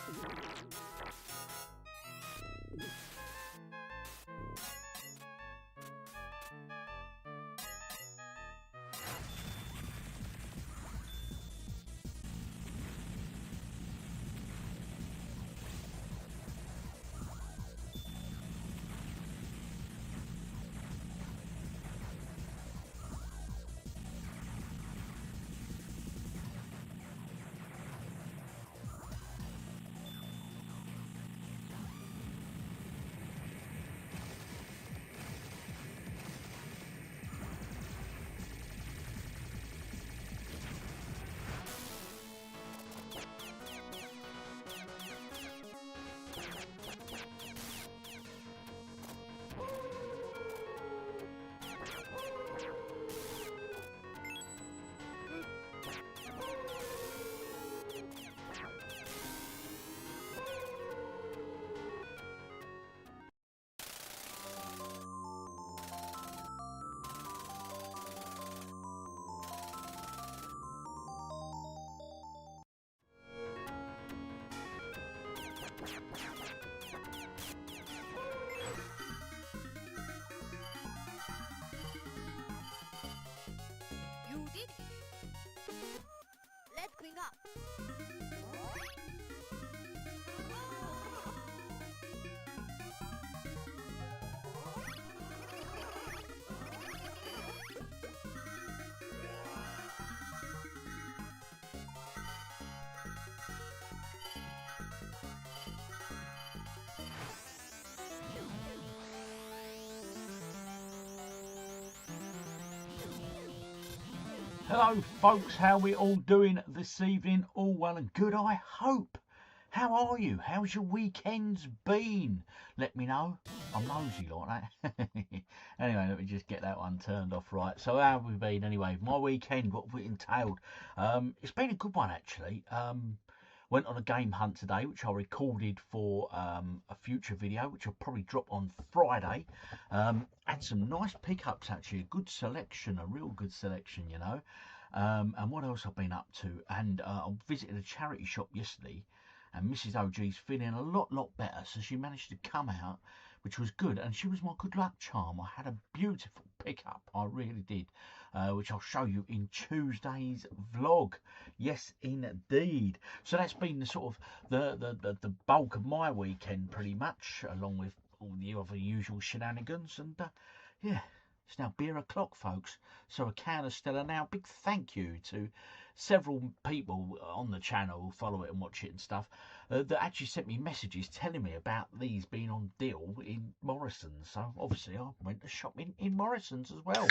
You did it. Let's clean up. Hello folks, how we all doing this evening? All well and good, I hope. How are you? How's your weekends been? Let me know. I'm nosy like that. Anyway, let me just get that one turned off right. So how have we been anyway? My weekend, what have it entailed? It's been a good one actually. Went on a game hunt today, which I recorded for a future video, which I'll probably drop on Friday. Had some nice pickups actually, a good selection, a real good selection, you know. And what else I've been up to? And I visited a charity shop yesterday, and Mrs. OG's feeling a lot better, so she managed to come out, which was good, and she was my good luck charm. I had a beautiful pickup, I really did, which I'll show you in Tuesday's vlog. Yes indeed. So that's been the sort of the bulk of my weekend pretty much, along with all the other usual shenanigans. And yeah, it's now beer o'clock folks, so a can of Stella now. Big thank you to several people on the channel who follow it and watch it and stuff, that actually sent me messages telling me about these being on deal in Morrison's. So obviously I went to shopping in Morrison's as well,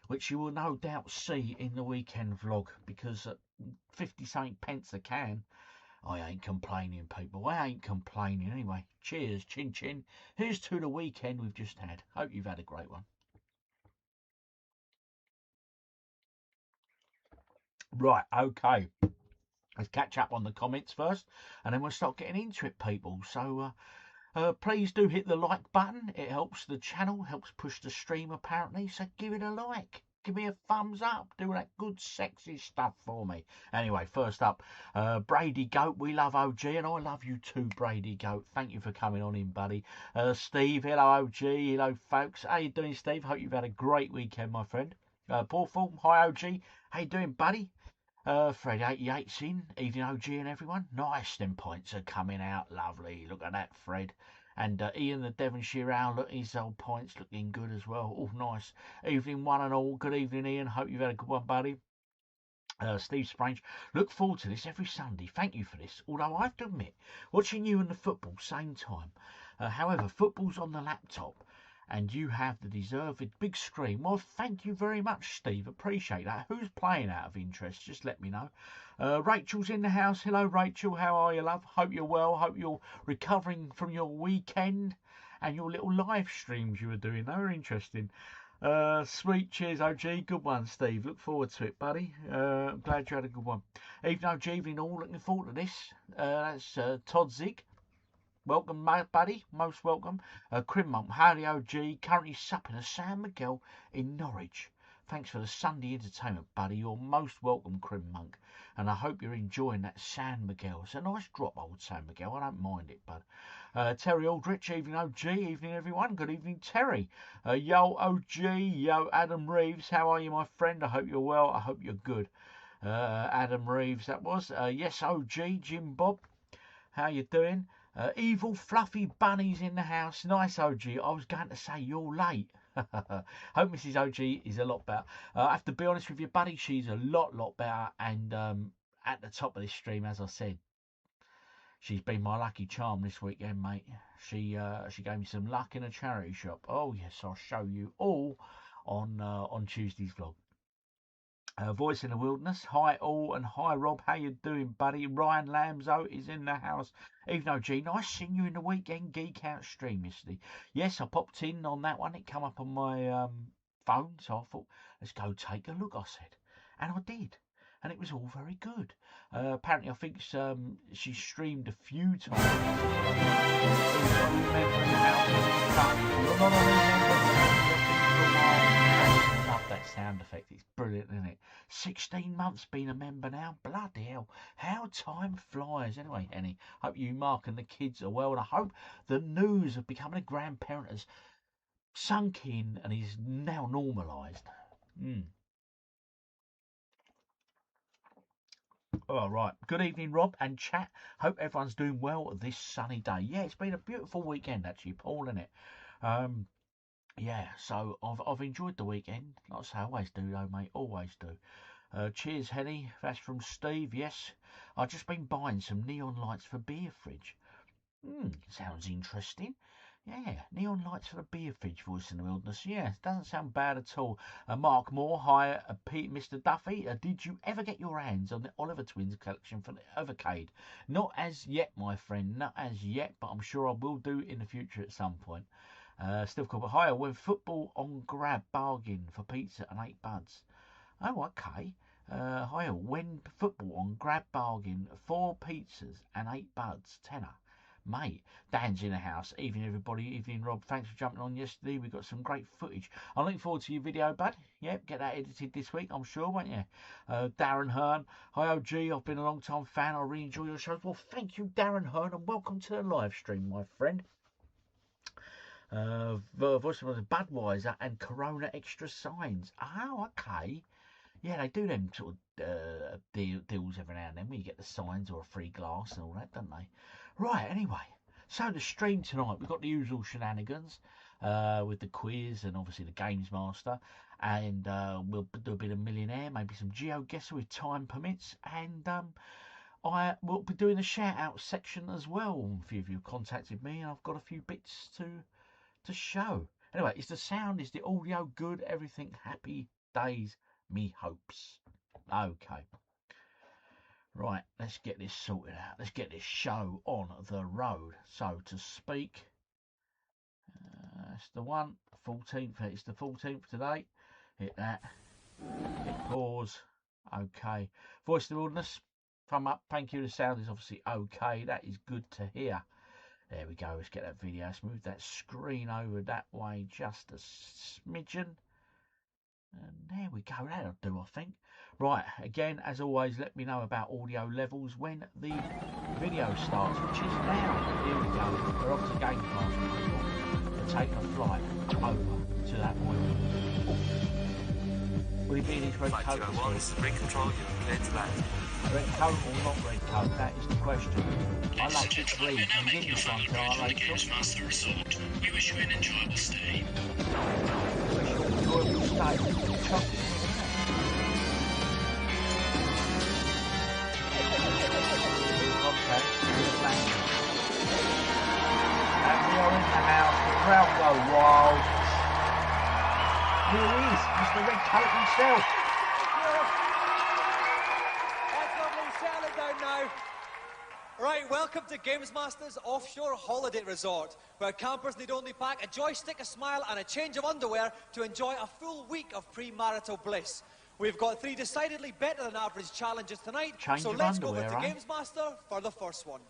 which you will no doubt see in the weekend vlog, because at 50 something pence a can, I ain't complaining, people. I ain't complaining. Anyway, cheers, chin chin. Here's to the weekend we've just had. Hope you've had a great one. Right, okay. Let's catch up on the comments first, and then we'll start getting into it, people. So please do hit the like button. It helps the channel, helps push the stream apparently. So give it a like. Give me a thumbs up. Do that good sexy stuff for me. Anyway, first up, Brady Goat. We love OG, and I love you too, Brady Goat. Thank you for coming on in, buddy. Steve, hello OG. Hello folks. How you doing, Steve? Hope you've had a great weekend, my friend. Paul, hi OG. How you doing, buddy? Fred 88's in. Evening OG and everyone. Nice, them points are coming out. Lovely. Look at that, Fred. And Ian the Devonshire Owl, look, his old points looking good as well. Oh, nice. Evening one and all. Good evening, Ian. Hope you've had a good one, buddy. Steve Strange, look forward to this every Sunday. Thank you for this. Although I have to admit, watching you and the football same time. However, football's on the laptop, and you have the deserved big screen. Well, thank you very much, Steve. Appreciate that. Who's playing out of interest? Just let me know. Rachel's in the house. Hello, Rachel. How are you, love? Hope you're well. Hope you're recovering from your weekend and your little live streams you were doing. They were interesting. Sweet. Cheers, OG. Good one, Steve. Look forward to it, buddy. I'm glad you had a good one. Evening, OG. Evening all. Looking forward to this. That's Todd Zig. Welcome, buddy. Most welcome. Crimmump, howdy OG. Currently supping at San Miguel in Norwich. Thanks for the Sunday entertainment, buddy. You're most welcome, Crim Monk. And I hope you're enjoying that San Miguel. It's a nice drop, old San Miguel. I don't mind it, bud. Terry Aldrich, evening OG, evening everyone. Good evening, Terry. Yo OG, yo Adam Reeves. How are you, my friend? I hope you're well. I hope you're good. Adam Reeves, that was. Yes, OG, Jim Bob. How you doing? Evil Fluffy Bunny's in the house. Nice, OG. I was going to say you're late. Hope Mrs. OG is a lot better. I have to be honest with you, buddy. She's a lot better. And at the top of this stream, as I said, she's been my lucky charm this weekend, mate. She gave me some luck in a charity shop. Oh yes, I'll show you all on Tuesday's vlog. Voice in the Wilderness. Hi all, and hi Rob. How you doing, buddy? Ryan Lamzo is in the house. Even OG, nice seeing you in the weekend Geek Out stream yesterday. Yes, I popped in on that one. It came up on my phone, so I thought, let's go take a look, I said. And I did. And it was all very good. Apparently, I think she streamed a few times. Love that sound effect. It's brilliant, isn't it? 16 months being a member now. Bloody hell. How time flies. Anyway, Henny, hope you, Mark, and the kids are well. And I hope the news of becoming a grandparent has sunk in and is now normalised. All right. Good evening, Rob and chat. Hope everyone's doing well this sunny day. Yeah, it's been a beautiful weekend, actually, Paul, isn't it? Yeah, so I've enjoyed the weekend. Like I say, I always do, though, mate. Always do. Cheers, Henny. That's from Steve. Yes, I've just been buying some neon lights for beer fridge. Sounds interesting. Yeah, neon lights for the beer fridge. Voice in the Wilderness. Yeah, doesn't sound bad at all. Mark Moore. Hi, Pete, Mr. Duffy. Did you ever get your hands on the Oliver Twins collection for the Evercade? Not as yet, my friend. Not as yet, but I'm sure I will do in the future at some point. Still cool, but higher when football on grab bargain for pizza and 8 buds. Oh, okay. Higher when football on grab bargain 4 pizzas and 8 buds. Tenner. Mate, Dan's in the house. Evening, everybody. Evening, Rob. Thanks for jumping on yesterday. We got some great footage. I'm looking forward to your video, bud. Yep, get that edited this week, I'm sure, won't you? Darren Hearn. Hi, OG. I've been a long time fan. I really enjoy your shows. Well, thank you, Darren Hearn, and welcome to the live stream, my friend. Voice of Budweiser and Corona Extra Signs. Oh, okay. Yeah, they do them sort of deals every now and then where you get the signs or a free glass and all that, don't they? Right, anyway. So the stream tonight, we've got the usual shenanigans with the quiz and obviously the GamesMaster. And we'll do a bit of Millionaire, maybe some GeoGuessr with time permits. And I will be doing a shout-out section as well. A few of you have contacted me and I've got a few bits to show. Anyway, is the sound, is the audio good? Everything happy days, me hopes. Okay. Right, let's get this sorted out. Let's get this show on the road, so to speak. That's the one, 14th. It's the 14th today. Hit that. Hit pause. Okay. Voice of the Wilderness. Thumb up. Thank you. The sound is obviously okay. That is good to hear. There we go. Let's get that video. Let's move that screen over that way just a smidgen. And there we go. That'll do, I think. Right. Again, as always, let me know about audio levels when the video starts, which is now. Here we go. We're off to GamesMaster. We're taking a flight over to that point. Will he be in his red coat? Red control, you're clear to land. Red coat or not red coat? That is the question. I like to believe you didn't this one, can't GamesMaster Resort. We wish you an enjoyable stay. Wish you an enjoyable stay. Contact. And we are in the house. The crowd go wild. Here he is, Mr. Red Coat himself. Right, welcome to GamesMaster's Offshore Holiday Resort, where campers need only pack a joystick, a smile and a change of underwear to enjoy a full week of premarital bliss. We've got 3 decidedly better than average challenges tonight, so let's go over to GamesMaster for the first one.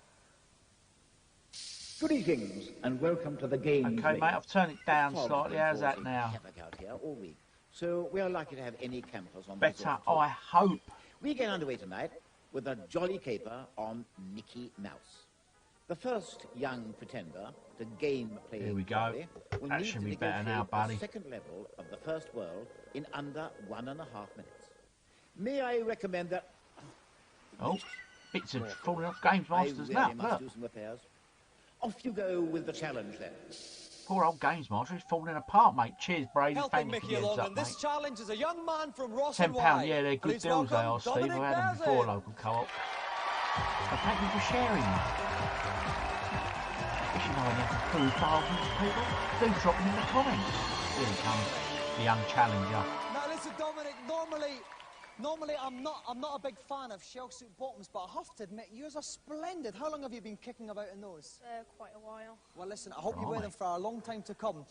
Greetings and welcome to the game. Okay, mate, I've turned it down slightly. How's that now? Out here all week. so we are likely to have any campers on the Better, resort. I hope. We get underway tonight with a jolly caper on Mickey Mouse. The first young pretender to game playing Here we go. properly will That need should to be better now, negotiate buddy. the second level of the first world in under 1.5 minutes. May I recommend that... Oh, bits of falling off I GamesMaster's really nut. must Look, do some repairs. Off you go with the challenge then. poor old GamesMaster is falling apart, mate. Cheers, Brady. Helping Thank you for Mickey the heads along, up, and this mate. challenge is a young man from Ross £10, and Rye. yeah, they're good Please deals they welcome are, Steve. Dominic I've had them Berzin. before, local co-op. So thank you for sharing that. If you know any other food bargains, people, do drop them in the comments. Here he comes, the young challenger. Now listen, Dominic, normally I'm not a big fan of shell suit bottoms, but I have to admit, yours are splendid. How long have you been kicking about in those? Quite a while. Well, listen, I hope you Right. wear them for a long time to come.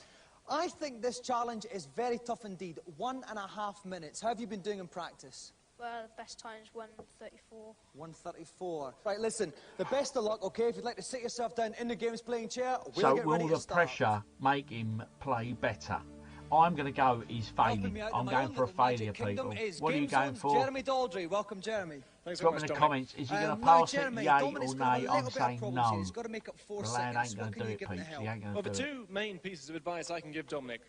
I think this challenge is very tough indeed. 1.5 minutes. How have you been doing in practice? Well, the best time is 1:34. 1:34. Right, listen, the best of luck, okay? If you'd like to sit yourself down in the games playing chair, we'll So get will ready the to start. pressure make him play better? I'm going to go is Helping failing. me out I'm in my going own for a little magic failure, kingdom people. is What are you Game going Zone's for? Jeremy Daldry. Welcome, Jeremy. Thanks Drop very in much, the Dominic. comments. Is he going to Now, pass Jeremy, it, yay Dominic's or got a nay? little I'm bit of saying problems here. no. He's got to make up 4 The lad seconds. ain't What going can to do you it, give him to Peach. help? He ain't going Well, to the do it. two main pieces of advice I can give Dominic,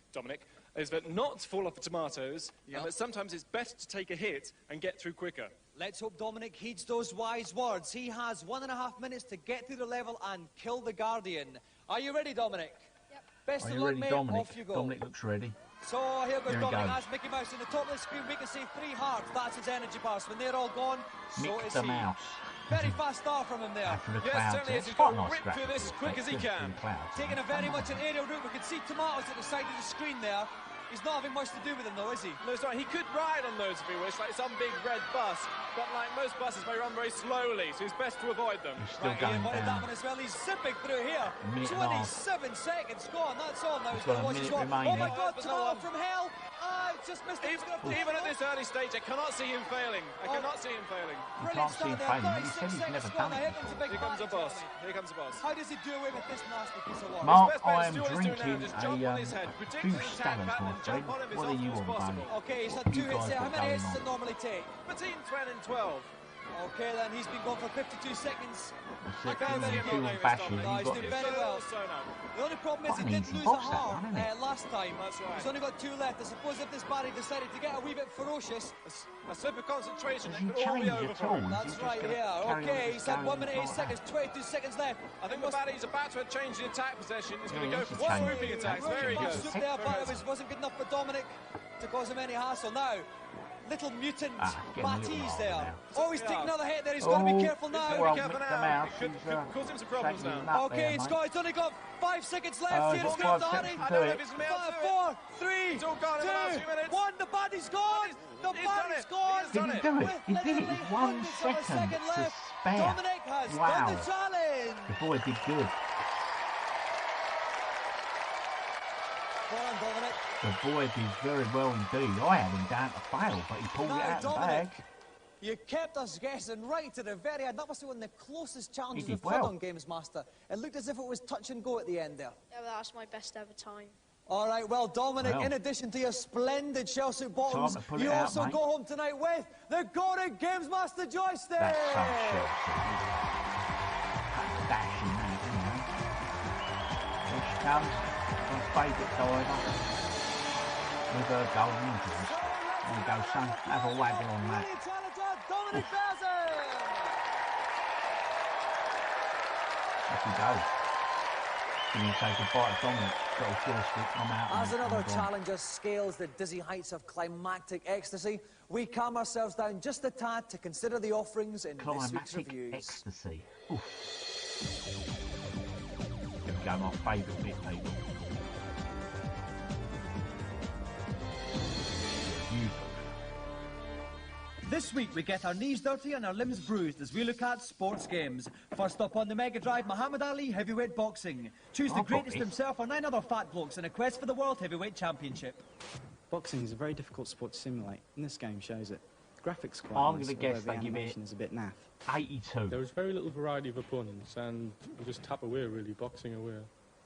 is that not to fall off the tomatoes, and that sometimes it's better to take a hit and get through quicker. Let's hope Dominic heeds those wise words. He has 1.5 minutes to get through the level and kill the Guardian. Are you ready, Dominic? Yep. Best Are of you luck, ready, mate. Dominic? Off you go. Dominic looks ready. So here goes Here he Dominic goes. as Mickey Mouse. In the top of the screen, we can see 3 hearts. That's his energy bars. When they're all gone, so Mick is the he. Mouse. Very fast start from him there. After the Yes, clouds. certainly It's is. He's quite got a nice to rip through graphic this as quick as he effect, can. the clouds. Taking a very much an aerial route. We can see tomatoes at the side of the screen there. He's not having much to do with them though, is he? No, sorry, he could ride on those if he wished, like some big red bus, but like most buses, they run very slowly, so it's best to avoid them. He's still Right, he going avoided that down. one as well. He's zipping through here. Minute and a half. 27 seconds gone. That's all. Now he's got going to a watch his minute watch. Oh my remaining. God, There's tomato no one. from hell. Ah, just missed it. He's gonna Even at this early stage, I cannot see him failing. I cannot see him failing. You Brilliant can't see him start there. failing. He said 36 he's seconds never gone. done Now it here comes a before. big Here comes a bang, boss. Jeremy. Here comes a boss. How does he do away with this nasty piece of work? Mark, Best bet I is am do what he's doing now, drinking just jump on his head, a predict douche the attack Stallers, pattern my and friend. jump on him as What are often you as on, possible. buddy? Okay, he's had You 2 hits guys there. How got many going hits does on. it normally take? Between 10 and 12. Okay, then he's been going for 52 seconds. That's I it. can't Doing see a him few not on doing bashes. this, You've Dominic. got He's to doing very well. So no. The only problem is Quite he an didn't easy lose box, a that heart one, isn't it? last time. That's right. He's only got 2 left. I suppose if this Barry decided to get a wee bit ferocious. A slip of concentration Does that he could all be change over at for all? him. Is he That's just right, gonna yeah. carry on Okay, just he's had going 1 minute, 8 like seconds, that? 22 seconds left. I think the baddie's about to change the attack possession. He's going to Yeah, go he's for a change. swooping attacks. Very Very good. good. Swoop there, but it wasn't good enough for Dominic to cause him any hassle. Now, little mutant getting a little Matisse hard there. now. Oh, he's taking Yeah. another hit there. He's got to be careful He's now. gotta Well, be careful Mick now. the Mouse, Could he's, cause him some problems shaking now. him up Okay, there, it's mate. got. It's only got 5 seconds left. Oh, Here he's it's got got 5 Daddy. seconds I to don't do know it. if he's going to be able to 5, do it. 4, 3, It's all gone in the last few 2, minutes. 1. The body's gone. The He's done body's it. gone. He's Did done he it. do it? With He did it literally with 1 hundredths of a second to left. spare. Dominic has done Wow. the challenge. The boy did good. Go on, Dominic. The boy did very well indeed. I had him down to fail, but he pulled it Now, out of the Dominic, bag. you kept us guessing right to the very end. That must be one of the closest challenges He we've did had well. on GamesMaster. It looked as if it was touch and go at the end there. Yeah, well, that's my best ever time. All right, well, Dominic, Well. in addition to your splendid shell suit bottoms, Time to pull it you out, also mate. go home tonight with the golden GamesMaster joystick. That's some shit. That's dashing that, you know. Here she comes, my favourite diver, with her golden injuries. There you go, son. Have a waggle on that. Brilliant challenger, Dominic Berzin. Off you go. Can you take a bite of Dominic? Got a joystick, I'm out. As mate. another I'm gone. challenger scales the dizzy heights of climactic ecstasy, we calm ourselves down just a tad to consider the offerings in this week's Climatic reviews. ecstasy. Oof. Here we go, my favourite bit, people. Beautiful. This week we get our knees dirty and our limbs bruised as we look at sports games. First up on the Mega Drive, Muhammad Ali heavyweight boxing. Choose the I've got greatest this. himself or 9 other fat blokes in a quest for the World Heavyweight Championship. Boxing is a very difficult sport to simulate, and this game shows it. The graphics quite I'm nice, gonna guess although they the give it- animation is a bit naff. 82. There is very little variety of opponents, and you just tap away, really, boxing away.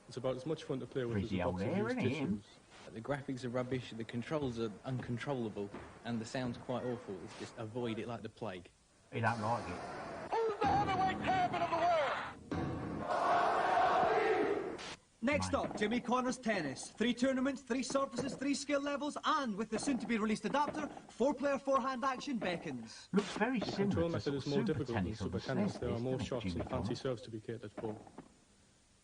It's about as much fun to play with as Frizzy the old boxing hair, used innit, him? tissues. The graphics are rubbish, the controls are uncontrollable, and the sound's quite awful. It's just avoid it like the plague. He don't like it. Who's the heavyweight champion of the world? Next up, Jimmy Connors tennis. 3 tournaments, 3 surfaces, 3 skill levels, and with the soon-to-be-released adapter, 4-player forehand action beckons. Looks very The similar control to method is more Super difficult than Tennis on Super the Tennis. SNES, There are more isn't it, shots Jimmy and fancy Connors? serves to be catered for.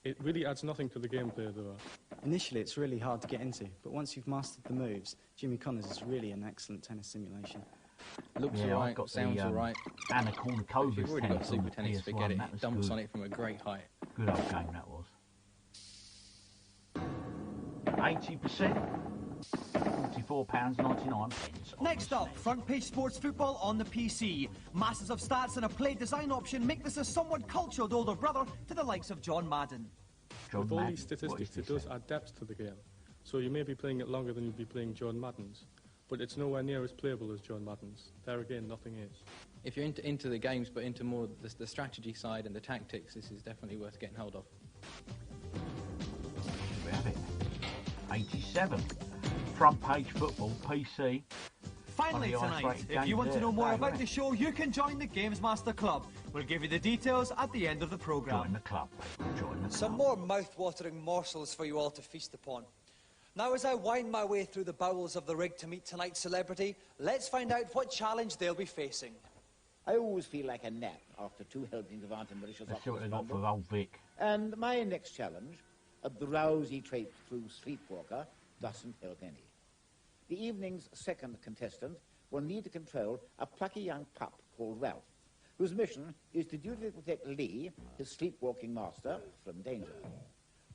It really adds nothing to the gameplay, though. Initially, it's really hard to get into, but once you've mastered the moves, Jimmy Connors is really an excellent tennis simulation. Looks Yeah, I've alright, got sounds the, alright. Anna If Kournikovas you've already got tennis on Super the Tennis, PS1, forget it. that It was dumps good. on it from a great height. Good old game that was. 80%, £44.99. Next up, front page sports football on the PC. Masses of stats and a play design option make this a somewhat cultured older brother to the likes of John Madden. John With all Madden, these what statistics, is it this does add depth to the game. So you may be playing it longer than you'd be playing John Madden's, but it's nowhere near as playable as John Madden's. There again, nothing is. If you're into the games, but into more the strategy side and the tactics, this is definitely worth getting hold of. We have it. 87. Front page football, PC. Finally One of the tonight, highest-rated if you games want to there. know more Right, about right. the show, you can join the GamesMaster Club. We'll give you the details at the end of the programme. Join the club, people. Join the club. Some more mouth-watering morsels for you all to feast upon. Now, as I wind my way through the bowels of the rig to meet tonight's celebrity, let's find out what challenge they'll be facing. I always feel like a nap after 2 helpings of Aunt and Mauritius Let's see what they octopus got for bundle. old Vic. And my next challenge, a drowsy trip through Sleepwalker, doesn't help any. The evening's second contestant will need to control a plucky young pup called Ralph, whose mission is to dutifully protect Lee, his sleepwalking master, from danger.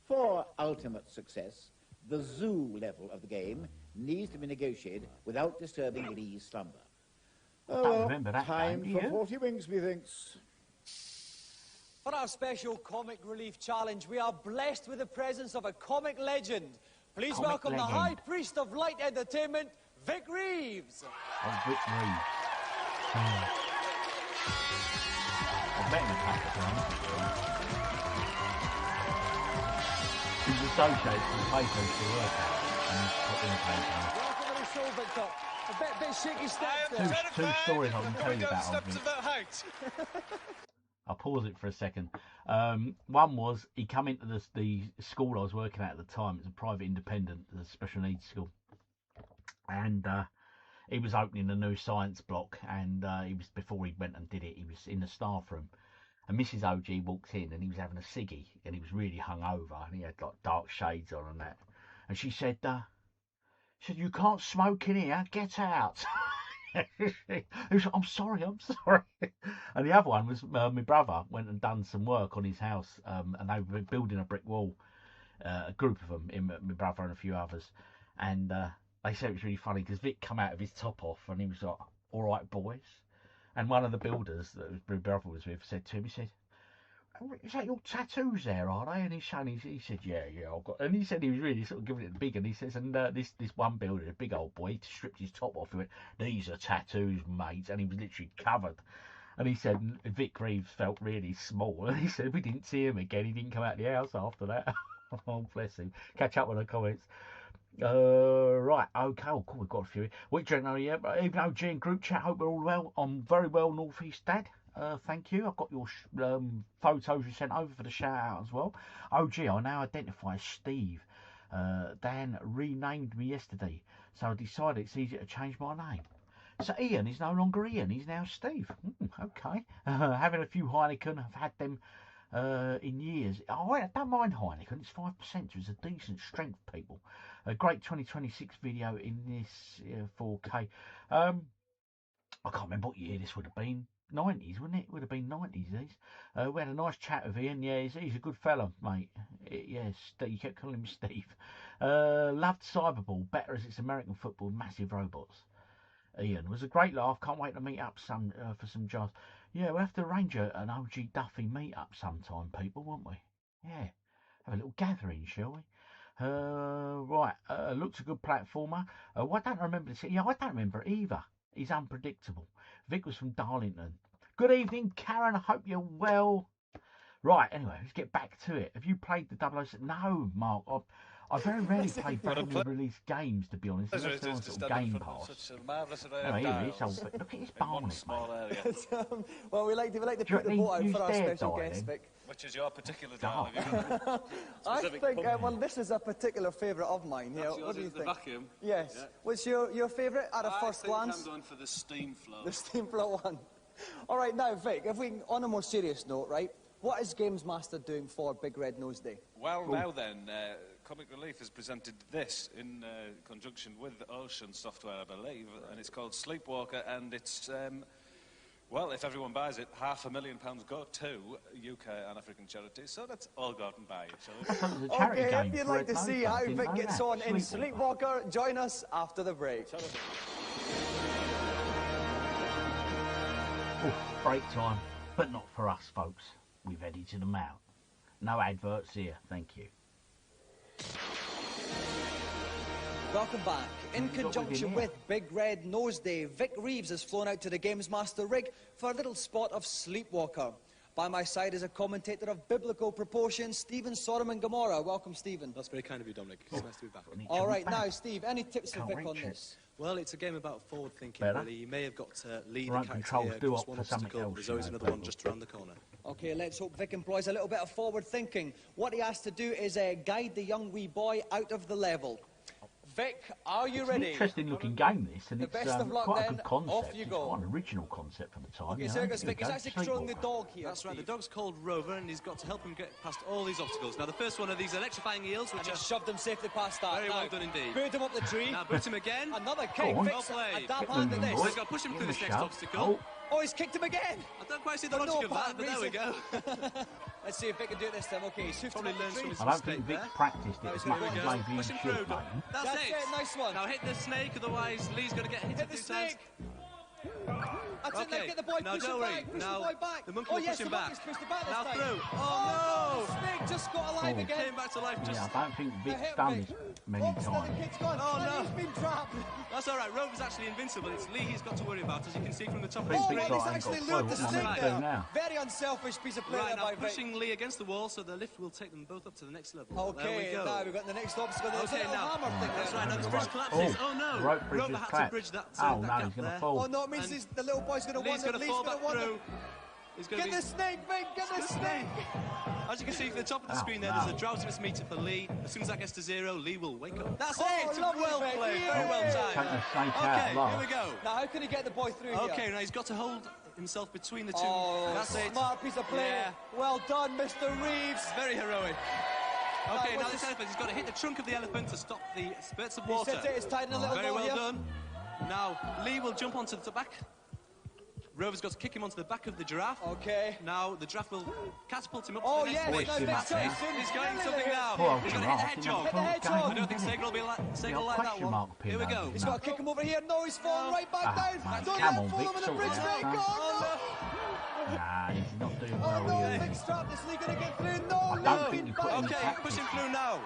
For ultimate success, the zoo level of the game needs to be negotiated without disturbing Lee's slumber. Don't remember that time game, for do you? 40 wings, methinks. For our special comic relief challenge, we are blessed with the presence of a comic legend. Please Comic welcome the legend. High Priest of Light Entertainment, Vic Reeves. Old Vic Reeves. I've met him a couple of times. He was associated with the place I used to work at. And he's put in occasionally. Welcome to the show, Victor. A bit shaky steps there. Two stories I can tell you about old Vic. about height. I'll pause it for a second. One was he come into the school I was working at the time. It's a private independent, the special needs school, and he was opening a new science block. And he was before he went and did it. He was in the staff room, and Mrs. OG walked in, and he was having a ciggy, and he was really hungover, and he had like dark shades on and that. And she said, "You can't smoke in here. Get out." He was, I'm sorry. And the other one was my brother went and done some work on his house, and they were building a brick wall, a group of them, my brother and a few others, and they said it was really funny because Vic come out of his top off and he was like, "All right, boys," and one of the builders that my brother was with said to him, he said, "Is that your tattoos there, are they?" And he said, yeah, I've got. And he said he was really sort of giving it the big. And he says, and this one builder, a big old boy, he stripped his top off. He went, "These are tattoos, mate," and he was literally covered. And he said Vic Reeves felt really small. And he said we didn't see him again. He didn't come out of the house after that. Oh, bless him. Catch up with the comments. Right, okay, oh, cool, we've got a few. What do you know? Yeah, even OG and group chat, hope we're all well. I'm very well, North East Dad. Thank you. I've got your photos you sent over for the shout out as well. OG, I now identify as Steve. Dan renamed me yesterday, so I decided it's easier to change my name. So Ian is no longer Ian, he's now Steve. Okay. Having a few Heineken, I've had them in years. Oh, I don't mind Heineken, it's 5%, so it's a decent strength, people. A great 2026 video in this 4K. I can't remember what year this would have been. 90s, wouldn't it? It would have been 90s, these. We had a nice chat with Ian. Yeah, he's a good fella, mate. Yes, you kept calling him Steve. Loved Cyberball, better as it's American football with massive robots. Ian, was a great laugh. Can't wait to meet up for some jobs. Yeah, we'll have to arrange an OGDuffy meet up sometime, people, won't we? Yeah, have a little gathering, shall we? Right, looks a good platformer. I don't remember this. Yeah, I don't remember it either. He's unpredictable. Vic was from Darlington. Good evening, Karen. I hope you're well. Right, anyway, let's get back to it. Have you played the 007? No, Mark. I very rarely play properly released games, to be honest. Unless they're on sort of Game Pass. Such a marvellous array Oh, of here it is. dials Oh, look at his in one barnet, small mate. area. Well, we like to Do you put the reckon vote out he for our used their special die guest, then? Vic. Which is your particular dial? I think, well, this is a particular favourite of mine. Here. What do you think? The vacuum? Yes. Yeah. What's your favourite at a first glance? I'm going for the steam flow. The steam flow one. All right, now, Vic, if we, on a more serious note, right, what is GamesMaster doing for Big Red Nose Day? Well, now then, Comic Relief has presented this in conjunction with Ocean Software, I believe, and it's called Sleepwalker, and it's, well, if everyone buys it, £500,000 go to UK and African charities, so that's all gotten by each other. Okay, if you'd like to see how Vic gets on in Sleepwalker, join us after the break. Oof, break time, but not for us, folks. We've edited them out. No adverts here, thank you. Welcome back. In conjunction with Big Red Nose Day, Vic Reeves has flown out to the GamesMaster rig for a little spot of Sleepwalker. By my side is a commentator of biblical proportions, Stephen Sodom and Gomorrah. Welcome, Stephen. That's very kind of you, Dominic. It's nice to be back. All right, now, Steve, any tips for Vic on this? Well, it's a game about forward thinking, Better. really. You may have got to lead the Right, character controls here, do cross opt one for something obstacle, else, there's you always know, another one people. just around the corner. Okay, let's hope Vic employs a little bit of forward thinking. What he has to do is guide the young wee boy out of the level. Vic, are you It's ready? an interesting looking game, this, and The it's best of luck quite a then. good concept. Off you It's go. quite an original concept for the time. Okay, you so know? Vic, he's Here we actually go, controlling the Sleepwalker. dog here. That's right, the Steve. dog's called Rover, and he's got to help him get past all these obstacles. Now, the first one are these electrifying eels, And which he are shoved him safely past that. very Now, well done indeed. boot him up the tree. Now, boot him again. Another kick. on. Vic's Well a played. dab Get hand at moving, this. boys. He's got to push him Give through him this a next shove. obstacle. Oh, he's kicked him again. I don't quite see the But no logic of that, bad but there we go. reason. Let's see if Vic can do it this time. Okay, he's hoofed him Probably up the learns tree. from his I don't think mistake Vic's there. practiced it Now as he's much gonna as go. maybe he Push him should, through. mate. That's That's it, nice one. Now hit the snake, otherwise Lee's going to get hit Hit a the few times. snake. That's it, now Okay. get the boy, Now, push him don't worry. back, push Now, the boy back. the monkey Oh will yes, push him the back. monkey's pushed him back this Now time. through. Oh Oh, no, the snake just got alive Oh. again. Came back to life Yeah, just... I don't think Now Vic's hit done Vic. this many Oops, the times. kid's gone. Oh, and no. he's been trapped. That's all right. Rover's actually invincible. It's Lee he's got to worry about, as you can see from the top of Think the Oh, Vic's screen. well, got- he's ain't actually got a lured the clue what snake he's there. doing now. Very unselfish piece of play Right, there now by Vic. pushing Lee against the wall, so the lift will take them both up to the next level. there we Okay, go. now we've got the next obstacle. There's a Okay, little now, hammer thing that's there. right, now the The bridge rope- collapses. oh, Oh, no, the rope bridge Rover has had to collapsed. bridge that, Oh, that no, he's gap gonna there. fall. Oh no, it means And the little boy's going to Lee's wander. going to Lee's fall going back to wander. through. He's going to Get be... the snake, Vic, get the snake. As you can see from the top of the Oh, screen there, no. there's a drowsiness meter for Lee. As soon as that gets to 0, Lee will wake up. That's Oh, it! lovely, Well Vic. played, Yeah. very well Take timed. the snake out Okay, last. here we go. Now, how can he get the boy through here? Okay, now he's got to hold himself between the two. Oh, That's it. smart piece of play. Yeah. Well done, Mr. Reeves. Very heroic. Okay, was now this this- elephant, he's got to hit the trunk of the elephant to stop the spurts of He water. sits it, it's tight in a little Very knot well here. done. Now, Lee will jump onto the back. Rover's got to kick him onto the back of the giraffe. Okay. Now, the giraffe will catapult him up Oh, to the yes, next now stage. Vic's That's it. chasing. He's going Really something hit. now. Poor He's going to hit the giraffe, hedgehog. Hit the hedgehog. I don't think Sagan will be like, Sagan will like that question one. mark pin Here we over go. his He's got to kick him over here. No, he's falling right back Ah, down. mate, Don't come let him on, fall Vic, over the sort bridge, it Vic. out. Oh, Nah, he's not doing no. well Oh, no, here. Vic's trapped. Is Lee going to get through? No, I no. don't think we put him Okay, push him through now.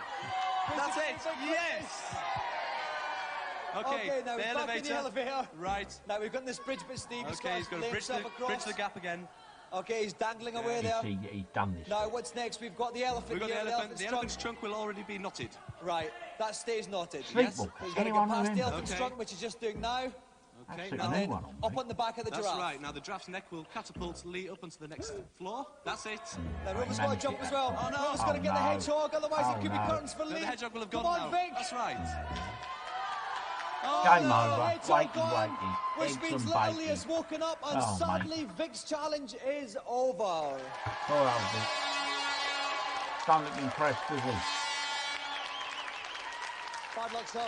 That's it. Yes. Okay, now the he's back in the elevator. Right. Now we've got this bridge bit, Steve. Okay, he's got to lay bridge himself the across. gap again. Okay, he's dangling away You there. see, he's done this. Now, what's next? We've got the elephant We've got here. the elephant. The trunk. elephant's trunk will already be knotted. Right, that stays knotted. Sleepwalker. He's got to Anyone get past the remember? elephant's Okay. trunk, which he's just doing now. Okay, Absolutely now no And then one on, up mate. on the back of the that's giraffe. right. Now the giraffe's neck will catapult Lee up onto the next floor. That's it. Now Rover's Right, got to jump manage as it. well. Oh, no. Rover's got to Oh, get the no. hedgehog, otherwise Oh, it could be no. curtains for No, Lee. the hedgehog will have Come gone on, now. Vic. That's right. Oh, Game no, over. hedgehog Wakey, gone, wakey. which Eggs means and little Lee bacon. has woken up, and Oh, sadly Vic's challenge is over. Poor old Vic. Don't look impressed, does he? Bad luck, sir.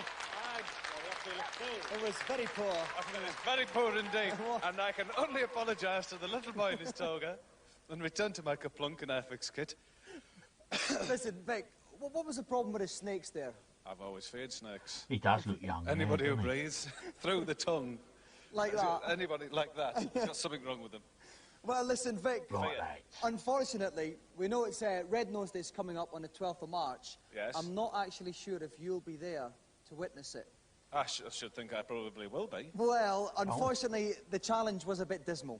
It was very poor. It was very poor indeed, and I can only apologise to the little boy in his toga and return to my Kaplunk and Airfix kit. Listen, Vic, what was the problem with his snakes there? I've always feared snakes. He does look young. Anybody there, who doesn't he? breathes through the tongue, Like that? anybody like that, has got something wrong with them. Well, listen, Vic. Right, lads. Unfortunately, we know it's Red Nose Day's coming up on the 12th of March. Yes. I'm not actually sure if you'll be there to witness it. I should think I probably will be. Well, unfortunately, the challenge was a bit dismal.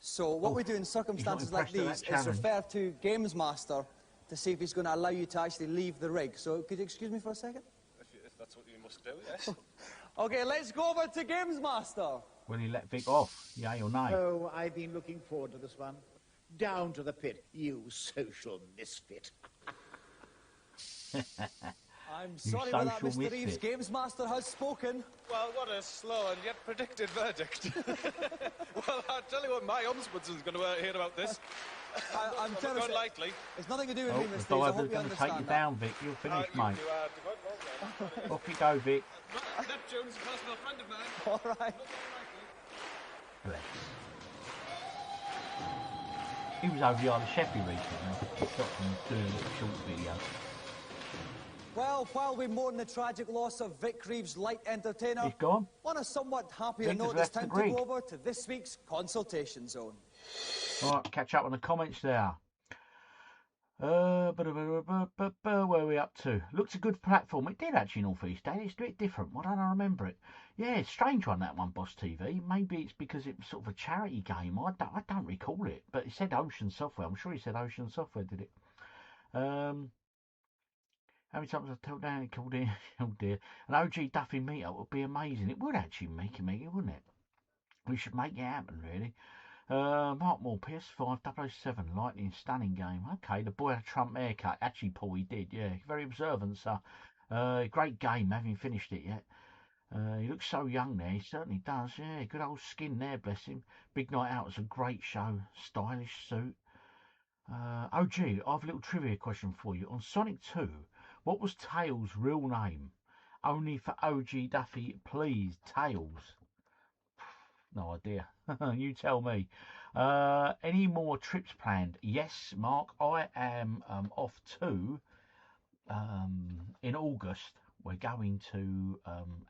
So what we do in circumstances like impressed with these that is challenge. refer to GamesMaster to see if he's going to allow you to actually leave the rig. So could you excuse me for a second? If that's what you must do, yes. OK, let's go over to GamesMaster. Will he let Vic off? Yay or nay? Oh, I've been looking forward to this one. Down to the pit, you social misfit. I'm sorry about that, Mr. Reeves. GamesMaster has spoken. Well, what a slow and yet predicted verdict. Well, I'll tell you what, my ombudsman's going to hear about this. I'm telling you, lightly. it's nothing to do with Oh, me, the Mr. Reeves. I diver's hope you going to take you understand that. down, Vic. You're finished, mate. Off you go, Vic. Neptune's a personal friend of mine. All right. Bless. He was over the Isle of Sheffield recently. He stopped him doing a little short video. Well, while we mourn the tragic loss of Vic Reeves, light entertainer, He's gone. on a somewhat happier Vic has note, it's left the time to grig. go over to this week's consultation zone. Alright, catch up on the comments there. Where are we up to? Looks a good platform. It did actually, North East Day. It's a bit different. Why don't I remember it? Yeah, it's a strange one, that one, Boss TV. Maybe it's because it was sort of a charity game. I don't recall it. But it said Ocean Software. I'm sure he said Ocean Software did it. How many times I've told down it called in? Oh dear. An OGDuffy meetup would be amazing. It would actually make it, wouldn't it? We should make it happen, really. Mark Moore, PS5 007, lightning, stunning game. Okay, the boy had a Trump haircut. Actually, Paul, he did, yeah. Very observant, sir. Great game, haven't finished it yet. He looks so young there, he certainly does, yeah. Good old skin there, bless him. Big Night Out was a great show. Stylish suit. OG, I have a little trivia question for you. On Sonic 2, what was Tails' real name? Only for OGDuffy, please, Tails. No idea. You tell me. Any more trips planned? Yes, Mark. I am off to in August. We're going to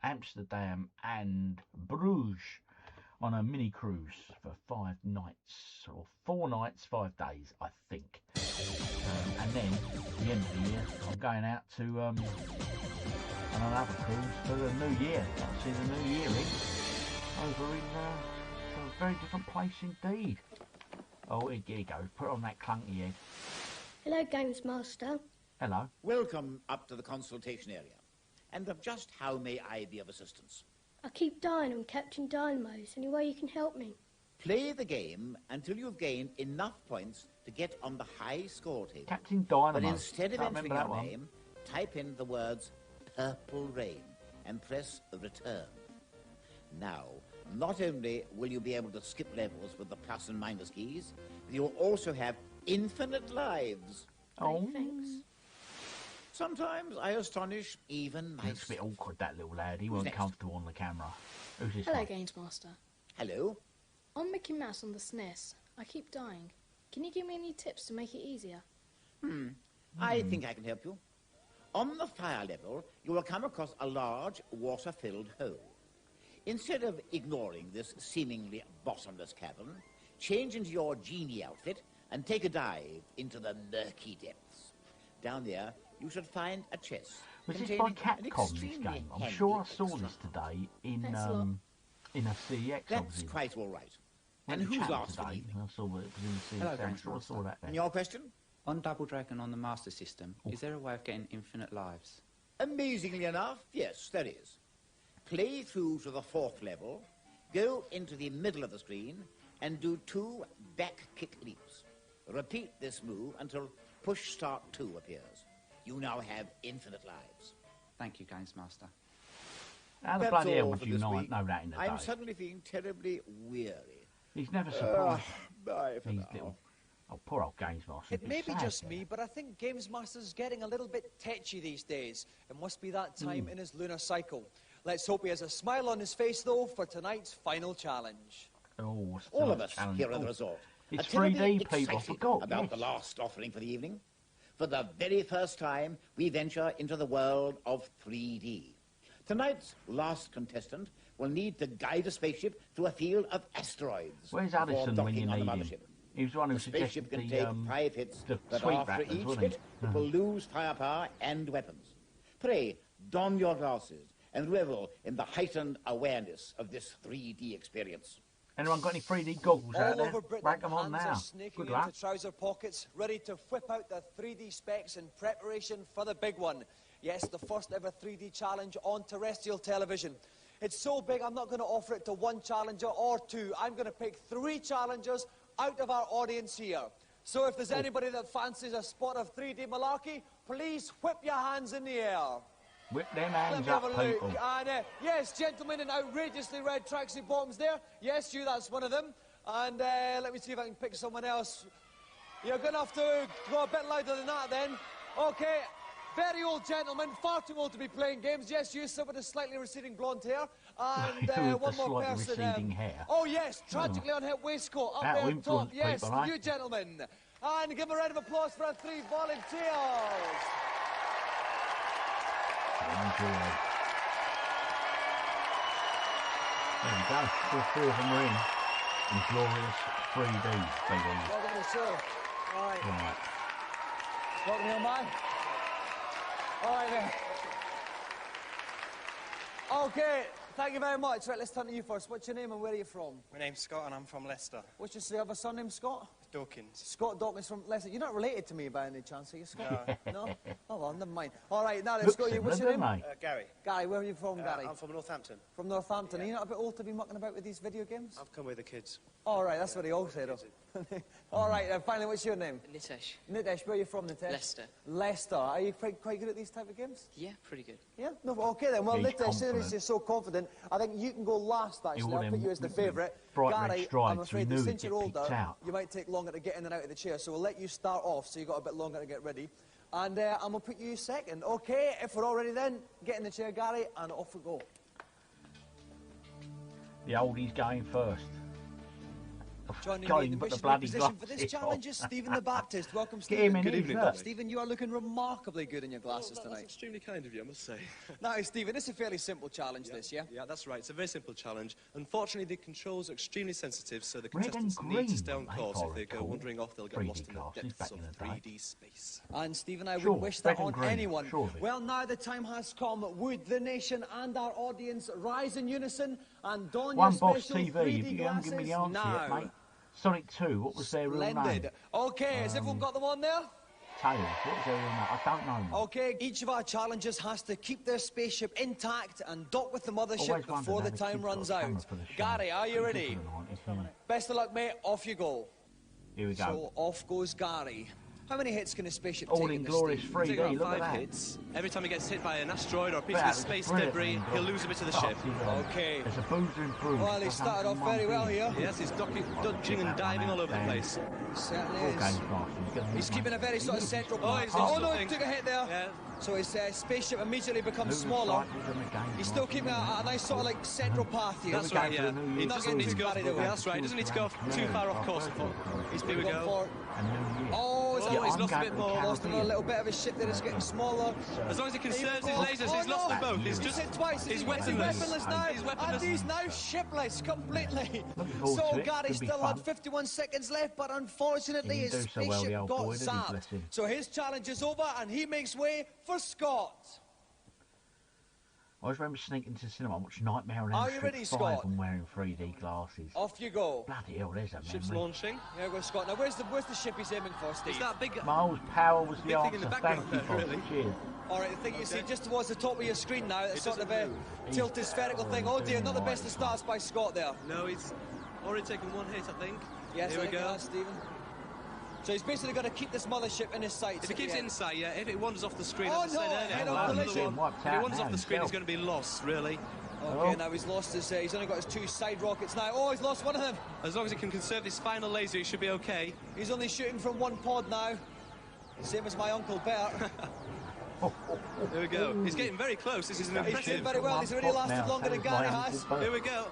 Amsterdam and Bruges on a mini cruise for 5 nights or 4 nights, 5 days, I think. And then at the end of the year, I'm going out to on another cruise for the new year. I'll see the new year in. Over in a very different place indeed. Oh, here you go. Put on that clunky head. Hello, GamesMaster. Hello. Welcome up to the consultation area. And just how may I be of assistance? I keep dying on Captain Dynamo's. Any way you can help me? Play the game until you've gained enough points to get on the high score table. Captain Dynamo. But instead of Can't entering remember your that name, type in the words Purple Rain and press return. Now, not only will you be able to skip levels with the plus and minus keys, but you'll also have infinite lives. Oh, thanks. Sometimes I astonish even myself. Looks a bit awkward, that little lad. He wasn't next? comfortable on the camera. Who's this Hello, one? GamesMaster. Hello? On Mickey Mouse on the SNES, I keep dying. Can you give me any tips to make it easier? I think I can help you. On the fire level, you will come across a large water-filled hole. Instead of ignoring this seemingly bottomless cavern, change into your genie outfit and take a dive into the murky depths. Down there, you should find a chest. Was this by containing an Capcom, this extremely game? I'm handy sure I saw extra. this today in Thanks a lot. in a CEX. That's quite all right. And Went to who's chat last for the today. evening? I saw it was in the Hello, CEX. I'm sure I Master. saw that there. And your question? On Double Dragon on the Master System, is there a way of getting infinite lives? Amazingly enough, yes, there is. Play through to the 4th level, go into the middle of the screen, and do 2 back kick leaps. Repeat this move until push start 2 appears. You now have infinite lives. Thank you, GamesMaster. How the That's bloody hell all would for you this know week. that in the day? I'm suddenly feeling terribly weary. He's never surprised. Bye for These now. little... Oh, poor old GamesMaster. It may be sad just there. me, but I think GamesMaster's getting a little bit tetchy these days. It must be that time in his lunar cycle. Let's hope he has a smile on his face, though, for tonight's final challenge. Oh, what's All of tonight's us challenge? here at the Oh, resort It's are terribly 3D, people. I excited forgot. about Yes. the last offering for the evening. For the very first time, we venture into the world of 3D. Tonight's last contestant will need to guide a spaceship through a field of asteroids. Where's before Addison when you docking on the need him? mothership. He was the one who The spaceship suggested can the, take 5 hits, the but sweet after rappers, each wasn't hit, he? it will lose firepower and weapons. Pray, don your glasses and revel in the heightened awareness of this 3D experience. Anyone got any 3D goggles out All there? over Britain, Rack them on hands now. are snaking Good into luck. trouser pockets, ready to whip out the 3D specs in preparation for the big one. Yes, the first ever 3D challenge on terrestrial television. It's so big, I'm not going to offer it to one challenger or two. I'm going to pick 3 challengers out of our audience here. So if there's anybody that fancies a spot of 3D malarkey, please whip your hands in the air. Whip them Let hands me have up, a look. people. And yes, gentlemen in outrageously red tracksuit bottoms there. Yes, you, that's one of them. And let me see if I can pick someone else. You're going to have to go a bit louder than that then. Okay, very old gentleman, far too old to be playing games. Yes, you, sir, with a slightly receding blonde hair. And With the one more slightly person. receding hair. Oh, yes, tragically unhit waistcoat up That'll there top. influence Yes, people, eh? you gentlemen. And give a round of applause for our 3 volunteers. Enjoy. There we go. All 3 of them are in glorious 3D, baby. Welcome to the show. All right. Right. Welcome, young man. All right, then. Okay, thank you very much. Right, let's turn to you first. What's your name and where are you from? My name's Scott and I'm from Leicester. What's your other surname, Scott? Dawkins. Scott Dawkins from Leicester. You're not related to me by any chance, are you, Scott? No. No? Oh, well, never mind. All right, now let's Looks go. What's your name? similar, mate. Gary. Gary, where are you from, Gary? I'm from Northampton. From Northampton. Are you not a bit old to be mucking about with these video games? I've come with the kids. All right, that's what they all say, though. All right, finally, what's your name? Nitesh. Nitesh, where are you from, Nitesh? Leicester. Leicester. Are you quite good at these type of games? Yeah, pretty good. Yeah? No, okay then. Well, He's Nitesh, since confident. you're so confident, I think you can go last, actually. I'll put you as the favourite. bright red Gary, stripes, I'm so afraid he that knew since he'd you're get picked older, out. you might take longer to get in and out of the chair, so we'll let you start off, so you've got a bit longer to get ready. And I'm going to put you second. Okay, if we're all ready then, get in the chair, Gary, and off we go. The oldie's going first. Joining Go me in and the put the missionary bloody position for glasses this challenge is on. Stephen the Baptist. Welcome, Get Stephen. him in Good here evening, first. Stephen, you are looking remarkably good in your glasses tonight. That's extremely kind of you, I must say. Now, Stephen, this is a fairly simple challenge, this, yeah? Yeah, that's right. It's a very simple challenge. Unfortunately, the controls are extremely sensitive, so the Red and contestants need green, to stay on mate, course. or If they go cool. wandering off, they'll get 3D lost in the glasses depths back of in the day. 3D space. And, Stephen, I Sure, wouldn't wish red that and on green, anyone. surely. Well, now the time has come. Would the nation and our audience rise in unison and don One your Boss special TV, 3D if you haven't given me the glasses answer yet, now? mate. Sonic 2, what was their real name? Splendid. Okay, has everyone got them on there? Tails, what was their real name? I don't know. mate. Okay, each of our challengers has to keep their spaceship intact and dock with the mothership Always wondered before how the the time kids got runs a camera out. for the show. Gary, are you Pretty ready? good for the 90s, isn't it? Best of luck, mate. Off you go. Here we go. So off goes Gary. How many hits can a spaceship All take in in this, glorious Steve? 3D, Take about look at 5 that. hits. Every time he gets hit by an asteroid or a piece That of was space brilliant, debris, man. he'll lose a bit of the Oh, ship. see, Okay. There's a boozer improved. Well, he started off very well here. Yes, he's dodging and diving all over the place. Certainly All is. games masters. He's keeping a very sort of central Oh, part. he's Oh, lost no, he something. took a hit there. Yeah. So his spaceship immediately becomes smaller. He's still keeping a nice sort of like central path here. That's right, yeah. He Not doesn't getting need to too go. carried away. Yeah, that's right. He doesn't need to go too far off course. Here we Going go. for- Oh, Oh, Oh, he's lost a bit more. Lost another little bit of his ship that is getting smaller. As long as he conserves his Oh, lasers, he's lost them both. He's just hit twice. he's He's weaponless. weaponless now. He's weaponless. And he's now shipless completely. Looking forward So to it. Gary Could be still fun. had 51 seconds left, but unfortunately He his didn't do so well, the spaceship old got boy, did he? zapped. Bless him. So his challenge is over and he makes way for Scott. I always remember sneaking to the cinema and watching Nightmare on Are Elm you Street ready, 5 Scott? and wearing 3D glasses. Off you go. Bloody hell, there's a Ship's memory. launching. Here goes Scott. Now where's the ship he's aiming for, Steve? Is that big? Miles Power was the Big thing in answer. the Thank background you, there, Bob. really. Cheers. All right, the thing you see just towards the top of your screen now, it's sort of a He's- tilted spherical thing. Oh dear, not the best of starts by Scott there. No, he's already taken one hit, I think. Yes, Here I we think go. that's Stephen. So he's basically got to keep this mothership in his sights. If he keeps it in sight, yeah. If it wanders off the screen, Oh, as I said no, earlier, head-on well, another collision. one. If he wanders off the screen, he's going to be lost, really. Okay, now he's lost his. He's only got his 2 side rockets now. Oh, he's lost one of them. As long as he can conserve his final laser, he should be okay. He's only shooting from 1 pod now. Same as my Uncle Bert. There we go. He's getting very close. This is an He's impressive. doing very well. He's already lasted longer than Gary has. Here we go.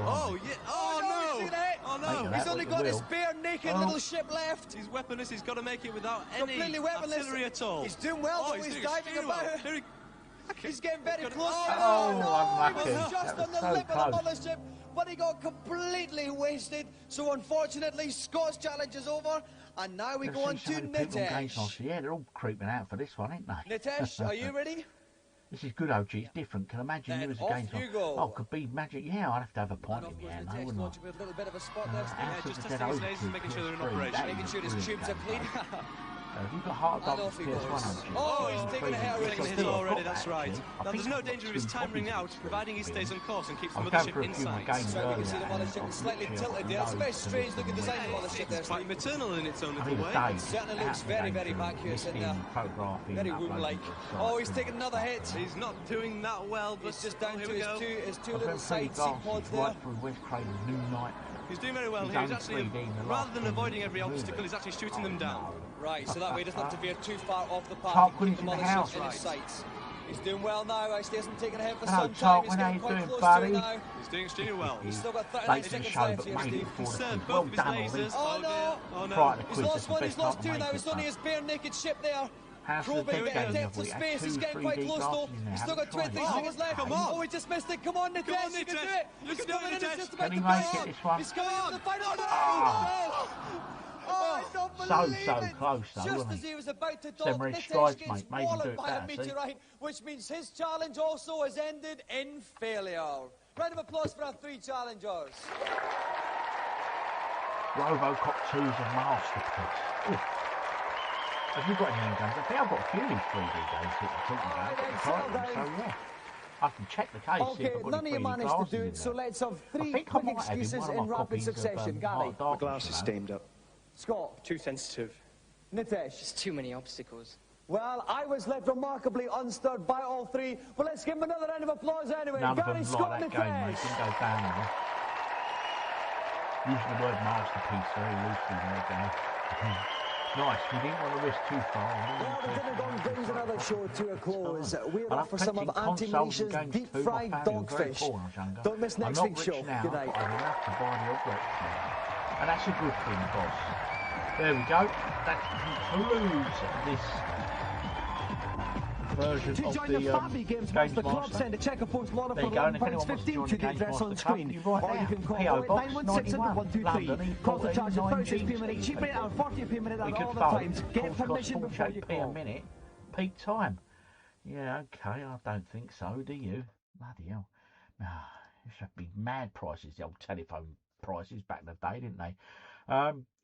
Oh, yeah. Oh, no! Oh, no. He's only got his bare naked little ship left. He's weaponless. He's got to make it without any Completely weaponless. artillery at all. He's doing well, Oh, though. He's doing diving extremely about. well. Here he- He's getting very close. Oh, no, unlucky. he was just That on was the so lip of the close. mothership, but he got completely wasted. So unfortunately, Scott's challenge is over, and now we go on to People on Games Nitesh. Master. Yeah, they're all creeping out for this one, ain't they? Nitesh, are you ready? This is good, OG. It's different. Can imagine you Then as a off game you go. Oh, could be magic. Yeah, I'd have to have a pint in the hand, though, wouldn't I? With a little bit of a spot there, Steve. Answer just the testing Dead his Overkill lasers, making sure they're in PS3. operation. That Making is sure his brilliant tubes are game, clean. mate. Have you got Heart And Dog off he PS1, goes. OG? Oh, he's taking a hit already. Taking a hit I've already, got that's that, right. actually. I Now, think there's no I've got danger of his 2 time running copies. out, providing he stays on course and keeps the I was going mothership through a few of my inside. games So you can see the earlier, mothership and is slightly I've tilted literally there. It's a very loads to strange look looking at design them. of mothership there, Quite Steve. maternal in its own I little mean, way. days Certainly looks out of very, the very game vacuous in lifting, there. photographing, Very uploading womb-like. to the Oh, site he's and taking another stuff, hit. you know. He's not doing that well, but He's just down here to we go. his two I've little been pretty side seat pods glasses there. right through Wes Craven's New Night. He's doing very well He's here. He's only actually, 3D in the rather last than 10 avoiding minutes every of the obstacle, movie. he's actually shooting them down. Right, so that way he doesn't have to veer too far off the path. Tark, to when keep he's the in the mothership house. in his sights. He's doing well now. He hasn't taken a hit for Hello, some time. Tark, He's when how getting you quite doing, close buddy? to it now. He's doing extremely well. He's still got 39 Late in the seconds show, left but here, made it Steve. before the Conserved quiz. both Well of his done, Ollie. lasers. Oh no! Oh no. Prior to the He's quiz, lost that's the one, best he's lost time two to now. make It's it, only so. his bare naked ship there. How's the Probing dead getting game? depth Have of we had space. He's 2 getting quite 3D close glasses though. in there? He's still got Haven't 23 tried it. seconds left. come on. Oh, he just missed it. Come on, Nitesh, Come on, you can Nitesh. do it. You He's can do it, coming in. It's Nitesh. just about Can he to make pass it, on. this one? He's coming in for the final ball. Ah. Oh, I don't So believe it. close though, Just wasn't as he? he was about to Them dock, red Nitesh strides, gets mate, made him do walloped it by a better, see? meteorite, which means his challenge also has ended in failure. Round of applause for our 3 challengers. Robocop 2's a masterpiece. Ooh. Have you got any hand guns? I think I've got a few of these 3D games that you're talking about. I've got the titles, so yeah. I can check the case, see Okay, if I've got none of any you 3D managed to glasses do in it, so there. let's have I 3 think I quick might have in excuses one of in my rapid copies succession. of, Gary, Heart of Darkness, Glass is you know. steamed up. Scott, Too sensitive. Nitesh. Just too many obstacles. Well, I was left remarkably unstirred by all 3, but let's give him another round of applause anyway. None of Gary, them Scott, like that game, mate. Nitesh. Didn't go down there. Using the word masterpiece very loosely there, Gary. Nice, we didn't want to risk too far. Well, the dinner gong brings another show to a close. We're Well, off for some of I've Auntie consoles and Manisha's games deep too. fried My family was very dogfish. poor when I was younger. Don't miss next I'm week's not show. rich now, Good night. but I have enough to buy the odd retro. And that's a good thing, boss. There we go. That concludes this version To of join the the Fabi GamesMaster Club, GamesMaster. send a cheque of post Lorna There for you go, and if £11.15 anyone wants to join to the the address GamesMaster on Club, screen. you write Or you down. can call P.O. Box 08916 London, Call the charge of 36p a 14 minute, cheap rate and 40p a minute We at could all the phone. times. Get permission Cost before you 48p a call. minute. Peak time. Yeah, okay, I don't think so, do you? Bloody hell. Used to be mad prices, the old telephone prices back in the day, didn't they?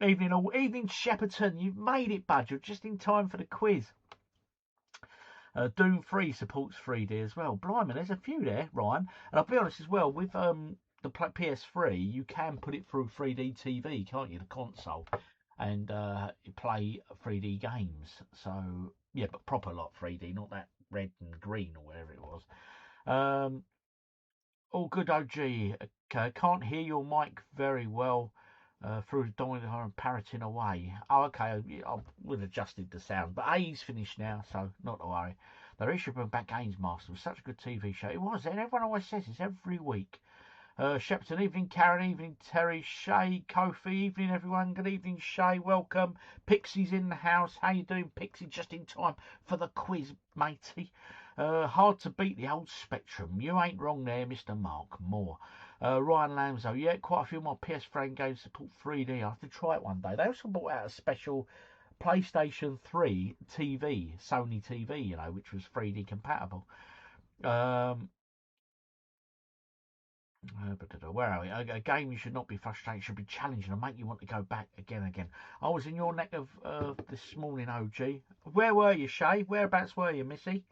Evening Shepperton, you've made it, bud. You're just in time for the quiz. Doom 3 supports 3D as well. Blimey, there's a few there, Ryan. And I'll be honest as well, with the PS3, you can put it through 3D TV, can't you? The console. And you play 3D games. So, yeah, but proper lot 3D, not that red and green or whatever it was. All good, OG. Okay, can't hear your mic very well through dying and parroting away. Oh, okay, I would have adjusted the sound. But A's finished now, so not to worry. They should bring back GamesMaster. It was such a good TV show. It was, and everyone always says this every week. Shepton, evening Karen, evening Terry, Shay, Kofi, evening everyone, good evening Shay, welcome. Pixie's in the house, how you doing Pixie? Just in time for the quiz, matey. Hard to beat the old Spectrum. You ain't wrong there, Mr. Mark Moore. Ryan Lamzo, yeah, quite a few of my PS3 games support 3D. I have to try it one day. They also brought out a special PlayStation 3 TV, Sony TV, you know, which was 3D compatible. Where are we? A game you should not be frustrated, should be challenging and make you want to go back again and again. I was in your neck of this morning, OG. Where were you, Shay? Whereabouts were you, Missy?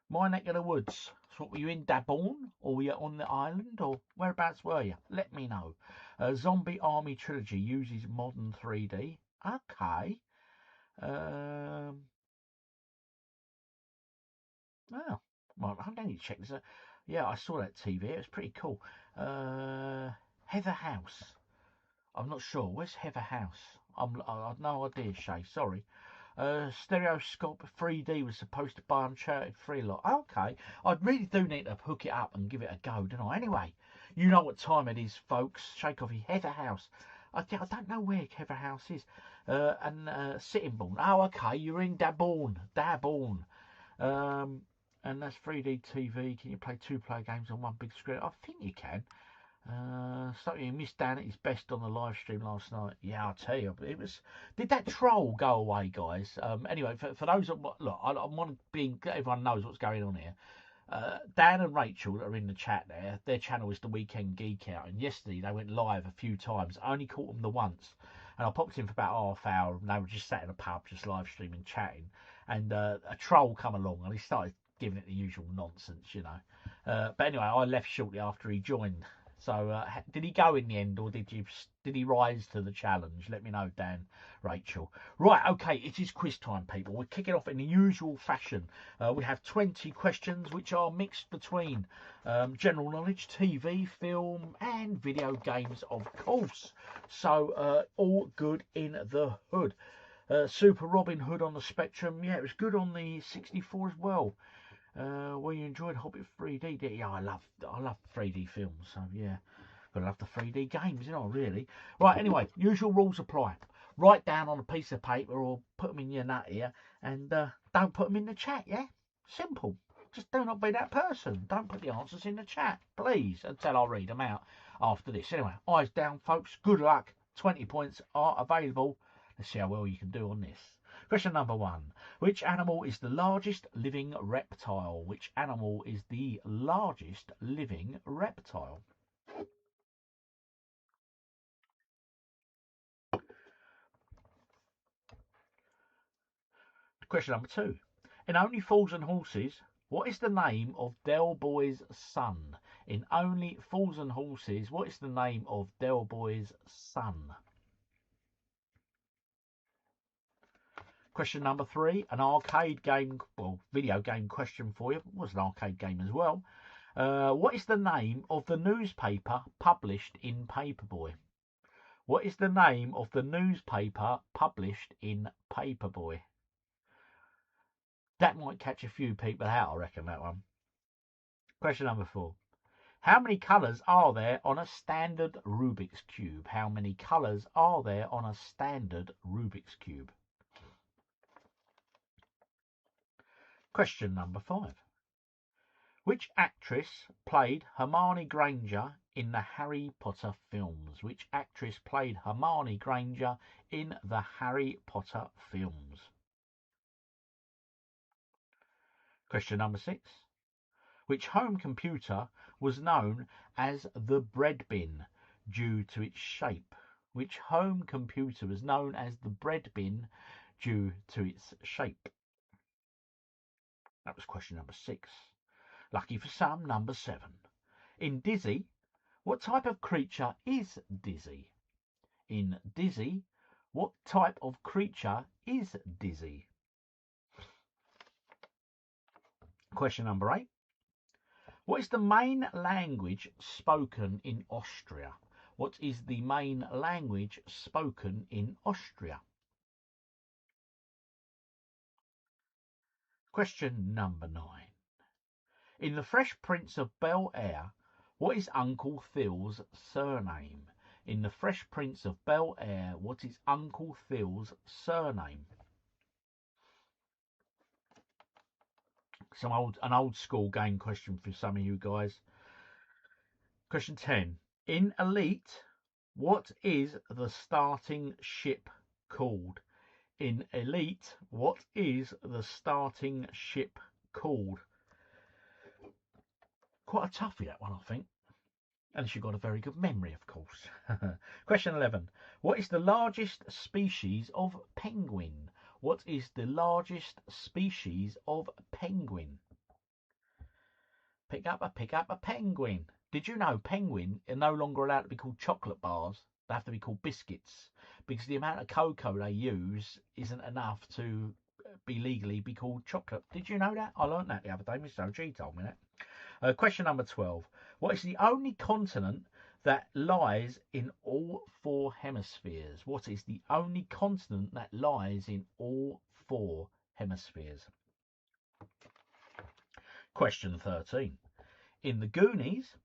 My neck of the woods. So were you in Daborn? Or were you on the island? Or whereabouts were you? Let me know. Zombie Army Trilogy uses modern 3D. Okay. Oh. Well, I need to check this out. Yeah, I saw that TV. It was pretty cool. Heather House. I'm not sure. Where's Heather House? I have no idea, Shay. Sorry. Stereoscope 3D was supposed to buy Uncharted 3 lot. Okay. I really do need to hook it up and give it a go, don't I? Anyway, you know what time it is, folks. Shake off your Heather House. I don't know where Heather House is. Sittingbourne. Oh, okay. You're in Daborn. And that's 3D TV. Can you play 2-player games on one big screen? I think you can. Something you missed Dan at his best on the live stream last night. Yeah, I'll tell you, it was. Did that troll go away, guys? Anyway, for those that look, I want to be. Everyone knows what's going on here. Dan and Rachel that are in the chat there, their channel is the Weekend Geek Out, and yesterday they went live a few times. I only caught them the once, and I popped in for about half hour, and they were just sat in a pub, just live streaming, chatting, and a troll come along, and he started giving it the usual nonsense, you know. But anyway, I left shortly after he joined. So did he go in the end, or did he rise to the challenge? Let me know, Dan, Rachel. Right, okay, it is quiz time, people. We're kicking off in the usual fashion. We have 20 questions, which are mixed between general knowledge, TV, film, and video games, of course. So all good in the hood. Super Robin Hood on the Spectrum. Yeah, it was good on the 64 as well. Well, you enjoyed Hobbit 3D, did you? Yeah, I love 3D films, so yeah. But I love the 3D games, you know, really. Right, anyway, usual rules apply. Write down on a piece of paper or put them in your nut here, and don't put them in the chat, yeah? Simple. Just do not be that person. Don't put the answers in the chat, please, until I read them out after this. Anyway, eyes down, folks. Good luck. 20 points are available. Let's see how well you can do on this. Question number 1. Which animal is the largest living reptile? Which animal is the largest living reptile? Question number 2. In Only Fools and Horses, what is the name of Del Boy's son? In Only Fools and Horses, what is the name of Del Boy's son? Question number 3, an arcade game, well, video game question for you. It was an arcade game as well. What is the name of the newspaper published in Paperboy? What is the name of the newspaper published in Paperboy? That might catch a few people out, I reckon, that one. Question number 4. How many colours are there on a standard Rubik's Cube? How many colours are there on a standard Rubik's Cube? Question number 5. Which actress played Hermione Granger in the Harry Potter films? Which actress played Hermione Granger in the Harry Potter films? Question number 6. Which home computer was known as the bread bin due to its shape? Which home computer was known as the bread bin due to its shape? That was question number 6. Lucky for some, number 7. In Dizzy, what type of creature is Dizzy? In Dizzy, what type of creature is Dizzy? Question number 8. What is the main language spoken in Austria? What is the main language spoken in Austria? Question number 9. In The Fresh Prince of Bel-Air, what is Uncle Phil's surname? In The Fresh Prince of Bel-Air, what is Uncle Phil's surname? An old school game question for some of you guys. Question 10. In Elite, what is the starting ship called? In Elite, what is the starting ship called? Quite a toughie, that one, I think. Unless you've got a very good memory, of course. Question 11. What is the largest species of penguin? What is the largest species of penguin? Pick up a penguin. Did you know penguin are no longer allowed to be called chocolate bars? They have to be called biscuits, because the amount of cocoa they use isn't enough to be legally be called chocolate. Did you know that? I learned that the other day. Mr. OG told me that. Question number 12. What is the only continent that lies in all 4 hemispheres? What is the only continent that lies in all 4 hemispheres? Question 13. In The Goonies,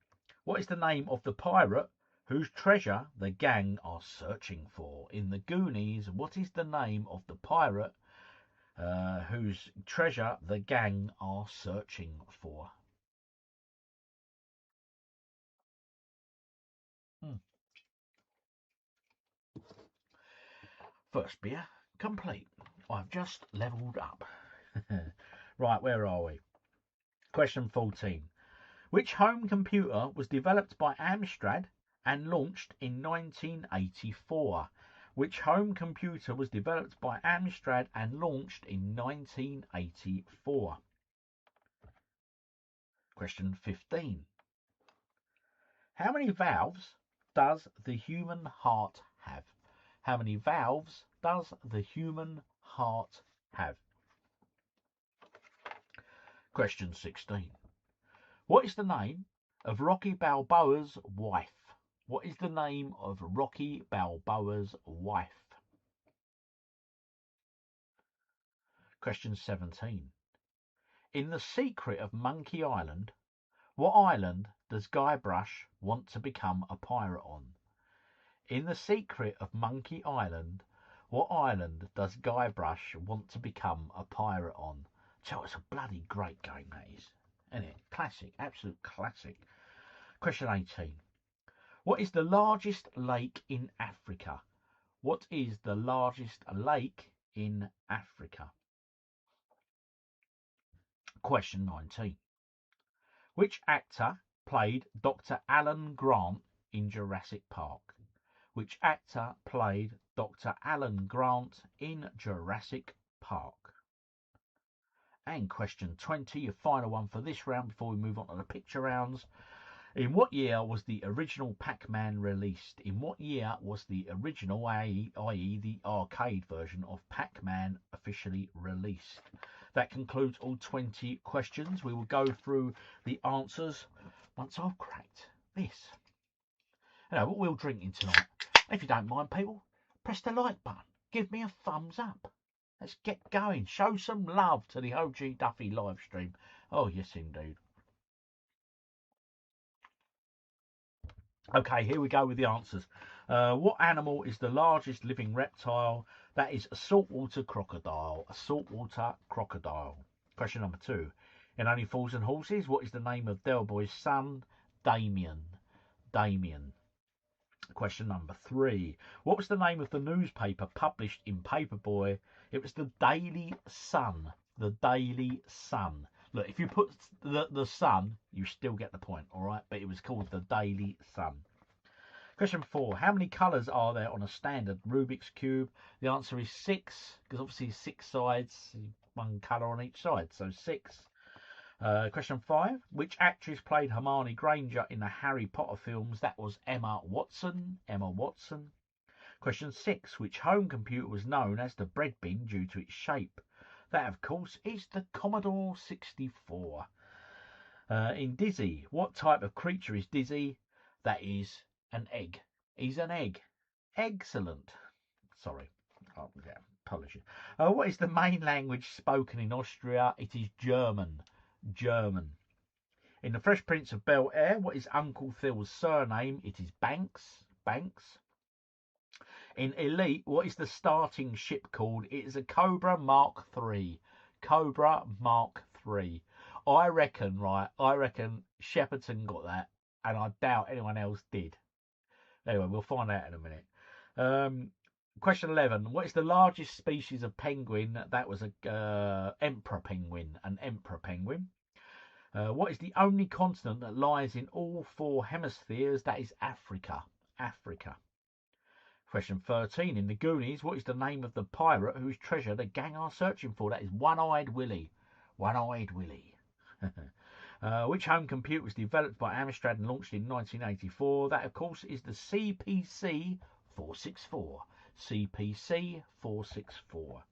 what is the name of the pirate whose treasure the gang are searching for? In The Goonies, what is the name of the pirate whose treasure the gang are searching for? First beer complete. I've just levelled up. Right, where are we? Question 14. Which home computer was developed by Amstrad and launched in 1984? Which home computer was developed by Amstrad and launched in 1984? Question 15. How many valves does the human heart have? How many valves does the human heart have? Question 16. What is the name of Rocky Balboa's wife? What is the name of Rocky Balboa's wife? Question 17. In The Secret of Monkey Island, what island does Guybrush want to become a pirate on? In The Secret of Monkey Island, what island does Guybrush want to become a pirate on? So it's a bloody great game, that is. Isn't it? Classic, absolute classic. Question 18. What is the largest lake in Africa? What is the largest lake in Africa? Question 19. Which actor played Dr. Alan Grant in Jurassic Park? Which actor played Dr. Alan Grant in Jurassic Park? And question 20, your final one for this round before we move on to the picture rounds. In what year was the original Pac-Man released? In what year was the original, i.e. the arcade version of Pac-Man officially released? That concludes all 20 questions. We will go through the answers once I've cracked this. You know, what we're drinking tonight. If you don't mind, people, press the like button. Give me a thumbs up. Let's get going. Show some love to the OGDuffy live stream. Oh, yes, indeed. Okay, here we go with the answers. What animal is the largest living reptile? That is a saltwater crocodile. A saltwater crocodile. Question number 2. In Only Fools and Horses, what is the name of Del Boy's son? Damien. Damien. Question number 3. What was the name of the newspaper published in Paperboy? It was the Daily Sun. The Daily Sun. Look, if you put the Sun, you still get the point, all right? But it was called the Daily Sun. Question 4. How many colours are there on a standard Rubik's Cube? The answer is 6, because obviously 6 sides, one colour on each side, so 6. Question 5. Which actress played Hermione Granger in the Harry Potter films? That was Emma Watson. Emma Watson. Question 6. Which home computer was known as the bread bin due to its shape? That, of course, is the Commodore 64. In Dizzy, what type of creature is Dizzy? That is an egg. He's an egg. Excellent. Sorry. Oh, yeah, apologies. What is the main language spoken in Austria? It is German. German. In The Fresh Prince of Bel-Air, what is Uncle Phil's surname? It is Banks. Banks. In Elite, what is the starting ship called? It is a Cobra Mark III. Cobra Mark III. I reckon Shepperton got that, and I doubt anyone else did. Anyway, we'll find out in a minute. Question 11. What is the largest species of penguin? That was a emperor penguin. An emperor penguin. What is the only continent that lies in all 4 hemispheres? That is Africa. Africa. Question 13. In the Goonies, what is the name of the pirate whose treasure the gang are searching for? That is One-Eyed Willie. One-Eyed Willie. Which home computer was developed by Amstrad and launched in 1984? That, of course, is the CPC 464. CPC 464.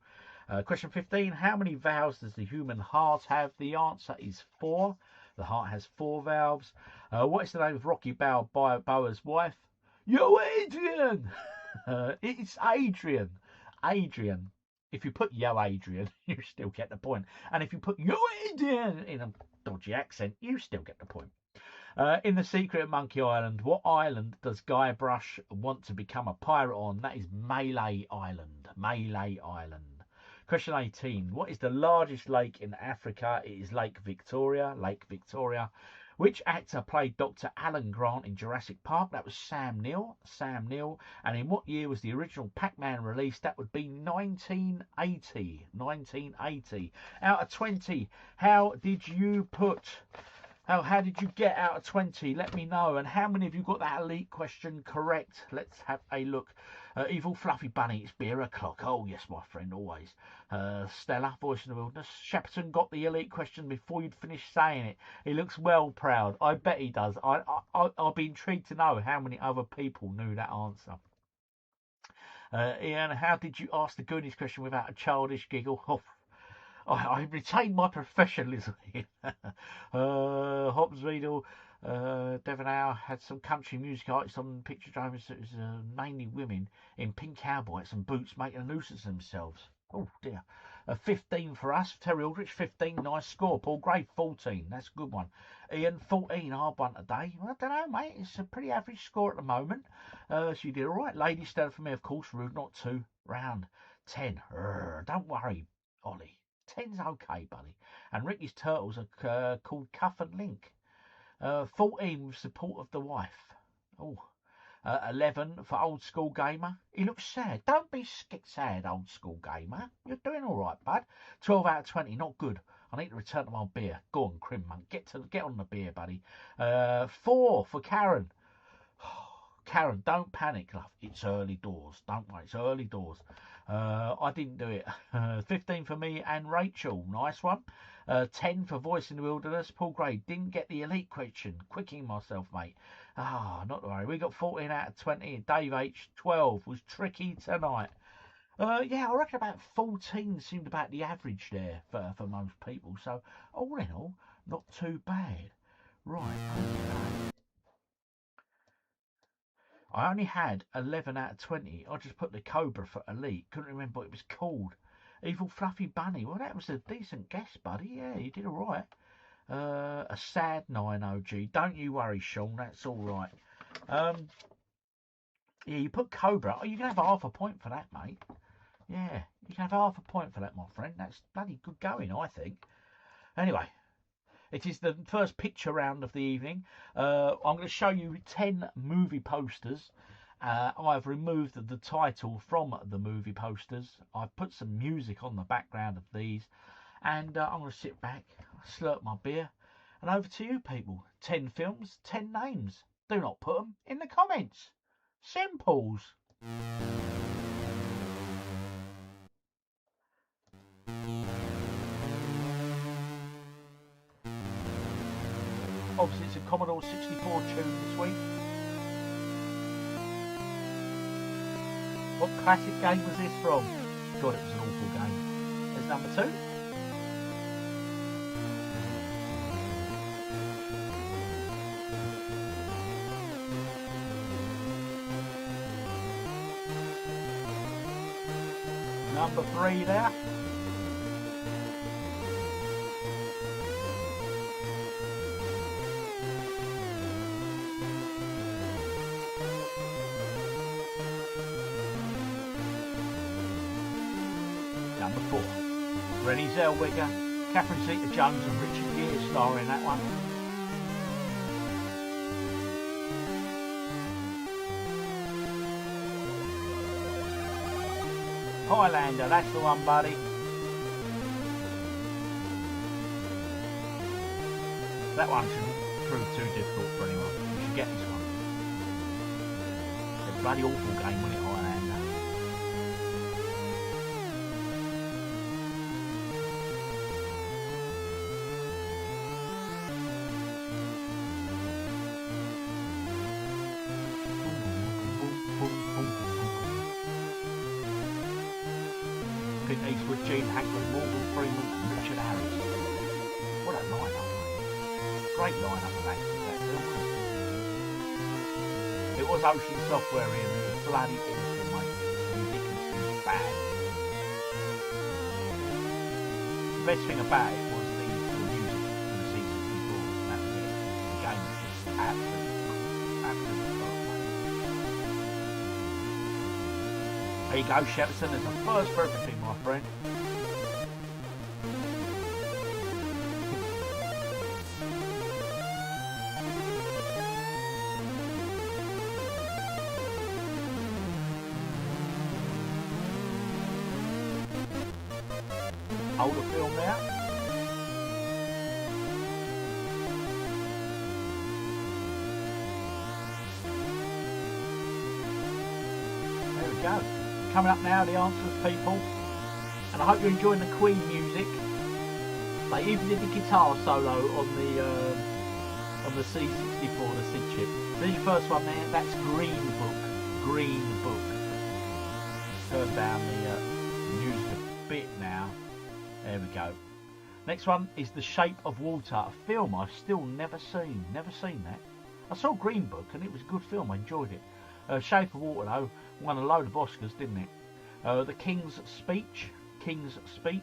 Question 15. How many valves does the human heart have? The answer is 4. The heart has 4 valves. What is the name of Rocky Balboa's wife? Yo, Adrian! It's Adrian. Adrian. If you put Yo, Adrian, you still get the point. And if you put Yo, Adrian in a dodgy accent, you still get the point. In The Secret of Monkey Island, what island does Guybrush want to become a pirate on? That is Malay Island. Malay Island. Question 18. What is the largest lake in Africa? It is Lake Victoria. Lake Victoria. Which actor played Dr. Alan Grant in Jurassic Park? That was Sam Neill. Sam Neill. And in what year was the original Pac-Man released? That would be 1980. 1980. Out of 20, how did you put... How did you get out of 20? Let me know. And how many of you got that elite question correct? Let's have a look. Evil Fluffy Bunny, it's beer o'clock. Oh, yes, my friend, always. Stella, Voice in the Wilderness. Shepperton got the elite question before you'd finished saying it. He looks well proud. I bet he does. I'll be intrigued to know how many other people knew that answer. Ian, how did you ask the Goonies question without a childish giggle? Oh, I retained my professionalism. Hobbs Riedel, Devon Hour had some country music artists on picture drivers. It was mainly women in pink cowboys and boots making a nuisance of themselves. Oh dear. 15 for us. Terry Aldrich, 15. Nice score. Paul Gray, 14. That's a good one. Ian, 14. Hard one today. Well, I don't know, mate. It's a pretty average score at the moment. So you did all right. Lady Stella for me, of course. Rude not to. Round 10. Don't worry, Ollie. 10's okay, buddy. And Ricky's Turtles are called Cuff and Link. 14 with support of the wife. Oh. 11 for Old School Gamer. He looks sad. Don't be sad, Old School Gamer. You're doing all right, bud. 12 out of 20. Not good. I need to return to my beer. Go on, Crim Monk. Get on the beer, buddy. 4 for Karen. Karen, don't panic, love. It's early doors. Don't worry, it's early doors. I didn't do it. 15 for me and Rachel. Nice one. 10 for Voice in the Wilderness. Paul Gray didn't get the elite question. Quicking myself, mate. Not to worry. We got 14 out of 20. Dave H. 12 was tricky tonight. Yeah, I reckon about 14 seemed about the average there for most people. So, all in all, not too bad. Right, okay. I only had 11 out of 20. I just put the Cobra for elite. Couldn't remember what it was called. Evil Fluffy Bunny. Well, that was a decent guess, buddy. Yeah, you did all right. A sad 9 OG. Don't you worry, Sean. That's all right. Yeah, you put Cobra. Oh, you can have half a point for that, mate. Yeah, you can have half a point for that, my friend. That's bloody good going, I think. Anyway. It is the first picture round of the evening. I'm going to show you 10 movie posters. I've removed the title from the movie posters. I've put some music on the background of these. And I'm going to sit back, slurp my beer. And over to you, people. 10 films, 10 names. Do not put them in the comments. Simples. Obviously, it's a Commodore 64 tune this week. What classic game was this from? God, it was an awful game. There's number 2. Number 3 there. Number 4. Rennie Zellweger, Catherine Zeta-Jones and Richard Gere star in that one. Highlander, that's the one, buddy. That one shouldn't prove too difficult for anyone. You should get this one. It's a bloody awful game when it Highlander. Clint Eastwood, Gene Hackman, Morgan Freeman and Richard Harris. What a lineup. Great lineup of actors, that film. It was Ocean Software here and it was bloody awful, mate. It was ridiculously bad. The best thing about it was the music and the C64. That was it. The game was just absolutely there you go, Shepperton. There's a first for everything, my friend. older film there. There we go. Coming up now, the answers, people. And I hope you're enjoying the Queen music. They even did the guitar solo on the C64, the SID chip. There's your first one there. That's Green Book. Green Book. Turn down the music a bit now. There we go. Next one is The Shape of Water, a film I've still never seen. Never seen that. I saw Green Book and it was a good film. I enjoyed it. Shape of Water, though, won a load of Oscars, didn't it? The King's Speech. King's Speech.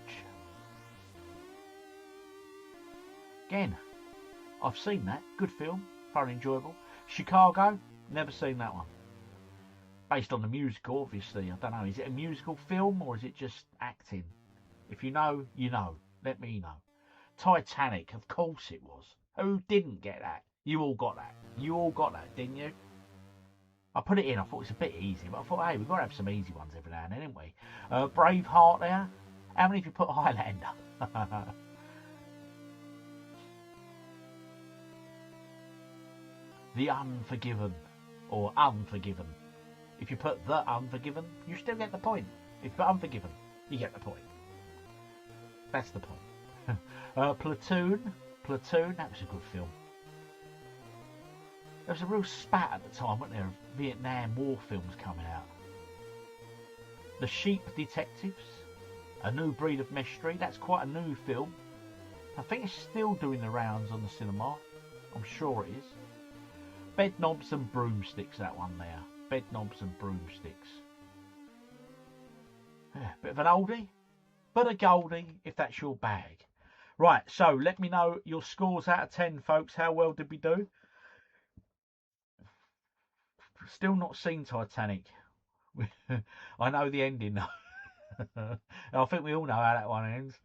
Again, I've seen that. Good film. Very enjoyable. Chicago. Never seen that one. Based on the musical, obviously. I don't know. Is it a musical film or is it just acting? If you know, you know. Let me know. Titanic. Of course it was. Who didn't get that? You all got that. You all got that, didn't you? I put it in. I thought it was a bit easy. But I thought, hey, we've got to have some easy ones every now and then, haven't we? Braveheart there. How many have you put Highlander? The Unforgiven. Or Unforgiven. If you put The Unforgiven, you still get the point. If you put Unforgiven, you get the point. That's the point. Platoon. Platoon, that was a good film. There was a real spat at the time, wasn't there, of Vietnam War films coming out. The Sheep Detectives. A New Breed of Mystery. That's quite a new film. I think it's still doing the rounds on the cinema. I'm sure it is. Bedknobs and Broomsticks, that one there. Bedknobs and Broomsticks. Yeah, bit of an oldie, but a goldie if that's your bag. Right, so let me know your scores out of 10, folks. How well did we do? Still not seen Titanic. I know the ending though. I think we all know how that one ends.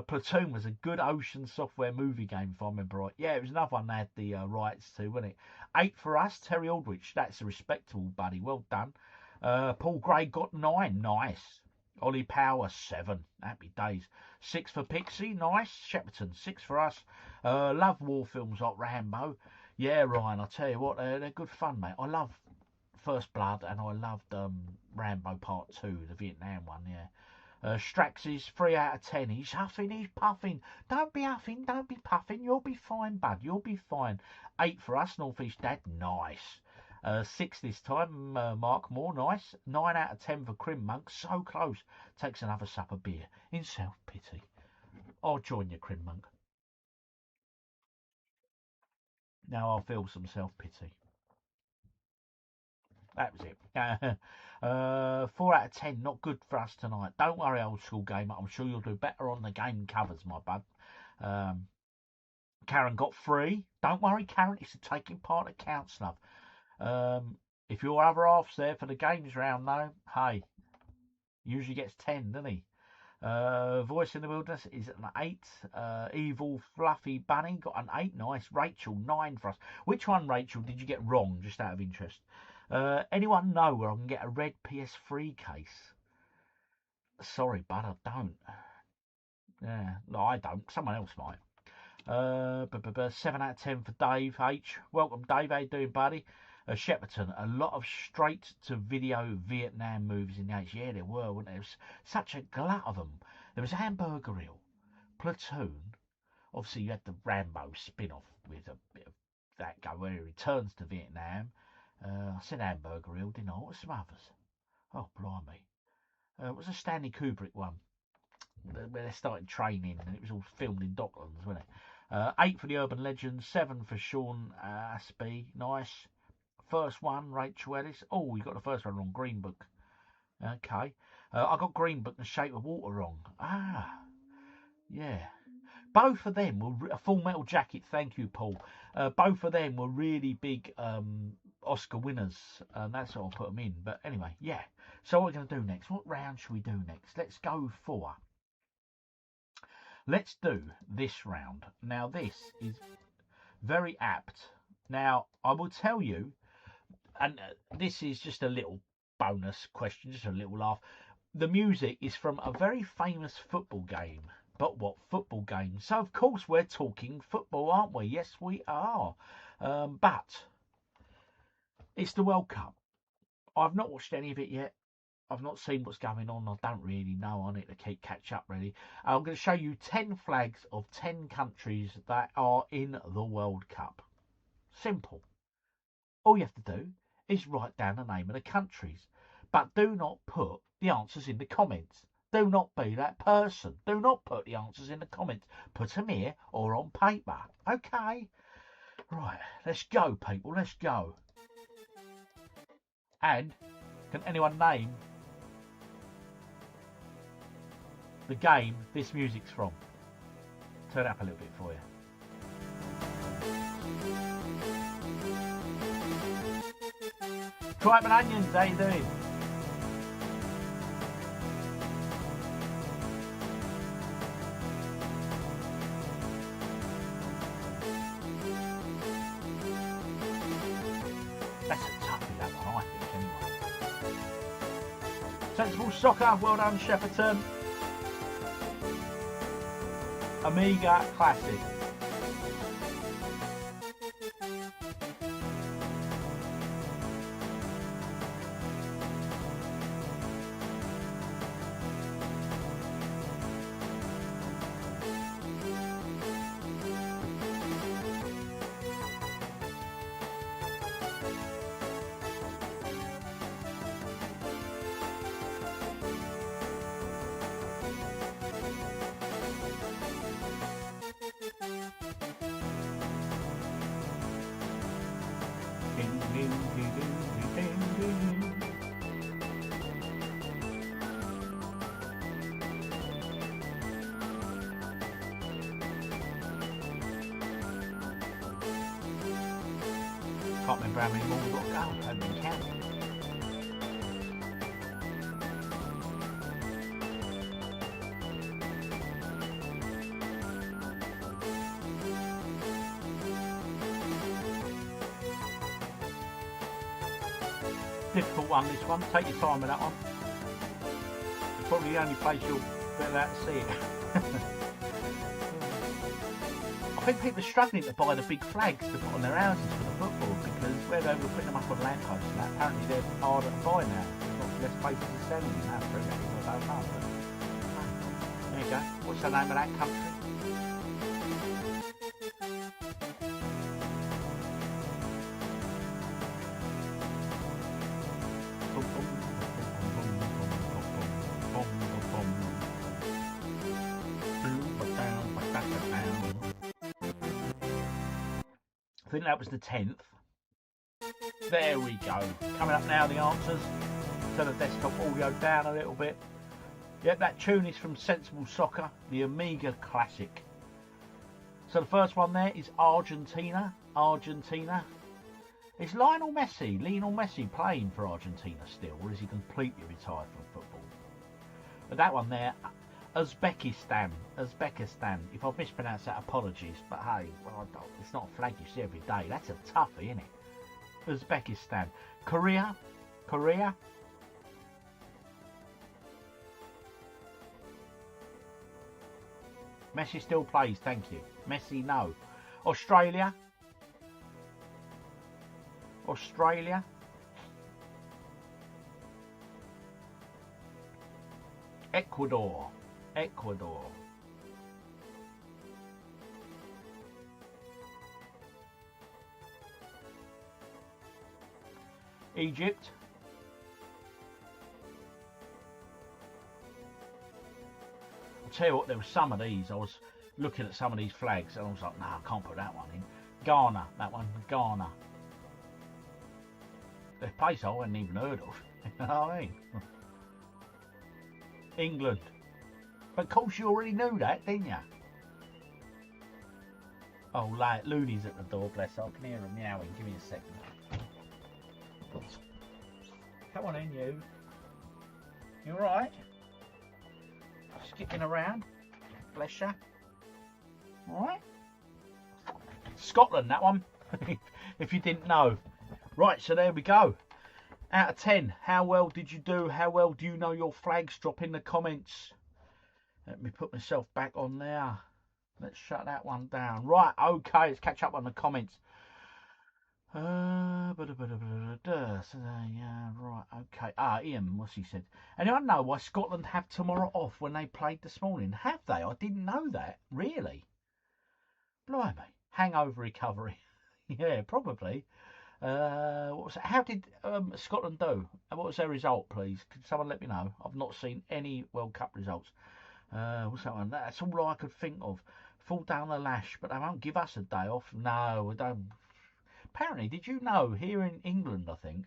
Platoon was a good Ocean Software movie game, if I remember right. Yeah, it was another one they had the rights to, wasn't it? 8 for us, Terry Aldrich. That's a respectable buddy. Well done. Paul Gray got 9. Nice. Ollie Power, 7. Happy days. 6 for Pixie. Nice. Shepperton, 6 for us. Love war films like Rambo. Yeah, Ryan, I'll tell you what, they're good fun, mate. I love First Blood and I loved Rambo Part 2, the Vietnam one, yeah. Strax's 3 out of 10. He's huffing, he's puffing. Don't be huffing, don't be puffing. You'll be fine, bud. You'll be fine. 8 for us, North East Dad. Nice. 6 this time, Mark Moore. Nice. 9 out of 10 for Crim Monk. So close. Takes another sup of beer. In self-pity. I'll join you, Crim Monk. Now I'll feel some self-pity. That was it. 4 out of 10, not good for us tonight. Don't worry, old school gamer. I'm sure you'll do better on the game covers, my bud. Karen got 3. Don't worry, Karen. It's a taking part that counts, love. If your other half's there for the games round, though, hey, usually gets 10, doesn't he? Voice in the Wilderness is an 8. Evil Fluffy Bunny got an 8. Nice. Rachel, 9 for us. Which one, Rachel, did you get wrong, just out of interest? Anyone know where I can get a red PS3 case? Sorry, bud, I don't. Yeah, no, I don't. Someone else might. 7 out of 10 for Dave H. Welcome, Dave. How you doing, buddy? Shepperton, a lot of straight-to-video Vietnam movies in the 80s. Yeah, there were, weren't there? There was such a glut of them. There was Hamburger Hill, Platoon. Obviously, you had the Rambo spin-off with a bit of that go where he returns to Vietnam. I said Hamburger Hill, didn't I? What were some others? Oh, blimey. It was a Stanley Kubrick one where they started training and it was all filmed in Docklands, wasn't it? 8 for the Urban Legend, 7 for Sean Aspey. Nice. First one, Rachel Ellis. Oh, you got the first one wrong. Green Book. Okay. I got Green Book and Shape of Water wrong. Ah. Yeah. Both of them were a Full Metal Jacket. Thank you, Paul. Both of them were really big Oscar winners. That's what I'll put them in. But anyway, yeah. So what are we going to do next? What round should we do next? Let's go for. Let's do this round. Now, this is very apt. Now, I will tell you, and this is just a little bonus question, just a little laugh. the music is from a very famous football game. But what football game? So, of course, we're talking football, aren't we? Yes, we are. But it's the World Cup. I've not watched any of it yet. I've not seen what's going on. I don't really know. I need to catch up, really. I'm going to show you 10 flags of 10 countries that are in the World Cup. Simple. All you have to do is write down the name of the countries. But do not put the answers in the comments. Do not be that person. Do not put the answers in the comments. Put them here or on paper. Okay? Right. Let's go, people. Let's go. And can anyone name the game this music's from? Turn it up a little bit for you. Tripe and Onions, how you doing? That's a toughie, that one, I think, anyway. Sensible Soccer, well done, Shepperton. Amiga Classic. Can't remember how many more we've got to go. I haven't been counting. Difficult one, this one. Take your time with that one. It's probably the only place you'll be allowed to see it. I think people are struggling to buy the big flags to put on their houses for the football because where they were putting them up on lampposts and that, apparently they're harder to buy now. There's less places to sell them now for it. I don't know, but there you go. What's the name of that country? I think that was the 10th. There we go. Coming up now, the answers. Turn the desktop audio down a little bit. Yep, that tune is from Sensible Soccer, the Amiga Classic. So the first one there is Argentina. Argentina. Is Lionel Messi playing for Argentina still, or is he completely retired from football? But that one there, Uzbekistan. If I've mispronounced that, apologies. But hey, well, it's not a flag you see every day. That's a toughie, isn't it? Uzbekistan. Korea. Messi still plays, thank you. Messi, no. Australia. Ecuador. Egypt. I'll tell you what, there were some of these. I was looking at some of these flags and I was like, no, I can't put that one in. Ghana, that one, Ghana. The place I hadn't even heard of. You know what I mean? England. But of course you already knew that, didn't you? Oh, Looney's at the door, bless her. I can hear him meowing. Give me a second. Come on in, you. You alright? Skipping around. Bless you. Alright? Scotland, that one. If you didn't know. Right, so there we go. Out of 10, how well did you do? How well do you know your flags? Drop in the comments. Let me put myself back on there. Let's shut that one down. Right, okay, let's catch up on the comments. Right, okay. Ian, what's he said? Anyone know why Scotland have tomorrow off when they played this morning? Have they? I didn't know that. Really? Blimey. Hangover recovery. Yeah, probably. What was it? How did Scotland do? What was their result, please? Could someone let me know? I've not seen any World Cup results. What's that one? That's all I could think of. Fall down the lash, but they won't give us a day off. No, we don't. Apparently, did you know, here in England, I think,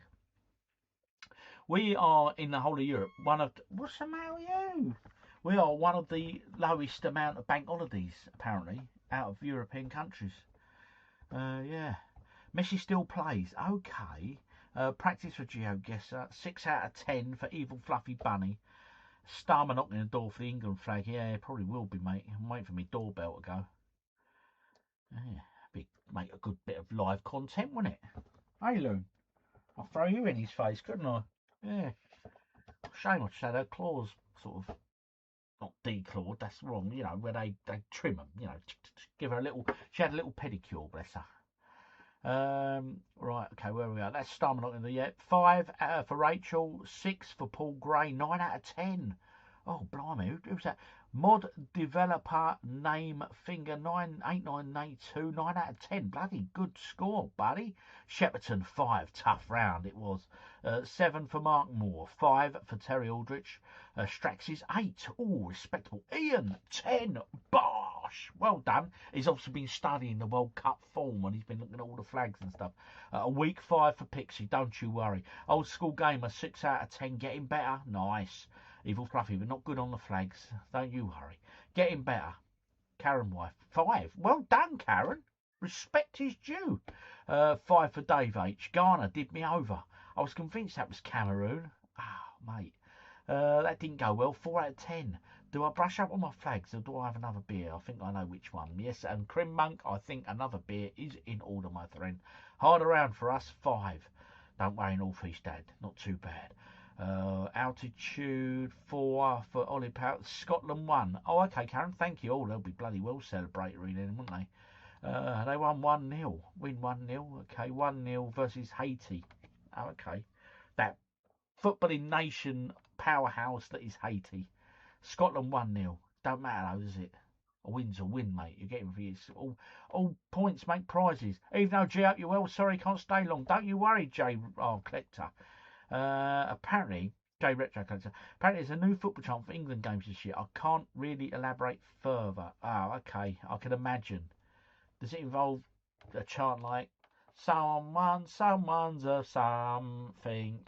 we are, in the whole of Europe, one of... What's the matter with you? We are one of the lowest amount of bank holidays, apparently, out of European countries. Yeah. Messi still plays. Okay. Practice for GeoGuessr. 6 out of 10 for Evil Fluffy Bunny. Starmer knocking the door for the England flag. Yeah, it probably will be, mate. I'm waiting for my doorbell to go. Yeah. Make a good bit of live content, wouldn't it? Hey, Loon. I'll throw you in his face, couldn't I? Yeah. Shame I just had her claws sort of not declawed, that's wrong, you know, where they trim them, you know, give her a little, she had a little pedicure, bless her. Right, okay, where are we at? That's Starmer not in the yet. 5 for Rachel, 6 for Paul Gray, 9 out of 10. Oh, blimey, who's that? Mod developer name finger 98982, 9 out of 10. Bloody good score, buddy. Shepperton 5, tough round it was. 7 for Mark Moore, 5 for Terry Aldrich. Strax's 8, oh respectable. Ian 10, bosh. Well done. He's obviously been studying the World Cup form and he's been looking at all the flags and stuff. A week 5 for Pixie, don't you worry. Old School Gamer 6 out of 10, getting better. Nice. Evil Fluffy, but not good on the flags. Don't you worry. Getting better. Karen wife. 5. Well done, Karen. Respect is due. 5 for Dave H. Garner did me over. I was convinced that was Cameroon. Oh, mate. That didn't go well. 4 out of 10. Do I brush up on my flags or do I have another beer? I think I know which one. Yes, and Crim Monk, I think another beer is in order, my friend. Hard around for us. 5. Don't worry, North East Dad. Not too bad. Altitude 4 for Ollie Powell. Scotland 1. Oh, okay, Karen, thank you. Oh, they'll be bloody well celebratory then, won't they? They won 1-0. Win 1-0. Okay, 1-0 versus Haiti. Oh, okay. That footballing nation powerhouse that is Haiti. Scotland 1-0. Don't matter though, does it? A win's a win, mate. You're getting for your all points make prizes. Even though G up you well, sorry, can't stay long. Don't you worry, J. Collector. Apparently, J Retro Collector. Apparently, there's a new football chant for England games this year. I can't really elaborate further. Oh, okay. I can imagine. Does it involve a chant like someone's a something?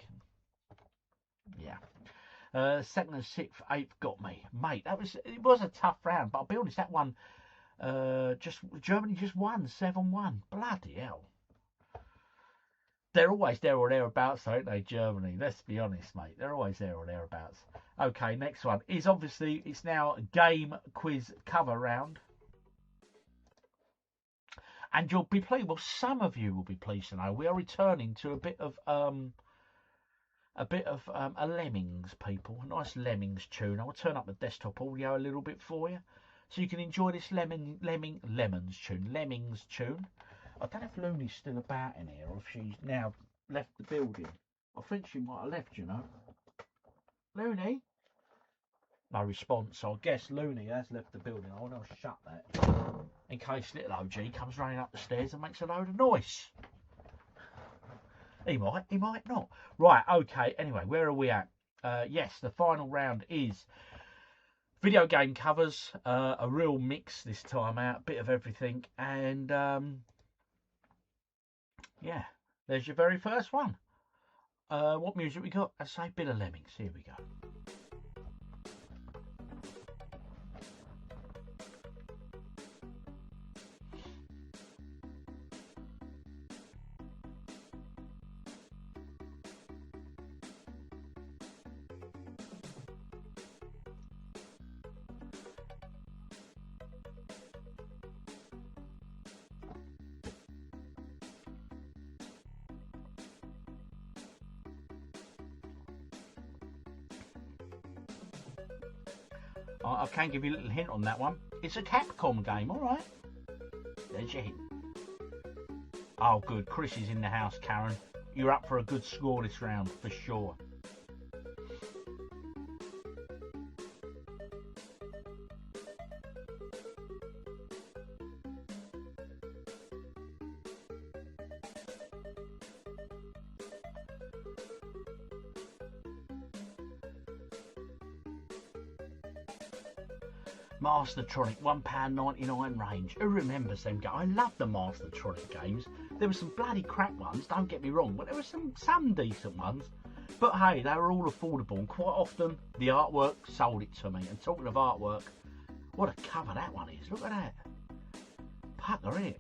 Yeah. 2nd and 6th, 8th got me, mate. It was a tough round, but I'll be honest, that one, Germany just won 7-1. Bloody hell. They're always there or thereabouts, aren't they, Germany? Let's be honest, mate. They're always there or thereabouts. Okay, next one is obviously, it's now game quiz cover round. And you'll be pleased, well, some of you will be pleased to know, we are returning to a bit of a Lemmings, people. A nice Lemmings tune. I'll turn up the desktop audio a little bit for you, so you can enjoy this Lemmings tune. I don't know if Looney's still about in here or if she's now left the building. I think she might have left, you know. Looney? No response, so I guess Looney has left the building. I want to shut that in case little OG comes running up the stairs and makes a load of noise. He might not. Right, okay, anyway, where are we at? Yes, the final round is video game covers, a real mix this time out, bit of everything, and yeah, there's your very first one. What music we got? I say bit of Lemmings. Here we go. I can give you a little hint on that one. It's a Capcom game, alright. There's your hint. Oh, good. Chris is in the house, Karen. You're up for a good score this round, for sure. Mastertronic, £1.99 range. Who remembers them? I love the Mastertronic games. There were some bloody crap ones, don't get me wrong, but there were some decent ones. But hey, they were all affordable, and quite often the artwork sold it to me. And talking of artwork, what a cover that one is. Look at that. Pucker it.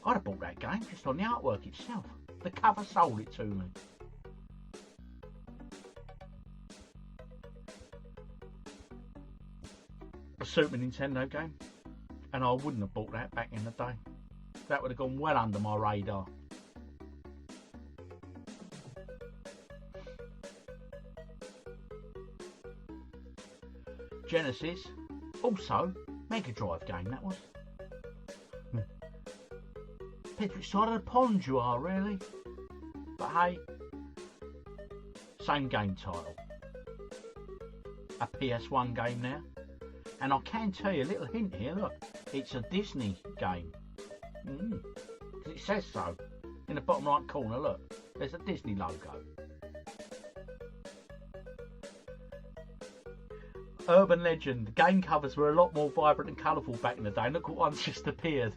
I'd have bought that game just on the artwork itself. The cover sold it to me. A Super Nintendo game, and I wouldn't have bought that back in the day. That would have gone well under my radar. Genesis, also Mega Drive game that was. Which side of the pond you are, really? But hey, same game title. A PS1 game now. And I can tell you a little hint here, look, it's a Disney game. Because it says so. In the bottom right corner, look, there's a Disney logo. Urban legend, game covers were a lot more vibrant and colourful back in the day. Look what one's just appeared.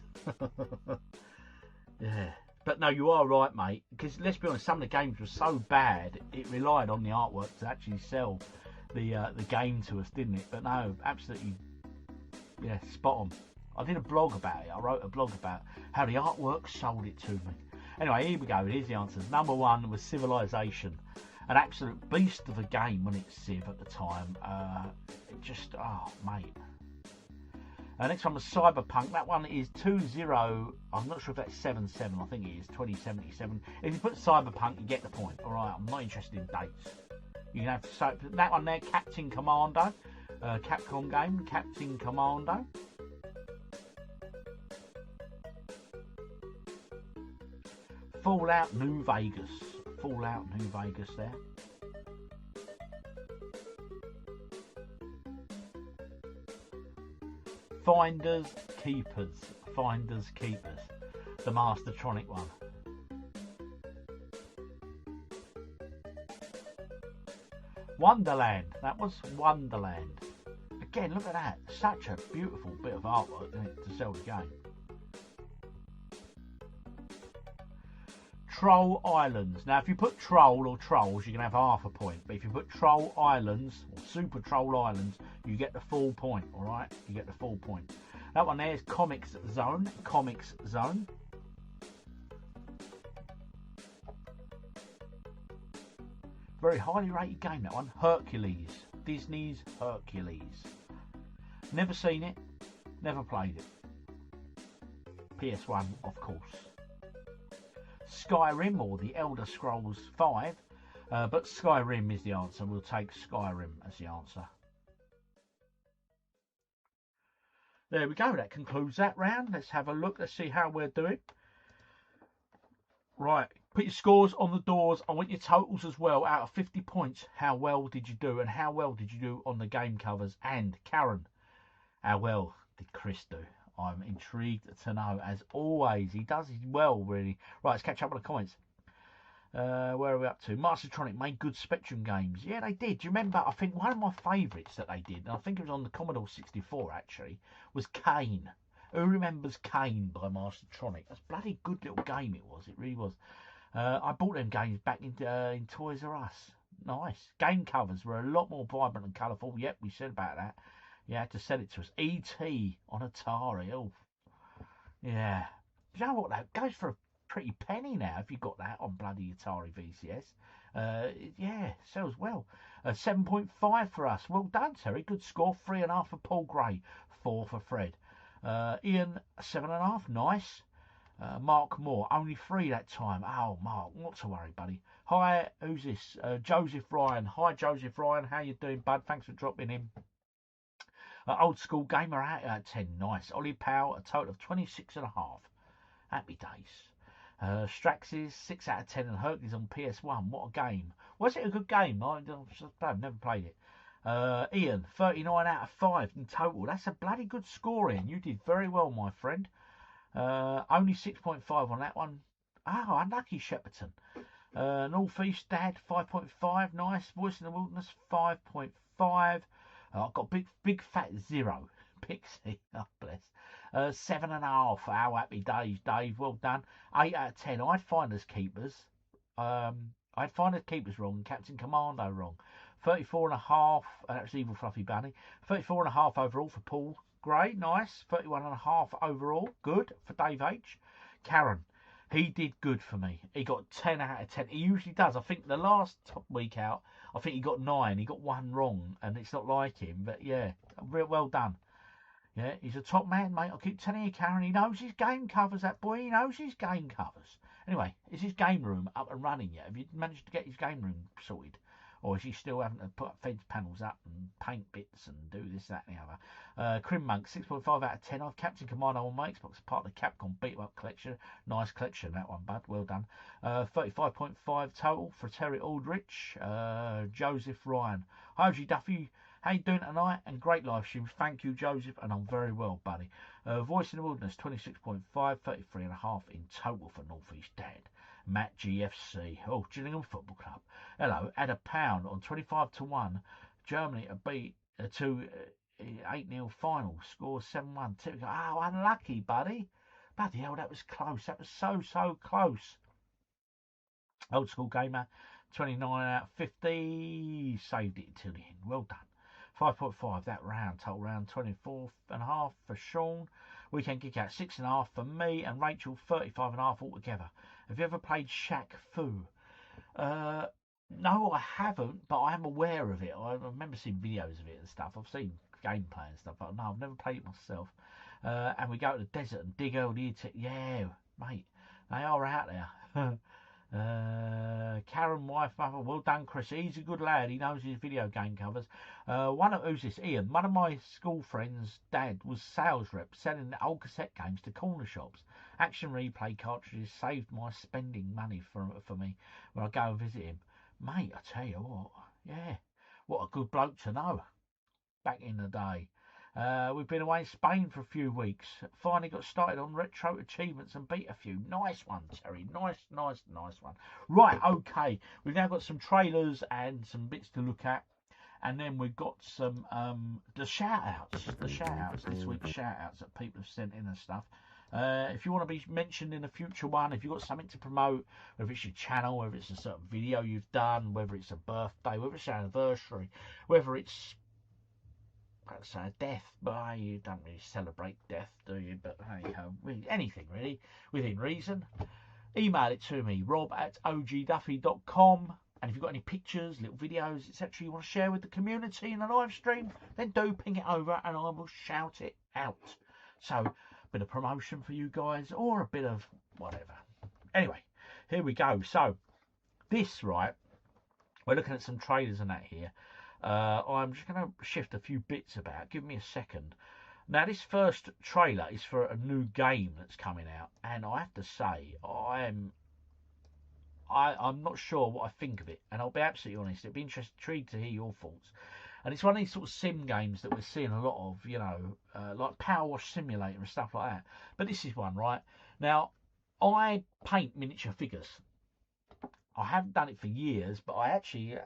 Yeah. But no, you are right, mate, because let's be honest, some of the games were so bad, it relied on the artwork to actually sell the game to us, didn't it? But no, absolutely, yeah, spot on. I did a blog about it. I wrote a blog about how the artwork sold it to me. Anyway, here we go. Here's the answers. Number one was Civilization, an absolute beast of a game when it's Civ at the time. It just, oh mate. Next one was Cyberpunk. That one is 20. I'm not sure if that's 77. I think it is 2077. If you put Cyberpunk, you get the point. All right. I'm not interested in dates. You can have that one there, Captain Commando, Capcom game, Captain Commando. Fallout New Vegas, Fallout New Vegas there. Finders Keepers, Finders Keepers, the Mastertronic one. Wonderland, that was Wonderland. Again, look at that. Such a beautiful bit of artwork, isn't it, to sell the game. Troll Islands. Now, if you put Troll or Trolls, you can have half a point. But if you put Troll Islands or Super Troll Islands, you get the full point, alright? You get the full point. That one there is Comics Zone. Comics Zone. Very highly rated game, that one. Hercules. Disney's Hercules. Never seen it. Never played it. PS1, of course. Skyrim, or the Elder Scrolls 5. But Skyrim is the answer. We'll take Skyrim as the answer. There we go. That concludes that round. Let's have a look. Let's see how we're doing. Right. Put your scores on the doors. I want your totals as well. Out of 50 points, how well did you do? And how well did you do on the game covers? And Karen, how well did Chris do? I'm intrigued to know. As always, he does well, really. Right, let's catch up with the comments. Where are we up to? Mastertronic made good Spectrum games. Yeah, they did. Do you remember? I think one of my favourites that they did, and I think it was on the Commodore 64 actually, was Kane. Who remembers Kane by Mastertronic? That's a bloody good little game it was. It really was. I bought them games back in Toys R Us. Nice. Game covers were a lot more vibrant and colourful. Yep, we said about that. You had to sell it to us. E.T. on Atari. Oh, yeah. You know what? That goes for a pretty penny now if you got that on bloody Atari VCS. Yeah, sells well. 7.5 for us. Well done, Terry. Good score. 3.5 for Paul Gray. 4 for Fred. Ian, 7.5. Nice. Mark Moore, only 3 that time. Oh, Mark, not to worry, buddy. Hi, who's this? Joseph Ryan. Hi, Joseph Ryan. How you doing, bud? Thanks for dropping in. Old School Gamer, 8 out of 10. Nice. Ollie Powell, a total of 26.5. Happy days. Strax's 6 out of 10 and Hercules on PS1. What a game. Was it a good game? I've never played it. Ian, 39 out of 5 in total. That's a bloody good score, Ian. You did very well, my friend. Only 6.5 on that one. Oh, unlucky Shepperton. North East Dad, 5.5. Nice. Voice in the Wilderness, 5.5. I've got big fat 0. Pixie, oh bless. 7.5. How happy days, Dave. Well done. 8 out of 10. I'd find us keepers. I'd find us keepers wrong. Captain Commando wrong. 34.5. That's Evil Fluffy Bunny. 34.5 overall for Paul Gray. Nice. 31.5 overall. Good for Dave H. Karen. He did good for me. He got 10 out of 10. He usually does. I think the last week out, I think he got 9. He got 1 wrong, and it's not like him. But yeah, real well done. Yeah, he's a top man, mate. I keep telling you, Karen, he knows his game covers, that boy. He knows his game covers. Anyway, is his game room up and running yet? Have you managed to get his game room sorted? Or is he still having to put fence panels up and paint bits and do this, that, and the other? Crim Monk, 6.5 out of 10. I've Captain Commando on my Xbox, part of the Capcom beat-up collection. Nice collection, that one, bud. Well done. 35.5 total for Terry Aldrich. Joseph Ryan. Hi, OGDuffy. How you doing tonight? And great live stream. Thank you, Joseph, and I'm very well, buddy. Voice in the Wilderness, 26.5, 33.5 in total for North East Dad. Matt GFC. Oh, Gillingham Football Club. Hello. Add a pound on 25-1. Germany to beat to 8-0 final. Score 7-1. Oh, unlucky, buddy. Bloody hell, that was close. That was so close. Old School Gamer, 29 out of 50. Saved it until the end. Well done. 5.5 that round. Total round 24.5 for Sean. Weekend Geek Out 6.5 for me, and Rachel 35.5 altogether. Have you ever played Shaq Fu? No, I haven't, but I am aware of it. I remember seeing videos of it and stuff. I've seen gameplay and stuff, but no, I've never played it myself. And we go to the desert and dig early into yeah, mate, they are out there. Karen, wife, mother, well done, Chris. He's a good lad. He knows his video game covers. Who's this? Ian. One of my school friends' dad was sales rep selling old cassette games to corner shops. Action replay cartridges saved my spending money for me when I go and visit him. Mate, I tell you what, yeah, what a good bloke to know. Back in the day. We've been away in Spain for a few weeks. Finally got started on retro achievements and beat a few. Nice one, Terry. Nice one. Right, okay. We've now got some trailers and some bits to look at. And then we've got some the shout-outs. This week's shout-outs that people have sent in and stuff. If you want to be mentioned in a future one, if you've got something to promote, whether it's your channel, whether it's a certain video you've done, whether it's a birthday, whether it's an anniversary, whether it's a death, but you don't really celebrate death, do you? But hey, anything really, within reason. Email it to me, rob@ogduffy.com. And if you've got any pictures, little videos, etc. you want to share with the community in a live stream, then do ping it over and I will shout it out. So, a bit of promotion for you guys, or a bit of whatever. Anyway, here we go. So, this, right, we're looking at some trailers and that here. I'm just going to shift a few bits about. Give me a second. Now, this first trailer is for a new game that's coming out, and I have to say, I'm not sure what I think of it, and I'll be absolutely honest. It'd be intrigued to hear your thoughts. And it's one of these sort of sim games that we're seeing a lot of, you know, like Power Wash Simulator and stuff like that. But this is one, right? Now, I paint miniature figures. I haven't done it for years, but I actually,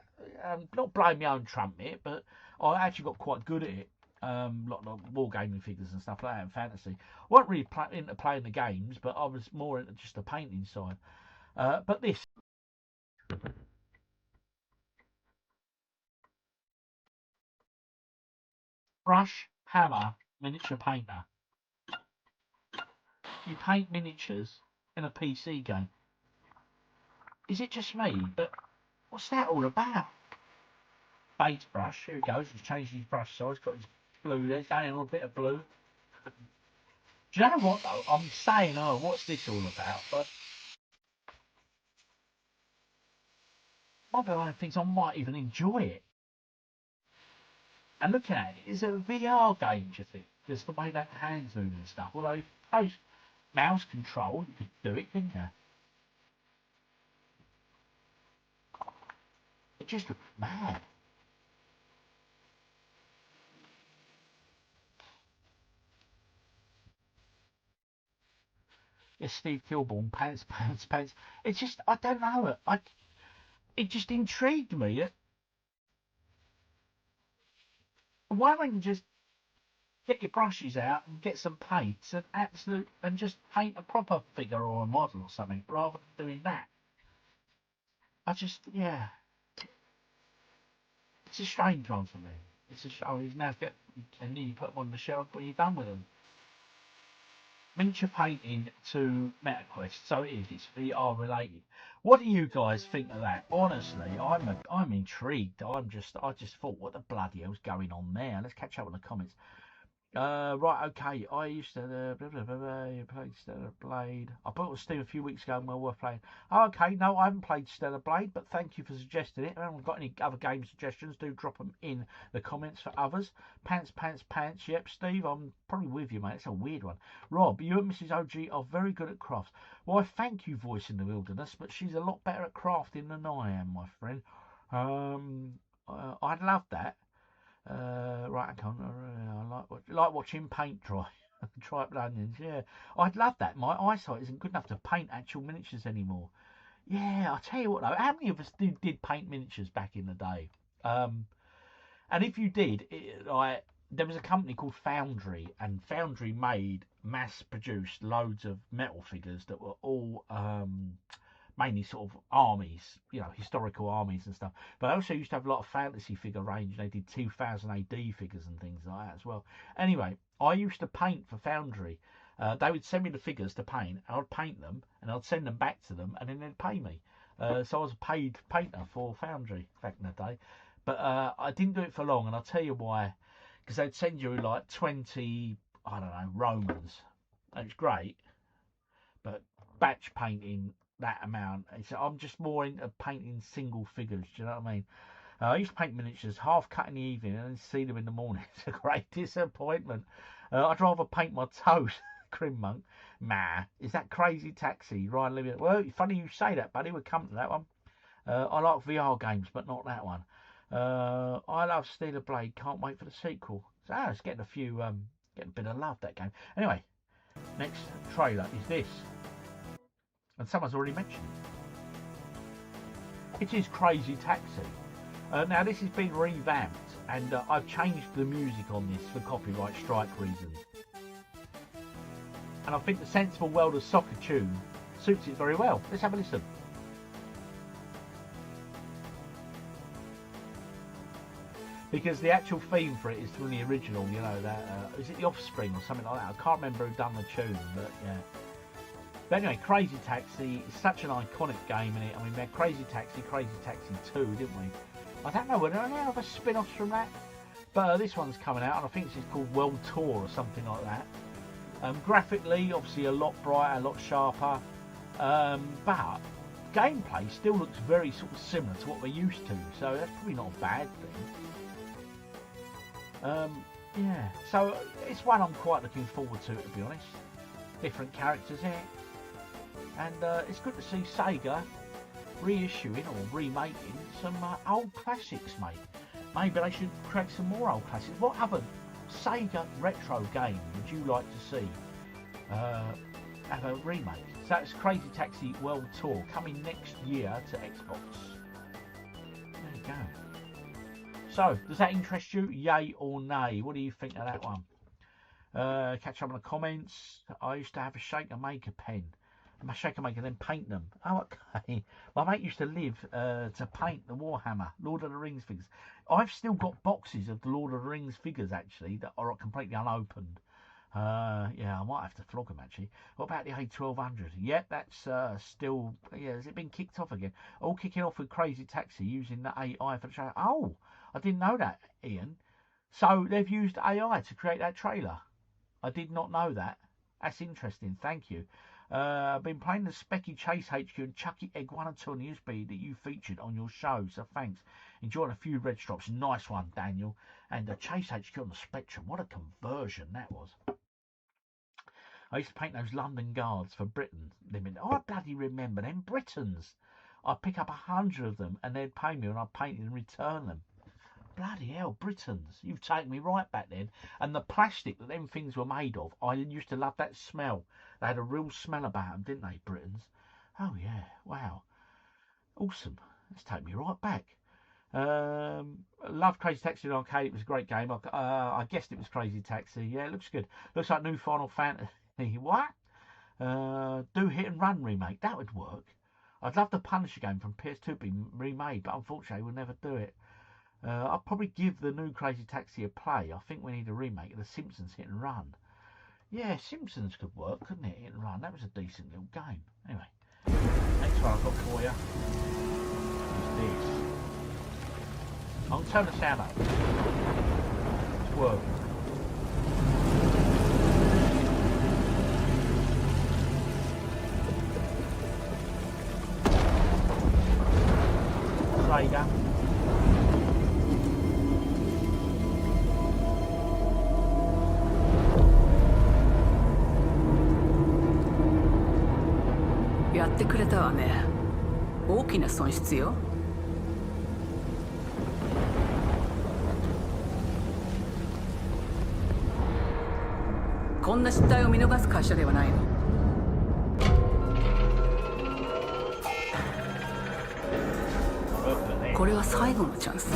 not blowing my own trumpet, but I actually got quite good at it. Like wargaming figures and stuff like that, and fantasy. I wasn't really into playing the games, but I was more into just the painting side. But this. Brush, hammer, miniature painter. You paint miniatures in a PC game. Is it just me? But what's that all about? Base brush, here he goes. He's changed his brush size. Got his blue there. He's adding a little bit of blue. Do you know what though? I'm saying, oh, what's this all about? But my beloved thinks I might even enjoy it. And looking at it, it's a VR game, do you think? Just the way that hands move and stuff. Although, suppose mouse control, you could do it, couldn't you? It just looks mad. Yes, Steve Kilborn, pants. It's just, I don't know. It just intrigued me. Why don't you just get your brushes out and get some paints and just paint a proper figure or a model or something rather than doing that? Yeah. It's a strange one for me. It's a show. He's now get, and then you put them on the shelf when you're done with them. Miniature painting to MetaQuest, so it is. It's VR related. What do you guys think of that? Honestly, I'm intrigued. I just thought, what the bloody hell's going on there? Let's catch up with the comments. Right, okay. I used to play Stellar Blade. I bought it with Steve a few weeks ago and well worth playing. Oh, okay, no, I haven't played Stellar Blade, but thank you for suggesting it. If anyone got any other game suggestions, do drop them in the comments for others. Pants. Yep, Steve, I'm probably with you, mate. It's a weird one. Rob, you and Mrs. OG are very good at crafts. Well, I thank you, Voice in the Wilderness, but she's a lot better at crafting than I am, my friend. I'd love that. Right, I like watching paint dry. Tripe onions, yeah. I'd love that. My eyesight isn't good enough to paint actual miniatures anymore. Yeah, I'll tell you what though, how many of us did paint miniatures back in the day? And if you did, there was a company called Foundry, and Foundry mass-produced loads of metal figures that were all mainly sort of armies, historical armies and stuff. But I also used to have a lot of fantasy figure range. They did 2000 AD figures and things like that as well. Anyway, I used to paint for Foundry. They would send me the figures to paint. I'd paint them, and I'd send them back to them, and then they'd pay me. So I was a paid painter for Foundry back in the day. But I didn't do it for long, and I'll tell you why. Because they'd send you like 20, I don't know, Romans. It was great. But batch painting that amount, I'm just more into painting single figures, do you know what I mean? I used to paint miniatures, half cut in the evening and then see them in the morning. It's a great disappointment. I'd rather paint my toes. Crim Monk. Is that Crazy Taxi? Ryan Levy. Well, funny you say that, buddy. We'll come to that one. I like VR games, but not that one. I love Steel Blade. Can't wait for the sequel. So it's getting getting a bit of love, that game. Anyway, next trailer is this. And someone's already mentioned it. It is Crazy Taxi. Now this has been revamped, and I've changed the music on this for copyright strike reasons. And I think the Sensible World of Soccer tune suits it very well. Let's have a listen. Because the actual theme for it is from the original, is it The Offspring or something like that? I can't remember who done the tune, but yeah. But anyway, Crazy Taxi is such an iconic game in it. I mean, we had Crazy Taxi 2, didn't we? I don't know, were there any other spin-offs from that? But this one's coming out, and I think this is called World Tour or something like that. Graphically, obviously a lot brighter, a lot sharper. But gameplay still looks very sort of similar to what we're used to, so that's probably not a bad thing. Yeah, so it's one I'm quite looking forward to be honest. Different characters in it. And it's good to see Sega reissuing or remaking some old classics, mate. Maybe they should create some more old classics. What other Sega retro game would you like to see have a remake? So that's Crazy Taxi World Tour coming next year to Xbox. There you go. So, does that interest you? Yay or nay? What do you think of that one? Catch up in the comments. I used to have a shaker maker pen. My shaker maker, then paint them. Oh, okay. My mate used to live to paint the Warhammer, Lord of the Rings figures. I've still got boxes of the Lord of the Rings figures, actually, that are completely unopened. Yeah, I might have to flog them, actually. What about the A1200? Yep, that's still... Yeah, has it been kicked off again? All kicking off with Crazy Taxi using the AI for the trailer. Oh, I didn't know that, Ian. So they've used AI to create that trailer. I did not know that. That's interesting. Thank you. I've been playing the Specky Chase HQ and Chucky Egg 1 and 2 on the USB that you featured on your show, so thanks. Enjoying a few red drops. Nice one, Daniel. And the Chase HQ on the Spectrum. What a conversion that was. I used to paint those London Guards for Britain Limited. Oh, I bloody remember them Britons. I'd pick up 100 of them and they'd pay me and I'd paint and return them. Bloody hell, Britons. You've taken me right back then. And the plastic that them things were made of, I used to love that smell. They had a real smell about them, didn't they, Britons? Oh, yeah. Wow. Awesome. Let's take me right back. Love Crazy Taxi in Arcade. It was a great game. I guessed it was Crazy Taxi. Yeah, it looks good. Looks like new Final Fantasy. What? Do Hit and Run remake. That would work. I'd love the Punisher game from PS2 be remade, but unfortunately we'll never do it. I'll probably give the new Crazy Taxi a play. I think we need a remake of the Simpsons Hit and Run. Yeah, Simpsons could work, couldn't it? Hit and Run. That was a decent little game. Anyway, next one I've got for you is this. I'll turn the sound up. It's working. Sega.やってくれたわね。大きな損失よ。こんな失態を見逃す会社ではないの。これは最後のチャンス。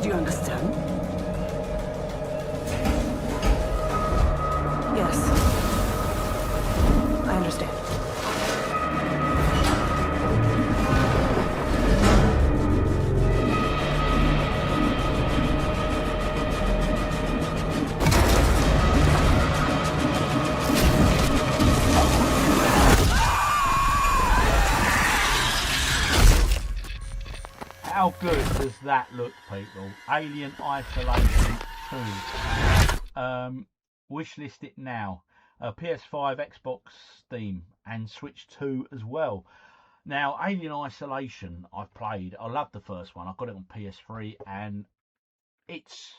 Do you understand? Yes. I understand. How good does that look, people? Alien Isolation 2. Wishlist it now. PS5, Xbox, Steam, and Switch 2 as well. Now, Alien Isolation, I've played. I love the first one. I got it on PS3, and it's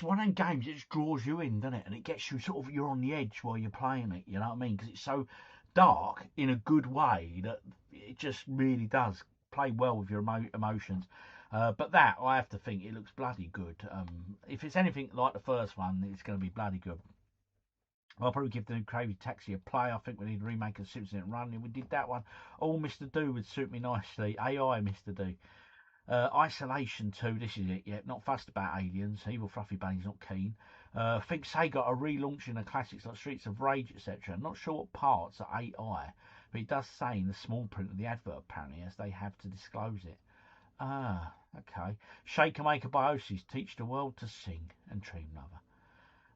one of them games that just draws you in, doesn't it? And it gets you sort of, you're on the edge while you're playing it, you know what I mean? Because it's so dark in a good way that it just really does play well with your emotions. But that, I have to think, it looks bloody good. If it's anything like the first one, it's going to be bloody good. I'll probably give the new Crazy Taxi a play. I think we need a remake of Simpsons Hit and Run. We did that one. Oh, Mr. Do would suit me nicely. AI Mr. Do. Isolation 2, this is it. Yeah, not fussed about aliens. Evil Fluffy Bunny's not keen. Think Sega are relaunching the classics like Streets of Rage, etc. Not sure what parts are AI, but it does say in the small print of the advert apparently, as they have to disclose it. Ah, okay. Shaker Maker Biosis, teach the world to sing and dream lover.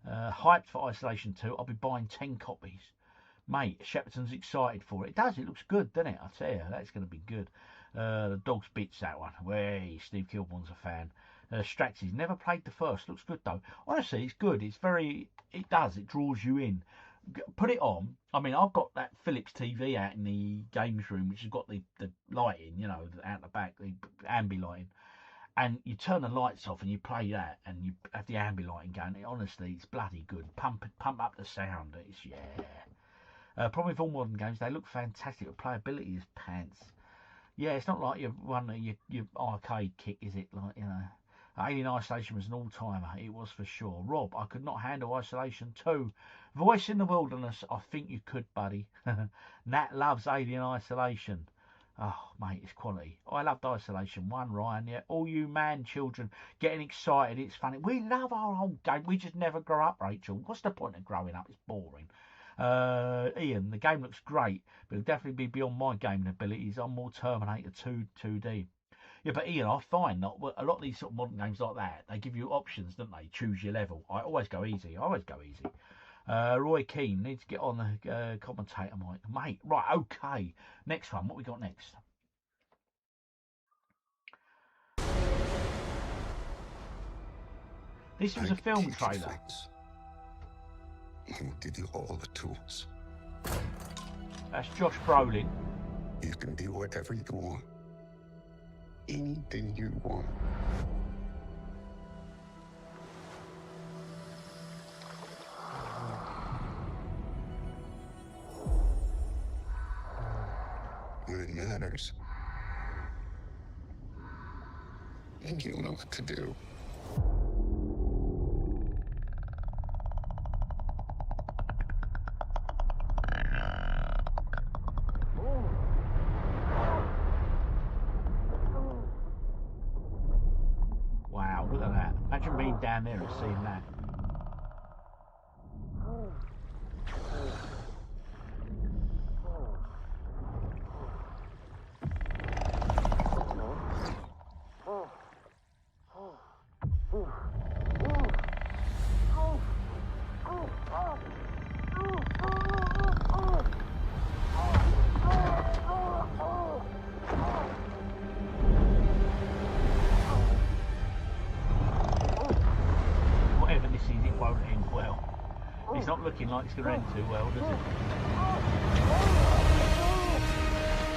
Hyped for Isolation 2. I'll be buying 10 copies. Mate, Shepperton's excited for it. It does, it looks good, doesn't it? I tell you, that's going to be good. The dog's bits, that one. Way, Steve Kilborn's a fan. Straxy's never played the first. Looks good though. Honestly, it's good. It draws you in. Put it on. I mean, I've got that Philips TV out in the games room, which has got the lighting, you know, out the back, the ambi lighting. And you turn the lights off and you play that, and you have the ambi lighting going. Honestly, it's bloody good. Pump up the sound. It's problem with all modern games, they look fantastic. But playability is pants. Yeah, it's not like your arcade kick, is it? Like, you know, Alien Isolation was an all-timer. It was for sure. Rob, I could not handle Isolation 2. Voice in the Wilderness, I think you could, buddy. Nat loves Alien Isolation. Oh, mate, it's quality. I loved Isolation 1, Ryan. Yeah, all you man children getting excited. It's funny. We love our old game. We just never grow up, Rachel. What's the point of growing up? It's boring. Ian, the game looks great, but it'll definitely be beyond my gaming abilities. I'm more Terminator 2D. Yeah, but Ian, I find that a lot of these sort of modern games like that, they give you options, don't they? Choose your level. I always go easy. Roy Keane needs to get on the commentator mic. Mate, right, okay. Next one, what we got next? This was a film trailer. He'll give you all the tools. That's Josh Brolin. You can be whatever you want. Anything you want. When it matters, and you'll know what to do. Wow, look at that. Imagine being down there and seeing that. Whatever this is, it won't end well. It's not looking like it's going to end too well, does it?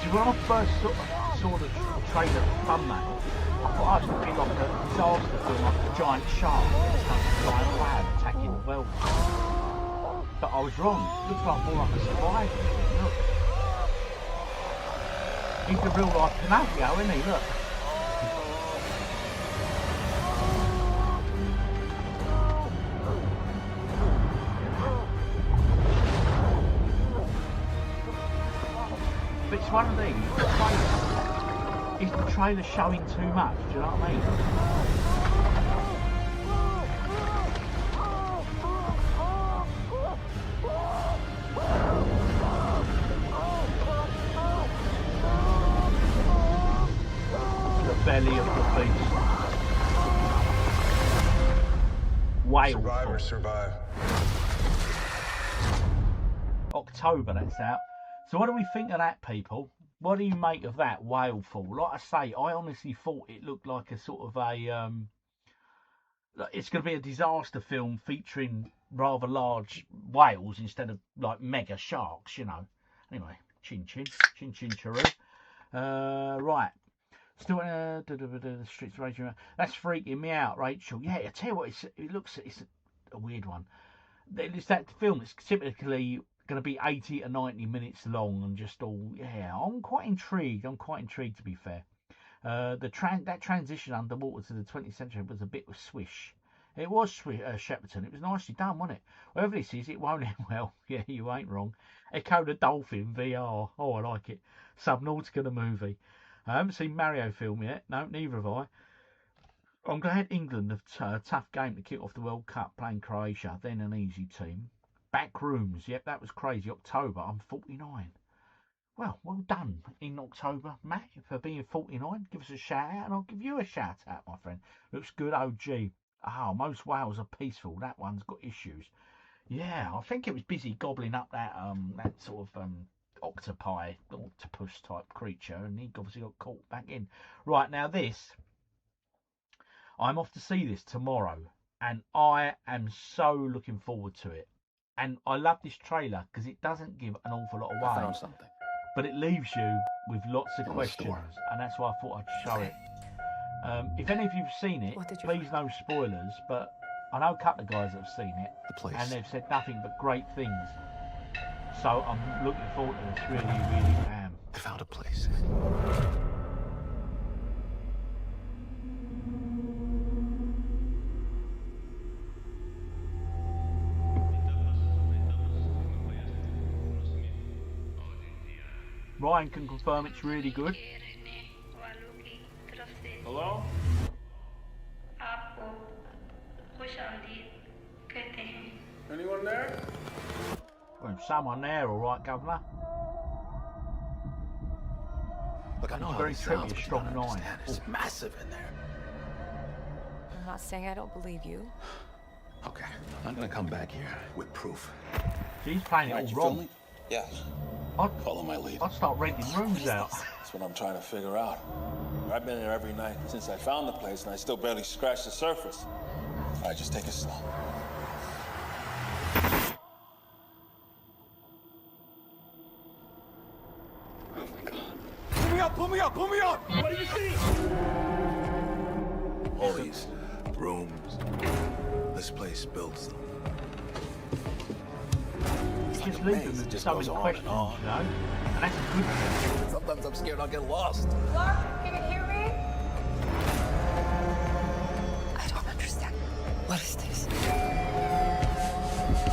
See, when I first saw the trailer thumbnail, I thought it would be like a disaster film, like a giant shark, like a giant whale attacking the well. But I was wrong. It looks like more like a survivor. Look. He's the real life Pinocchio, isn't he? Look. But it's one of these. Is the trailer showing too much? Do you know what I mean? The belly of the beast. Whale. Survivors survive. October, that's out. So what do we think of that, people? What do you make of that whale fall? Like I say, I honestly thought it looked like a sort of a it's going to be a disaster film featuring rather large whales instead of like mega sharks, you know. Anyway, chin chin chiroo. Right, still the streets raging around. That's freaking me out, Rachel. Yeah, I tell you what, it's a weird one. It's that film that's typically going to be 80 to 90 minutes long and just all, yeah, I'm quite intrigued to be fair. That transition underwater to the 20th century was a bit of swish. It was Shepperton. It was nicely done, wasn't it? Whatever this is, it won't end well. Yeah, you ain't wrong. Echo the Dolphin VR. Oh, I like it. Subnautica the movie. I haven't seen Mario film yet. No, neither have I. I'm glad England have a tough game to kick off the World Cup playing Croatia, then an easy team. Back rooms, yep, that was crazy. October, I'm 49. Well done in October, Matt, for being 49. Give us a shout out and I'll give you a shout out, my friend. Looks good, OG. Oh, most whales are peaceful. That one's got issues. Yeah, I think it was busy gobbling up that sort of octopus type creature, and he obviously got caught back in. Right, now this, I'm off to see this tomorrow, and I am so looking forward to it. And I love this trailer because it doesn't give an awful lot away. I found something. But it leaves you with lots of questions, and that's why I thought I'd show it. If any of you've seen it, please no spoilers, but I know a couple of guys that have seen it, and they've said nothing but great things. So I'm looking forward to this, really, really am. I found a place. Ryan can confirm it's really good. Hello? Anyone there? Well, someone there, all right, Governor. Look, I know how very it sounds, tricky, but strong you don't nine. understand. It's massive in there. I'm not saying I don't believe you. Okay, I'm gonna come back here with proof. He's playing it Right, all you wrong. filming? Yeah. Follow my lead. I'd start renting rooms out. That's what I'm trying to figure out. I've been here every night since I found the place, and I still barely scratched the surface. All right, just take it slow. Pull me up, pull me up, pull me up! What do you see? All these rooms. This place builds them. It's just leaving them just so goes many on questions, and on. you know? And that's a good thing. Sometimes I'm scared I'll get lost. Clark, can you hear me? I don't understand. What is this? I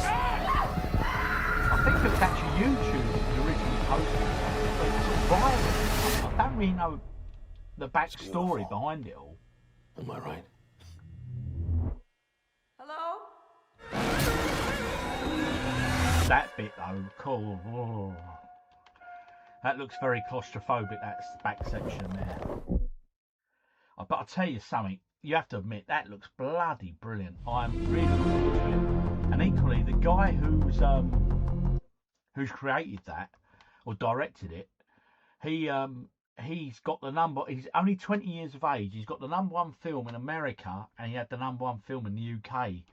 think it was actually YouTube that originally posted it, but it's viral. I don't really know the backstory behind it all. Am I right? Hello? That bit though, cool. Oh. That looks very claustrophobic, that back section there. But I'll tell you something, you have to admit, that looks bloody brilliant. I'm really looking forward to it. And equally, the guy who's created that, or directed it, he's got the number, he's only 20 years of age, he's got the #1 film in America, and he had the #1 film in the UK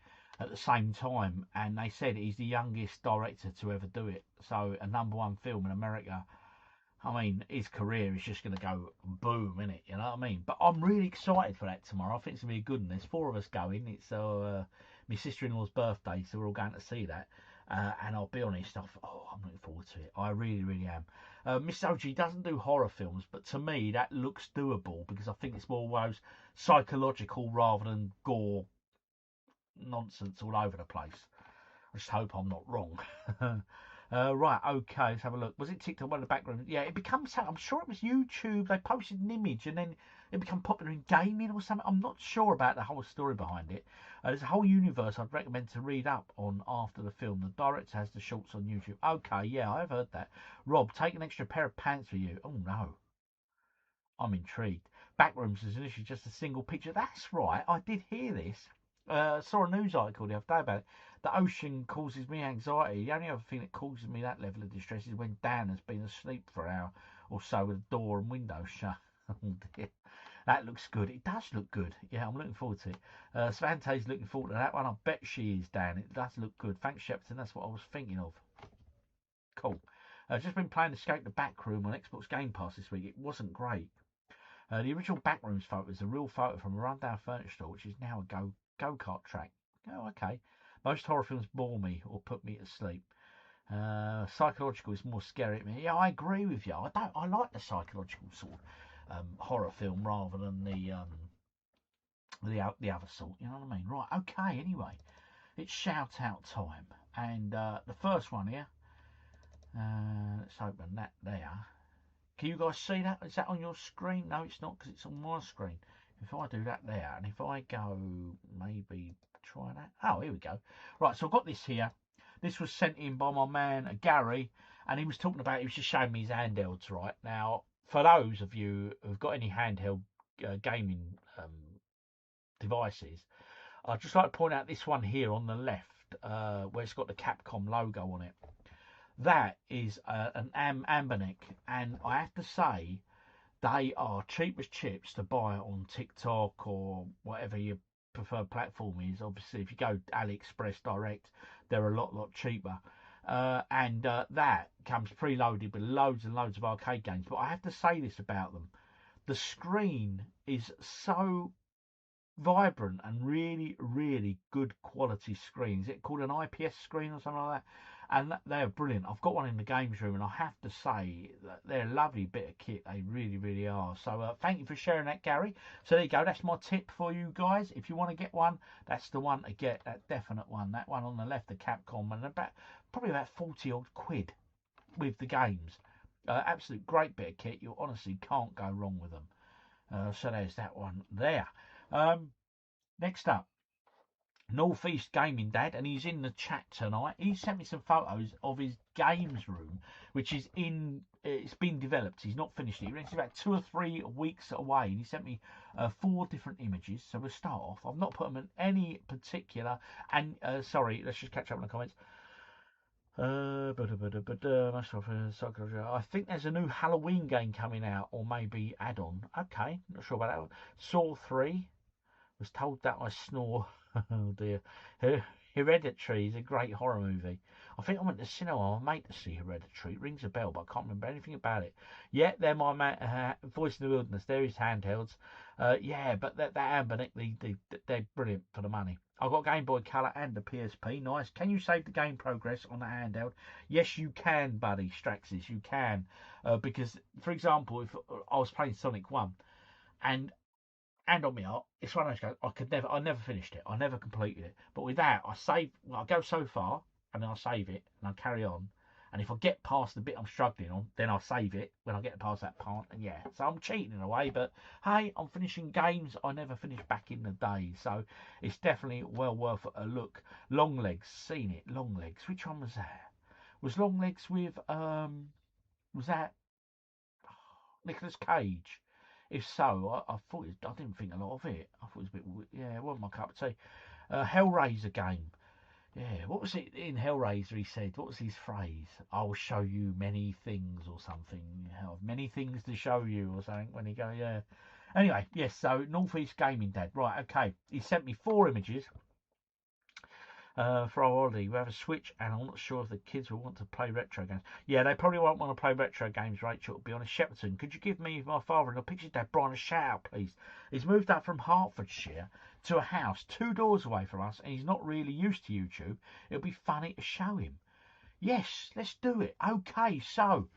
at the same time, and they said he's the youngest director to ever do it. So a #1 film in America, I mean, his career is just going to go boom, innit? You know what I mean? But I'm really excited for that tomorrow. I think it's going to be a good one. There's 4 of us going. It's my sister-in-law's birthday, so we're all going to see that. And I'll be honest, I'm looking forward to it. I really, really am. Miss OG doesn't do horror films, but to me, that looks doable because I think it's more one of those psychological rather than gore nonsense all over the place. I just hope I'm not wrong. Right, okay, let's have a look. Was it TikTok, one of the background? Yeah, it becomes, I'm sure it was YouTube. They posted an image and then it became popular in gaming or something. I'm not sure about the whole story behind it. There's a whole universe I'd recommend to read up on after the film. The director has the shorts on YouTube. Okay, yeah, I've heard that. Rob, take an extra pair of pants for you. Oh, no. I'm intrigued. Backrooms is initially just a single picture. That's right, I did hear this. Saw a news article the other day about it. The ocean causes me anxiety. The only other thing that causes me that level of distress is when Dan has been asleep for an hour or so with the door and window shut. Oh dear. That looks good. It does look good. Yeah, I'm looking forward to it. Svante's looking forward to that one. I bet she is, Dan. It does look good. Thanks, Shepton. That's what I was thinking of. Cool. I've just been playing Escape the Backroom on Xbox Game Pass this week. It wasn't great. The original Backrooms photo is a real photo from a rundown furniture store, which is now a go-kart track. Oh, okay. Most horror films bore me or put me to sleep. Psychological is more scary at me. Yeah, I agree with you. I like the psychological sort of horror film rather than the other sort. You know what I mean? Right. Okay. Anyway, it's shout out time, and the first one here. Let's open that there. Can you guys see that? Is that on your screen? No, it's not because it's on my screen. If I do that there, and if I go, maybe try that. Oh, here we go. Right, so I've got this here. This was sent in by my man, Gary, and he was talking about, he was just showing me his handhelds, right? Now, for those of you who've got any handheld gaming devices, I'd just like to point out this one here on the left, where it's got the Capcom logo on it. That is an Amberneck, and I have to say, they are cheap as chips to buy on TikTok or whatever your preferred platform is. Obviously, if you go AliExpress direct, they're a lot cheaper. And that comes preloaded with loads and loads of arcade games. But I have to say this about them. The screen is so vibrant and really, really good quality screen. Is it called an IPS screen or something like that? And they're brilliant. I've got one in the games room, and I have to say that they're a lovely bit of kit. They really, really are. So thank you for sharing that, Gary. So there you go. That's my tip for you guys. If you want to get one, that's the one to get. That definite one. That one on the left, the Capcom, and probably about 40 odd quid with the games. Absolute great bit of kit. You honestly can't go wrong with them. So there's that one there. Next up, Northeast Gaming Dad, and he's in the chat tonight. He sent me some photos of his games room, which is it's been developed. He's not finished it. It's about 2 or 3 weeks away, and he sent me 4 different images. So we'll start off. I've not put them in any particular. And sorry, let's just catch up in the comments. I think there's a new Halloween game coming out, or maybe add-on. Okay, not sure about that one. Saw 3. Was told that I snore. Oh dear. Hereditary is a great horror movie. I think I went to cinema. My mate to see Hereditary. It rings a bell, but I can't remember anything about it. Yeah, they're my Voice in the Wilderness. There is handhelds. Yeah, but that Amber, they're brilliant for the money. I've got a Game Boy Color and a PSP. Nice. Can you save the game progress on the handheld? Yes, you can, buddy. Straxis, you can. Because, for example, if I was playing Sonic 1 and on my art, it's one of those games I never finished it. I never completed it. But with that, I go so far and then I save it and I carry on. And if I get past the bit I'm struggling on, then I'll save it when I get past that part. And yeah, so I'm cheating in a way, but hey, I'm finishing games I never finished back in the day. So it's definitely well worth a look. Long Legs, seen it. Long Legs. Which one was that? Was Long Legs with was that Nicolas Cage? If so, I thought I didn't think a lot of it. I thought it was a bit, yeah, it wasn't my cup of tea. Hellraiser game. Yeah, what was it in Hellraiser he said? What was his phrase? I'll show you many things or something. I have many things to show you or something when he go, yeah. Anyway, yes, so Northeast Gaming Dad. Right, okay. He sent me 4 images for our holiday. We have a Switch, and I'm not sure if the kids will want to play retro games. Yeah, they probably won't want to play retro games, Rachel, to be honest. Shepperton, could you give me my father-in-law, Pixie's dad, Brian, a shout-out, please? He's moved up from Hertfordshire to a house 2 doors away from us, and he's not really used to YouTube. It'll be funny to show him. Yes, let's do it. Okay, so,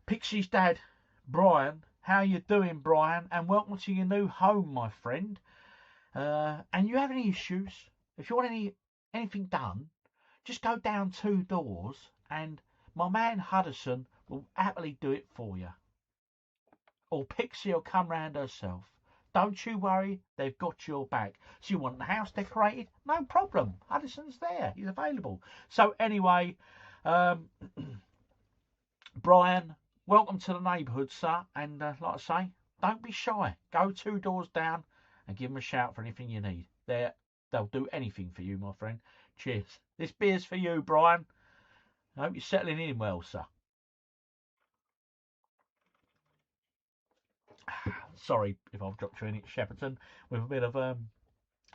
Pixie's dad, Brian, how you doing, Brian? And welcome to your new home, my friend. And you have any issues? If you want anything done, just go down 2 doors and my man Hudson will happily do it for you. Or Pixie will come round herself. Don't you worry, they've got your back. So you want the house decorated? No problem. Hudson's there. He's available. So anyway, Brian, welcome to the neighbourhood, sir. And like I say, don't be shy. Go 2 doors down and give them a shout for anything you need. They'll do anything for you, my friend. Cheers. This beer's for you, Brian. I hope you're settling in well, sir. Sorry if I've dropped you in it, Shepperton, with a bit of a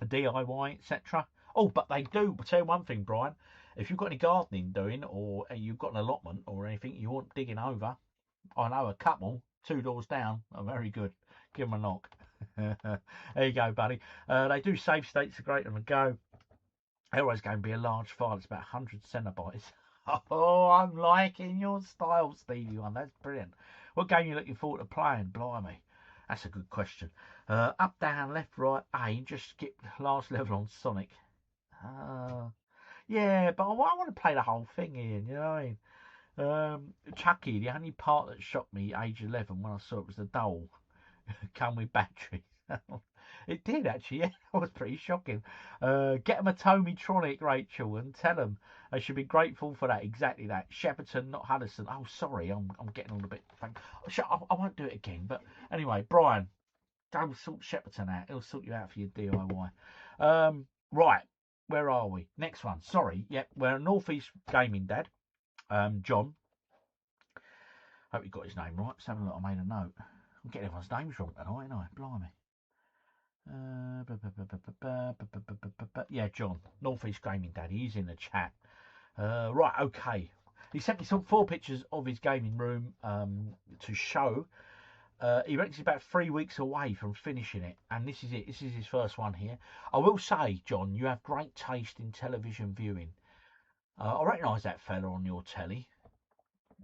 DIY, etc. Oh, but they do. I'll tell you one thing, Brian. If you've got any gardening doing, or you've got an allotment or anything you want digging over, I know a couple 2 doors down are very good. Give them a knock. There you go, buddy. They do save states are great on the go. Hellraiser's going to be a large file. It's about 100 centibytes. Oh, I'm liking your style, Stevie one. That's brilliant. What game are you looking forward to playing? Blimey. That's a good question. Up, down, left, right, A. Just skip the last level on Sonic. Yeah, but I want to play the whole thing, Ian. You know what I mean? Chucky, the only part that shocked me age 11 when I saw it was the doll. Come with batteries. It did actually, yeah. That was pretty shocking. Get them a Tomitronic, Rachel, and tell them they should be grateful for that. Exactly that. Shepperton, not Hudson. Oh, sorry, I'm getting on a bit. I won't do it again. But anyway, Brian, go sort Shepperton out. He'll sort you out for your DIY. Right, where are we? Next one. Sorry, yep, we're Northeast Gaming Dad. John. Hope you got his name right. Let's have a look. I made a note. I'm getting everyone's names wrong tonight, ain't I? Blimey. Yeah, John, Northeast Gaming Daddy, he's in the chat. Right, okay. He sent me 4 pictures of his gaming room to show. He reckons he's about 3 weeks away from finishing it, and this is it. This is his first one here. I will say, John, you have great taste in television viewing. I recognise that fella on your telly.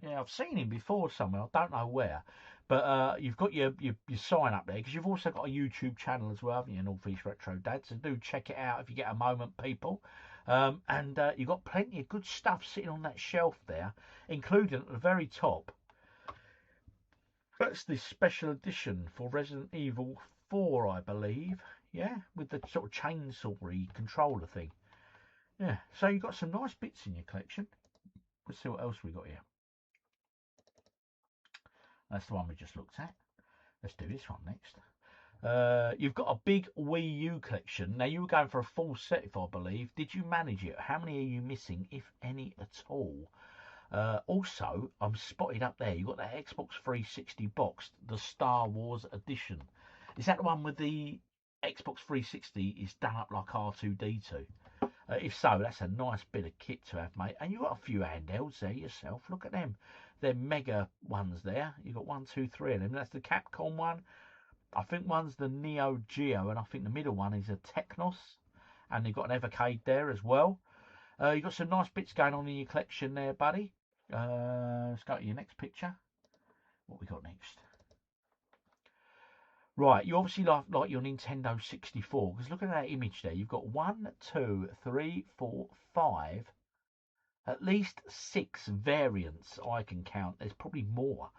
Yeah, I've seen him before somewhere. I don't know where. But you've got your sign up there, because you've also got a YouTube channel as well, haven't you, Northeast Retro Dad? So do check it out if you get a moment, people. And you've got plenty of good stuff sitting on that shelf there, including at the very top. That's the special edition for Resident Evil 4, I believe. yeah, with the sort of chainsaw-y controller thing. Yeah, so you've got some nice bits in your collection. Let's see what else we got here. That's the one we just looked at. Let's do this one next. You've got a big Wii U collection. Now, you were going for a full set, if I believe. Did you manage it? How many are you missing, if any at all? Also, I'm spotted up there. You've got that Xbox 360 box, the Star Wars edition. Is that the one with the Xbox 360 is done up like R2-D2? If so, that's a nice bit of kit to have, mate. And you've got a few handhelds there yourself. Look at them. They're mega ones there. You've got 1, 2, 3 of them. That's the Capcom one. I think one's the Neo Geo, and I think the middle one is a Technos. And you've got an Evercade there as well. You've got some nice bits going on in your collection there, buddy. Let's go to your next picture. What we got next? Right, you obviously like your Nintendo 64, because look at that image there. You've got 1, 2, 3, 4, 5, at least 6 variants I can count. There's probably more,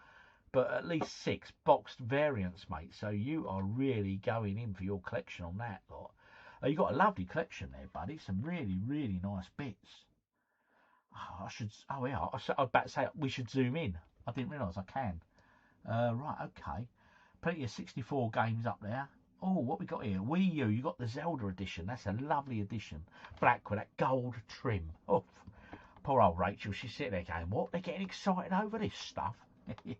but at least 6 boxed variants, mate. So you are really going in for your collection on that lot. You've got a lovely collection there, buddy. Some really, really nice bits. Oh, yeah, I was about to say we should zoom in. I didn't realise I can. Right, okay. Plenty of 64 games up there. Oh, what we got here? Wii U. You got the Zelda edition. That's a lovely edition. Black with that gold trim. Oh, poor old Rachel. She's sitting there going, what? They're getting excited over this stuff. Yes,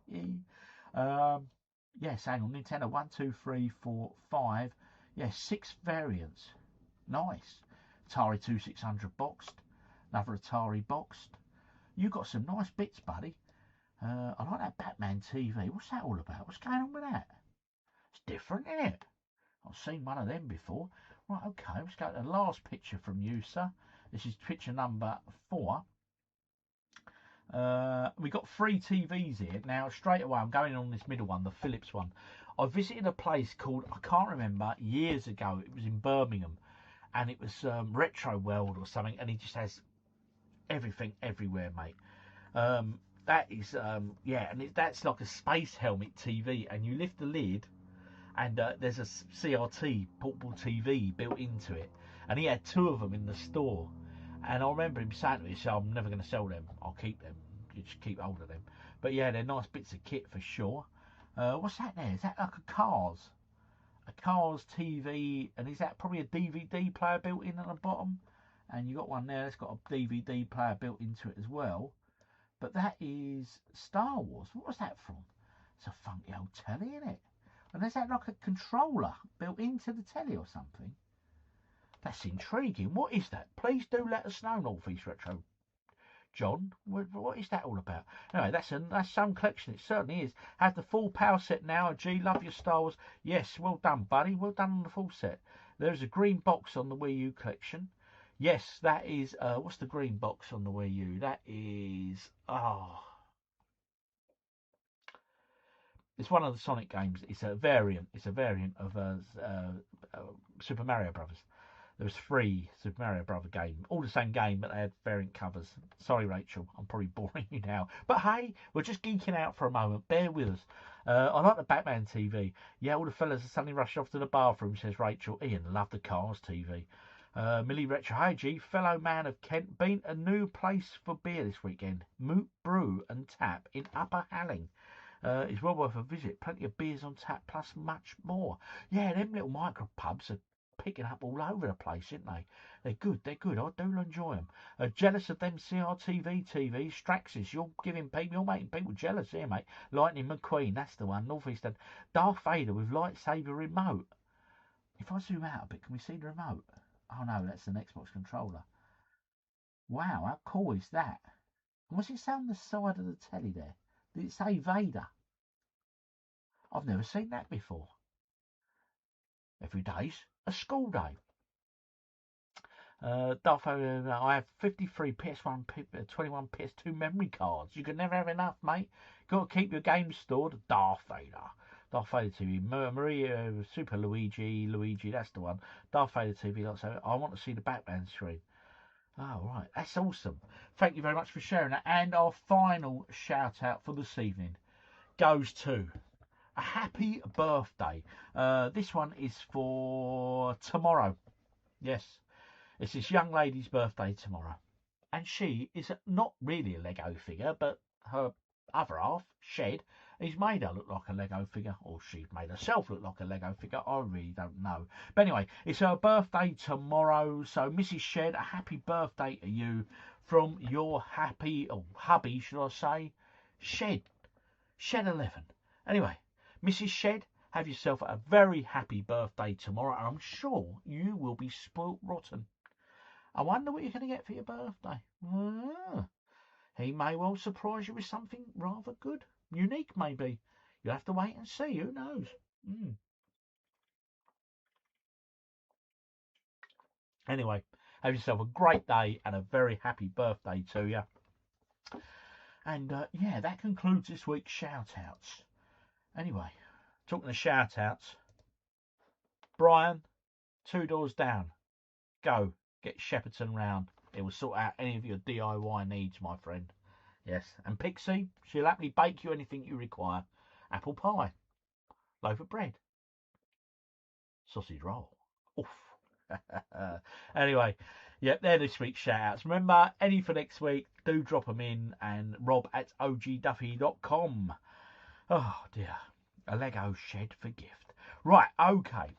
hang on. Nintendo 1, 2, 3, 4, 5. Yeah, 6 variants. Nice. Atari 2600 boxed. Another Atari boxed. You got some nice bits, buddy. I like that Batman TV. What's that all about? What's going on with that? It's different, isn't it? I've seen one of them before. Right, okay, let's go to the last picture from you, sir. This is picture number 4. We got 3 TVs here. Now, straight away, I'm going on this middle one, the Philips one. I visited a place called, I can't remember, years ago. It was in Birmingham. And it was Retro World or something. And he just has everything everywhere, mate. That is, yeah, and that's like a space helmet TV, and you lift the lid, and there's a CRT portable TV built into it, and he had 2 of them in the store, and I remember him saying to me, so I'm never going to sell them, I'll keep them, you just keep hold of them. But yeah, they're nice bits of kit for sure. What's that there? Is that like a Cars TV, and is that probably a DVD player built in at the bottom? And you got one there that's got a DVD player built into it as well. But that is Star Wars. What was that from? It's a funky old telly, isn't it? And is that like a controller built into the telly or something? That's intriguing. What is that? Please do let us know, North East Retro John. What is that all about? Anyway, that's some collection. It certainly is. Have the full power set now. Gee, love your Star Wars. Yes, well done, buddy. Well done on the full set. There's a green box on the Wii U collection. Yes, that is, what's the green box on the Wii U? That is, it's one of the Sonic games. It's a variant of Super Mario Brothers. There was 3 Super Mario Brother games, all the same game, but they had variant covers. Sorry, Rachel, I'm probably boring you now. But hey, we're just geeking out for a moment. Bear with us. I like the Batman TV. Yeah, all the fellas are suddenly rushed off to the bathroom, says Rachel. Ian loved the Cars TV. Millie Retro, hi G, fellow man of Kent, been a new place for beer this weekend. Moot Brew and Tap in Upper Halling. It's well worth a visit. Plenty of beers on tap, plus much more. Yeah, them little micro pubs are picking up all over the place, aren't they? They're good. I do enjoy them. Jealous of them CRTV TVs. Straxis, you're making people jealous here, mate. Lightning McQueen, that's the one. Northeastern. Darth Vader with lightsaber remote. If I zoom out a bit, can we see the remote? Oh no, that's an Xbox controller. Wow, how cool is that? And what's it say on the side of the telly there? Did it say Vader? I've never seen that before. Every day's a school day. Darth Vader, I have 53 PS1, 21 PS2 memory cards. You can never have enough, mate. Got to keep your games stored. Darth Vader. Darth Vader TV, Maria, Super Luigi, that's the one. Darth Vader TV, I want to see the Batman screen. Oh, right, that's awesome. Thank you very much for sharing that. And our final shout out for this evening goes to a happy birthday. This one is for tomorrow. Yes, it's this young lady's birthday tomorrow. And she is not really a Lego figure, but her other half, Shed, he's made her look like a Lego figure, or she's made herself look like a Lego figure. I really don't know. But anyway, it's her birthday tomorrow, so Mrs. Shed, a happy birthday to you from your happy, or hubby, should I say, Shed 11. Anyway, Mrs. Shed, have yourself a very happy birthday tomorrow, and I'm sure you will be spoilt rotten. I wonder what you're going to get for your birthday. He may well surprise you with something rather good. Unique, maybe. You'll have to wait and see. Who knows? Anyway, have yourself a great day and a very happy birthday to you. And, yeah, that concludes this week's shout-outs. Anyway, talking of shout-outs, Brian, 2 doors down. Go. Get Shepperton round. It will sort out any of your DIY needs, my friend. Yes. And Pixie, she'll happily bake you anything you require. Apple pie. Loaf of bread. Sausage roll. Oof. Anyway, yeah, they're this week's shout-outs. Remember, any for next week, do drop them in. And rob@ogduffy.com. Oh, dear. A Lego shed for gift. Right, okay.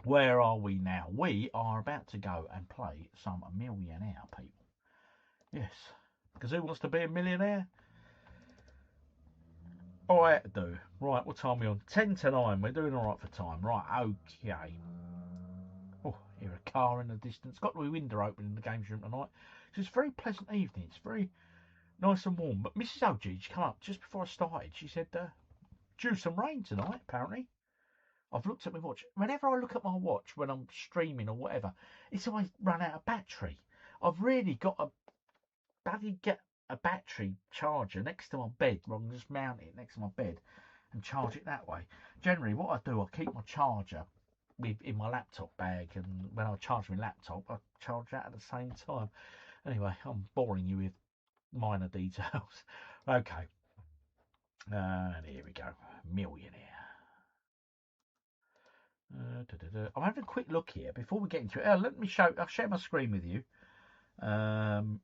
Where are we now? We are about to go and play some millionaire, people. Yes. Because who wants to be a millionaire? I do. Right, what time are we on? 10 to 9. We're doing all right for time. Right, okay. Oh, hear a car in the distance. Got the window open in the games room tonight. It's a very pleasant evening. It's very nice and warm. But Mrs. OG, she came up just before I started. She said, due some rain tonight, apparently. I've looked at my watch. Whenever I look at my watch when I'm streaming or whatever, it's always run out of battery. I've really got to bloody get a battery charger next to my bed, rather than just mount it next to my bed and charge it that way. Generally, what I do, I keep my charger in my laptop bag, and when I charge my laptop, I charge that at the same time. Anyway, I'm boring you with minor details. Okay. And here we go. Millionaire. I'm having a quick look here before we get into it. Let me I'll share my screen with you.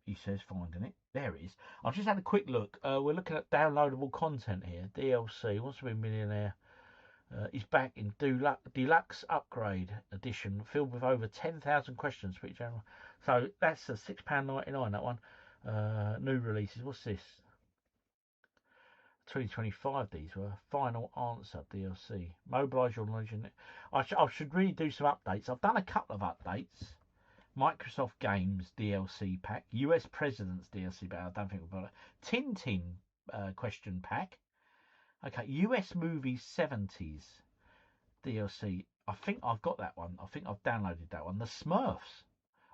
He says finding it. There it is. I've just had a quick look. We're looking at downloadable content here. DLC. Wants to be a millionaire. He's back in deluxe upgrade edition, filled with over 10,000 questions for each channel. So that's a £6.99. That one. New releases. What's this? 2025 these were. Final answer DLC. Mobilise your knowledge. I should really do some updates. I've done a couple of updates. Microsoft Games DLC pack. US Presidents DLC pack. I don't think we've got it. Tintin question pack. Okay, US Movies 70s DLC. I think I've got that one. I think I've downloaded that one. The Smurfs.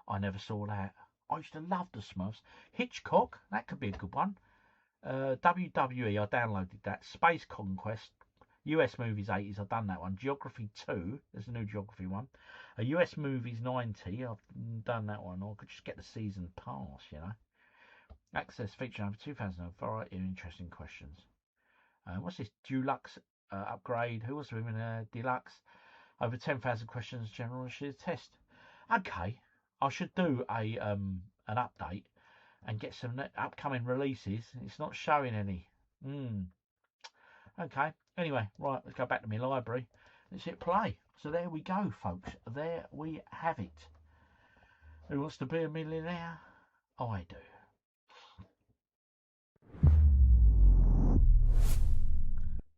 I never saw that. I used to love the Smurfs. Hitchcock. That could be a good one. WWE, I downloaded that. Space Conquest, US Movies 80s, I've done that one. Geography 2, there's a new Geography one. US Movies 90, I've done that one. Or I could just get the season pass, you know. Access feature number 2000, variety of interesting questions. What's this? Deluxe upgrade. Who was in Deluxe? Over 10,000 questions, general test. Okay, I should do an update and get some upcoming releases. It's not showing any. Okay. Anyway, right, let's go back to my library. Let's hit play. So there we go, folks. There we have it. Who wants to be a millionaire? I do.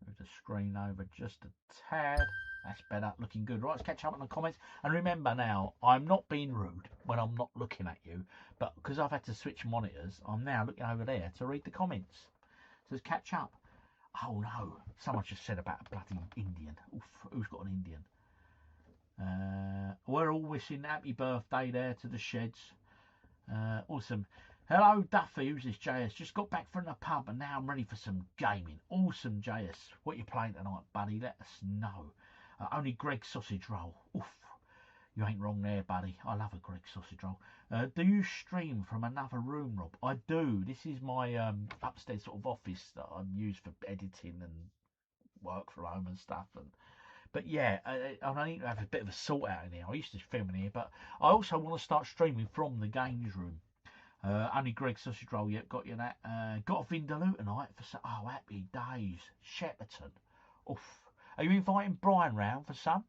Move the screen over just a tad. That's better, looking good. Right, let's catch up on the comments. And remember now, I'm not being rude when I'm not looking at you, but because I've had to switch monitors, I'm now looking over there to read the comments. So let's catch up. Oh no, someone just said about a bloody Indian. Oof, who's got an Indian? We're all wishing happy birthday there to the Sheds. Awesome. Hello Duffy, who's this JS? Just got back from the pub and now I'm ready for some gaming. Awesome JS. What you playing tonight, buddy? Let us know. Only Greg sausage roll. Oof. You ain't wrong there, buddy. I love a Greg sausage roll. Do you stream from another room, Rob? I do. This is my upstairs sort of office that I use for editing and work from home and stuff. But yeah, I need to have a bit of a sort out in here. I used to film in here, but I also want to start streaming from the games room. Only Greg Sausage Roll, yep, got you that. Got a Vindaloo tonight for happy days. Shepperton. Oof. Are you inviting Brian round for some?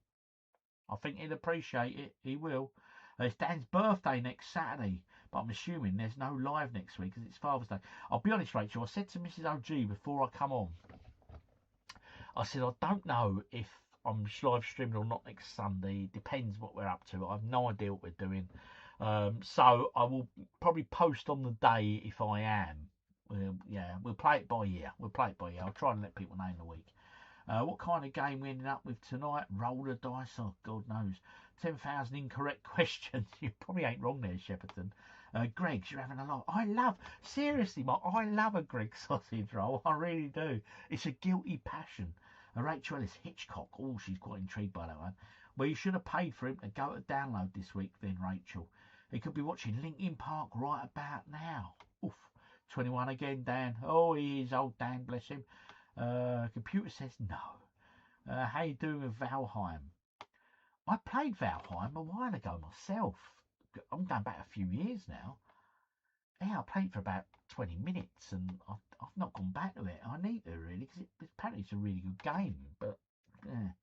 I think he'd appreciate it. He will. It's Dan's birthday next Saturday, but I'm assuming there's no live next week because it's Father's Day. I'll be honest, Rachel, I said to Mrs. OG before I come on, I said, I don't know if I'm live streaming or not next Sunday. It depends what we're up to. I have no idea what we're doing. So I will probably post on the day if I am. Yeah, we'll play it by ear. I'll try and let people know in the week. What kind of game we ended up with tonight? Roll the dice. Oh, God knows. 10,000 incorrect questions. You probably ain't wrong there, Shepperton. Greg's, you're having a lot. Seriously, I love a Greg sausage roll. I really do. It's a guilty passion. Rachel Ellis, Hitchcock. Oh, she's quite intrigued by that one. Well, you should have paid for him to go to download this week then, Rachel. He could be watching Linkin Park right about now. Oof. 21 again, Dan. Oh, he is old Dan, bless him. Computer says no. How you doing with Valheim? I played Valheim a while ago myself. I'm going back a few years now. Yeah, I played for about 20 minutes and I've not gone back to it. I need to really because apparently it's a really good game. But yeah.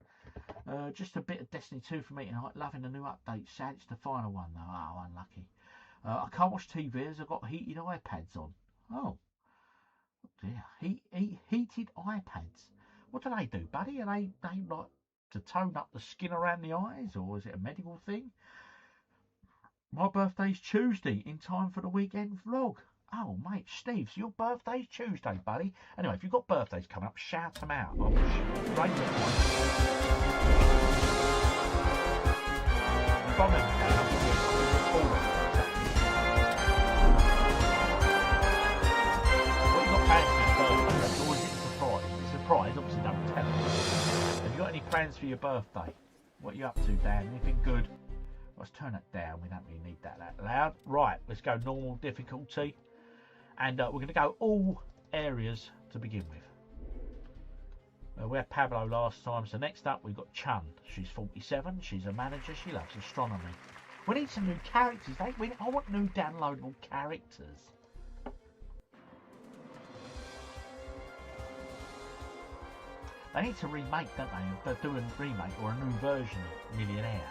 Just a bit of Destiny 2 for me tonight. Loving the new update. Sad it's the final one though. Oh, unlucky. I can't watch TV as I've got heated iPads on. Oh dear. Heated iPads. What do they do, buddy? Are they like to tone up the skin around the eyes, or is it a medical thing? My birthday's Tuesday, in time for the weekend vlog. Oh, mate, Steve, so your birthday's Tuesday, buddy. Anyway, if you've got birthdays coming up, shout them out. I'll break it one. If I'm in what you got plans for your birthday? Or is it a surprise? It's a surprise, obviously don't tell us. Have you got any plans for your birthday? What are you up to, Dan? Anything good? Let's turn it down. We don't really need that loud. Right, let's go normal difficulty. And we're going to go all areas to begin with. We had Pablo last time. So next up, we've got Chun. She's 47. She's a manager. She loves astronomy. We need some new characters. I want new downloadable characters. They need to remake, don't they? They're doing a remake or a new version of Millionaire.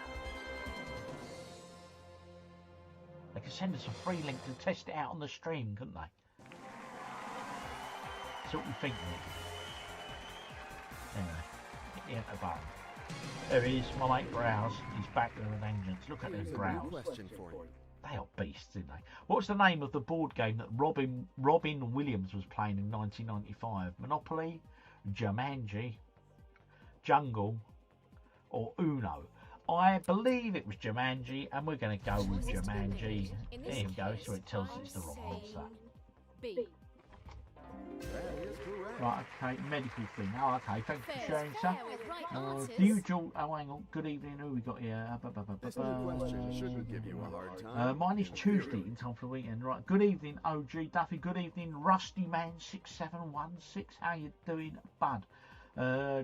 They could send us a free link to test it out on the stream, couldn't they? So what you think, Nick? Anyway, hit the enter button. There he is, my mate Browse. He's back with a vengeance. Look at them Browse. They are beasts, aren't they? What's the name of the board game that Robin Williams was playing in 1995? Monopoly, Jumanji, Jungle, or Uno? I believe it was Jumanji, and we're going to go with Jumanji. There you go, so it tells us it's the wrong answer. B. Right, okay, medical thing. Oh, okay, thanks for sharing, sir. The usual. Oh, hang on. Good evening. Who we got here? Mine is Tuesday in time for the weekend. Right. Good evening, OG Duffy. Good evening, Rusty Man 6716. How you doing, bud?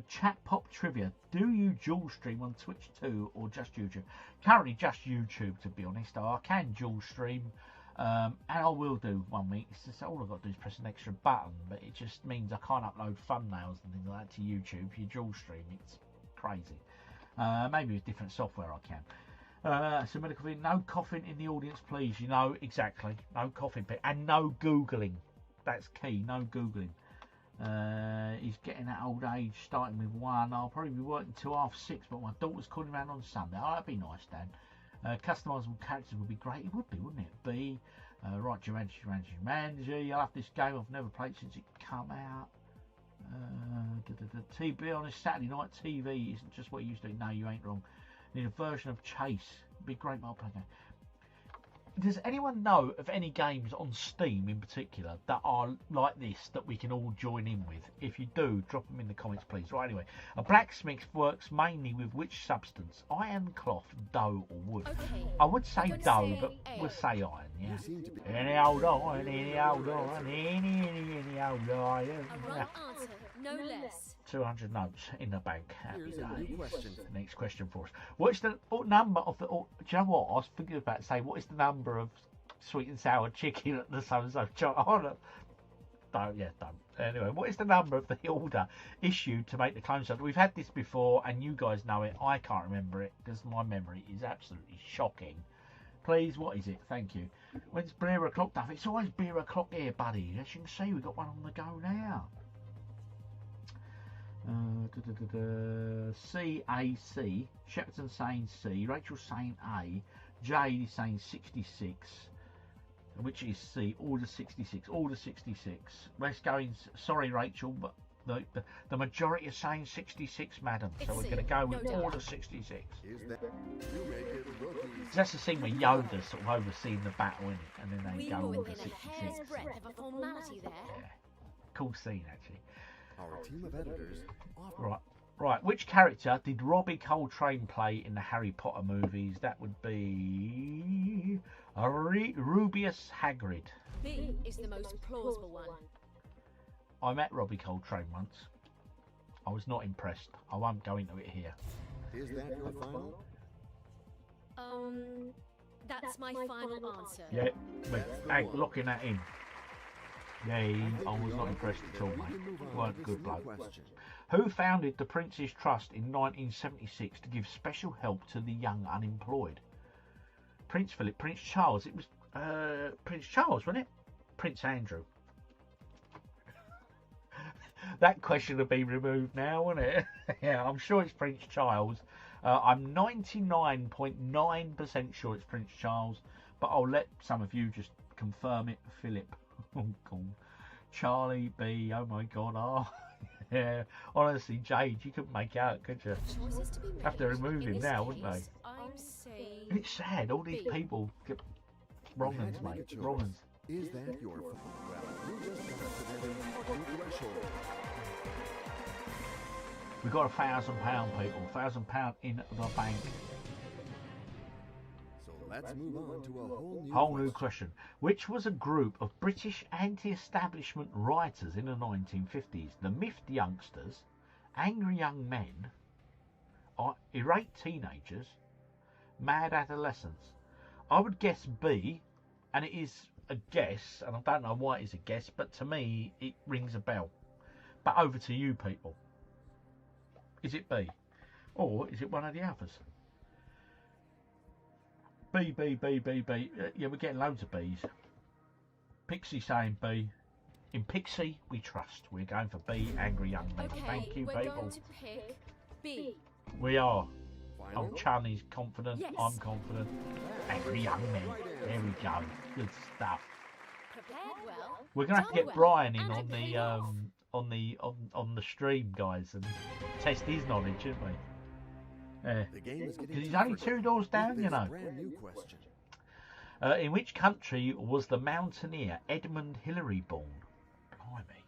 Chat Pop Trivia. Do you dual stream on Twitch too, or just YouTube? Currently just YouTube, to be honest. I can dual stream, and I will do one week. It's just all I've got to do is press an extra button, but it just means I can't upload thumbnails and things like that to YouTube. If you dual stream, it's crazy. Maybe with different software I can. So medical thing. No coughing in the audience, please. You know exactly. No coughing, and no googling. That's key. No googling. He's getting that old age, starting with 1. I'll probably be working till 6:30, but my daughter's calling around on Sunday. Oh, that'd be nice, Dan. Customisable characters would be great. It would be, wouldn't it? B. Right, Jumanji. I love this game. I've never played since it came out. TV on a Saturday night TV isn't just what you used to do. No, you ain't wrong. Need a version of Chase. It'd be a great multiplayer game. Does anyone know of any games on Steam in particular that are like this that we can all join in with? If you do, drop them in the comments, please. Right, anyway, a blacksmith works mainly with which substance? Iron, cloth, dough, or wood? Okay. I would say dough, but we'll say iron, yeah? Any old iron, any old iron, any old iron. A wrong answer, no less. 200 notes in the bank. Happy Here's a new days. question. The next question for us. What is the number of the... do you know what? I was thinking about saying, what is the number of sweet and sour chicken at the so-and-so shop? Oh, no. Don't. Anyway, what is the number of the order issued to make the clone soda? We've had this before, and you guys know it. I can't remember it, because my memory is absolutely shocking. Please, what is it? Thank you. When's beer o'clock, Duff? It's always beer o'clock here, buddy. As you can see, we've got one on the go now. CAC. Shepperton saying C. Rachel saying A. Jade is saying 66. Which is C. Order 66. Order 66. Let's go in. Sorry, Rachel, but the majority are saying 66, madam. So we're going to go with order 66. That's the scene where Yoda's sort of overseeing the battle, isn't it? And then they go order 66. Yeah. Cool scene, actually. Our team of editors. Right. Which character did Robbie Coltrane play in the Harry Potter movies? That would be Rubius Hagrid. B is the most plausible one. I met Robbie Coltrane once. I was not impressed. I won't go into it here. Is that your final? That's my final answer. Yeah, hey, locking that in. Yeah, I was not impressed at all, mate. Weren't good bloke. Who founded the Prince's Trust in 1976 to give special help to the young unemployed? Prince Philip, Prince Charles. It was Prince Charles, wasn't it? Prince Andrew. That question will be removed now, won't it? Yeah, I'm sure it's Prince Charles. I'm 99.9% sure it's Prince Charles, but I'll let some of you just confirm it. Philip. Oh, God. Charlie B. Oh, my God. Oh, yeah. Honestly, Jade, you couldn't make out, could you? Have to remove him now, wouldn't they? And it's sad. All these people get wrong uns, mate. Wrong uns. Is that your final? You just got to the threshold. We've got £1,000, people. £1,000 in the bank. So let's move on to a whole new question. Which was a group of British anti-establishment writers in the 1950s? The miffed youngsters, angry young men, irate teenagers, mad adolescents. I would guess B, and it is a guess, and I don't know why it is a guess, but to me it rings a bell. But over to you, people. Is it B? Or is it one of the others? B. Yeah, we're getting loads of B's. Pixie saying B. In Pixie, we trust. We're going for B, angry young men. Okay, thank you, we're people. going to pick B. We are. Final? Old Charlie's confident. Yes. I'm confident. Angry young men. There we go. Good stuff. Prepared well. We're gonna have to done get well, Brian in and on it the paid off. on the stream, guys, and test his knowledge, shouldn't we? Yeah. The game is getting Because he's only 2 doors down, you know. Brand new question. In which country was the mountaineer Edmund Hillary born? Blimey.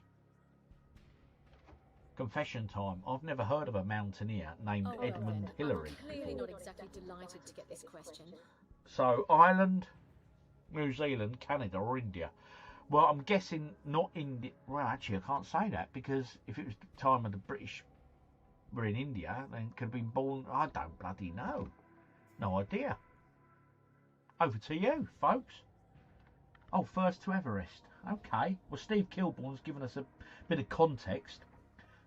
Confession time. I've never heard of a mountaineer named Edmund Hillary. Clearly not exactly delighted to get this question. So, Ireland, New Zealand, Canada or India? Well, I'm guessing not India. Well, actually, I can't say that, because if it was the time of the British were in India, then it could have been born... I don't bloody know. No idea. Over to you, folks. Oh, first to Everest. Okay. Well, Steve Kilbourne's given us a bit of context.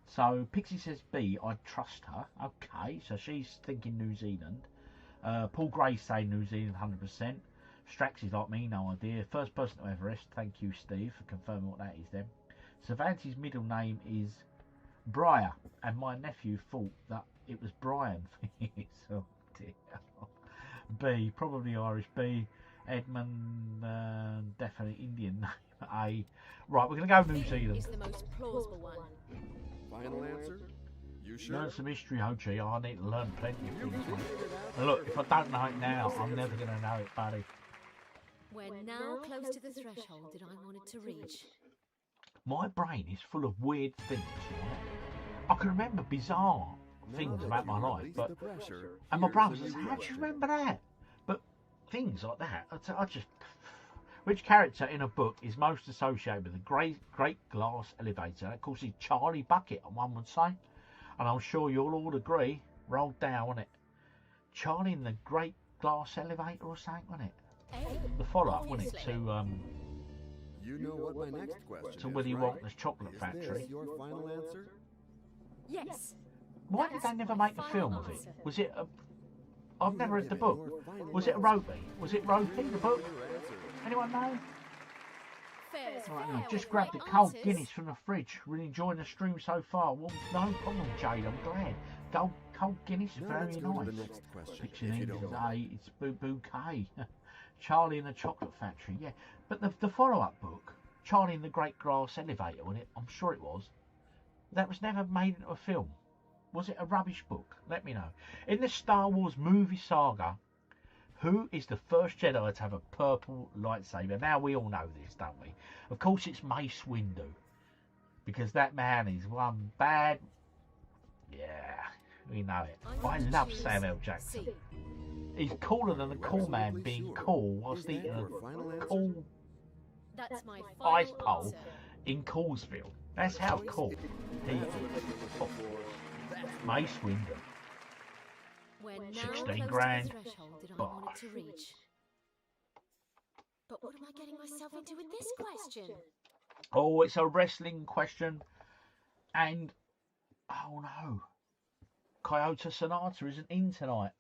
So, Pixie says B. I trust her. Okay, so she's thinking New Zealand. Paul Gray's saying New Zealand 100%. Strax is like me, no idea. First person to Everest. Thank you, Steve, for confirming what that is then. Savanti's middle name is Briar, and my nephew thought that it was Brian. Oh, dear. B, probably Irish. B, Edmund, definitely Indian name. A. Right, we're going to go New Zealand. Is the most plausible one. Final answer? You sure? Learn some history, OG. I need to learn plenty of things, mate. And look, if I don't know it now, I'm never going to know it, buddy. We're now close to the threshold that I wanted to reach. My brain is full of weird things. I can remember bizarre things about my life, but and my brother says, "How do you remember that?" But things like that, I just Which character in a book is most associated with the great glass elevator? Of course, it's Charlie Bucket, one would say. And I'm sure you'll all agree. Rolled down, wasn't it? Charlie in the great glass elevator or something, wasn't it? The follow-up, wasn't it, to You know what my next question to is, Willy right? Wonka's chocolate Is factory. this your final answer? Yes. Why did they never make a film of it? Was it a... I've never read the book. Was it a ropey? Was it ropey, the book? Anyone know? Right, now, just grabbed a cold Guinness from the fridge. Really enjoying the stream so far. Well, no problem, Jade. I'm glad. Cold Guinness, very nice. Picture names today. It's Bouquet. Charlie and the Chocolate Factory. Yeah, but the follow-up book, Charlie and the Great Glass Elevator, wasn't it? I'm sure it was. That was never made into a film. Was it a rubbish book? Let me know. In the Star Wars movie saga, who is the first Jedi to have a purple lightsaber? Now, we all know this, don't we? Of course, it's Mace Windu. Because that man is one bad... Yeah, we know it. I love Samuel L. Jackson. He's cooler than a cool man being cool whilst eating a cool ice pole in Coolsville. That's how cool he is. Oh, Mace Windu. 16 grand. Bosh. But what am I getting myself into with this question? Oh, it's a wrestling question. And, oh no, Coyote Sonata isn't in tonight.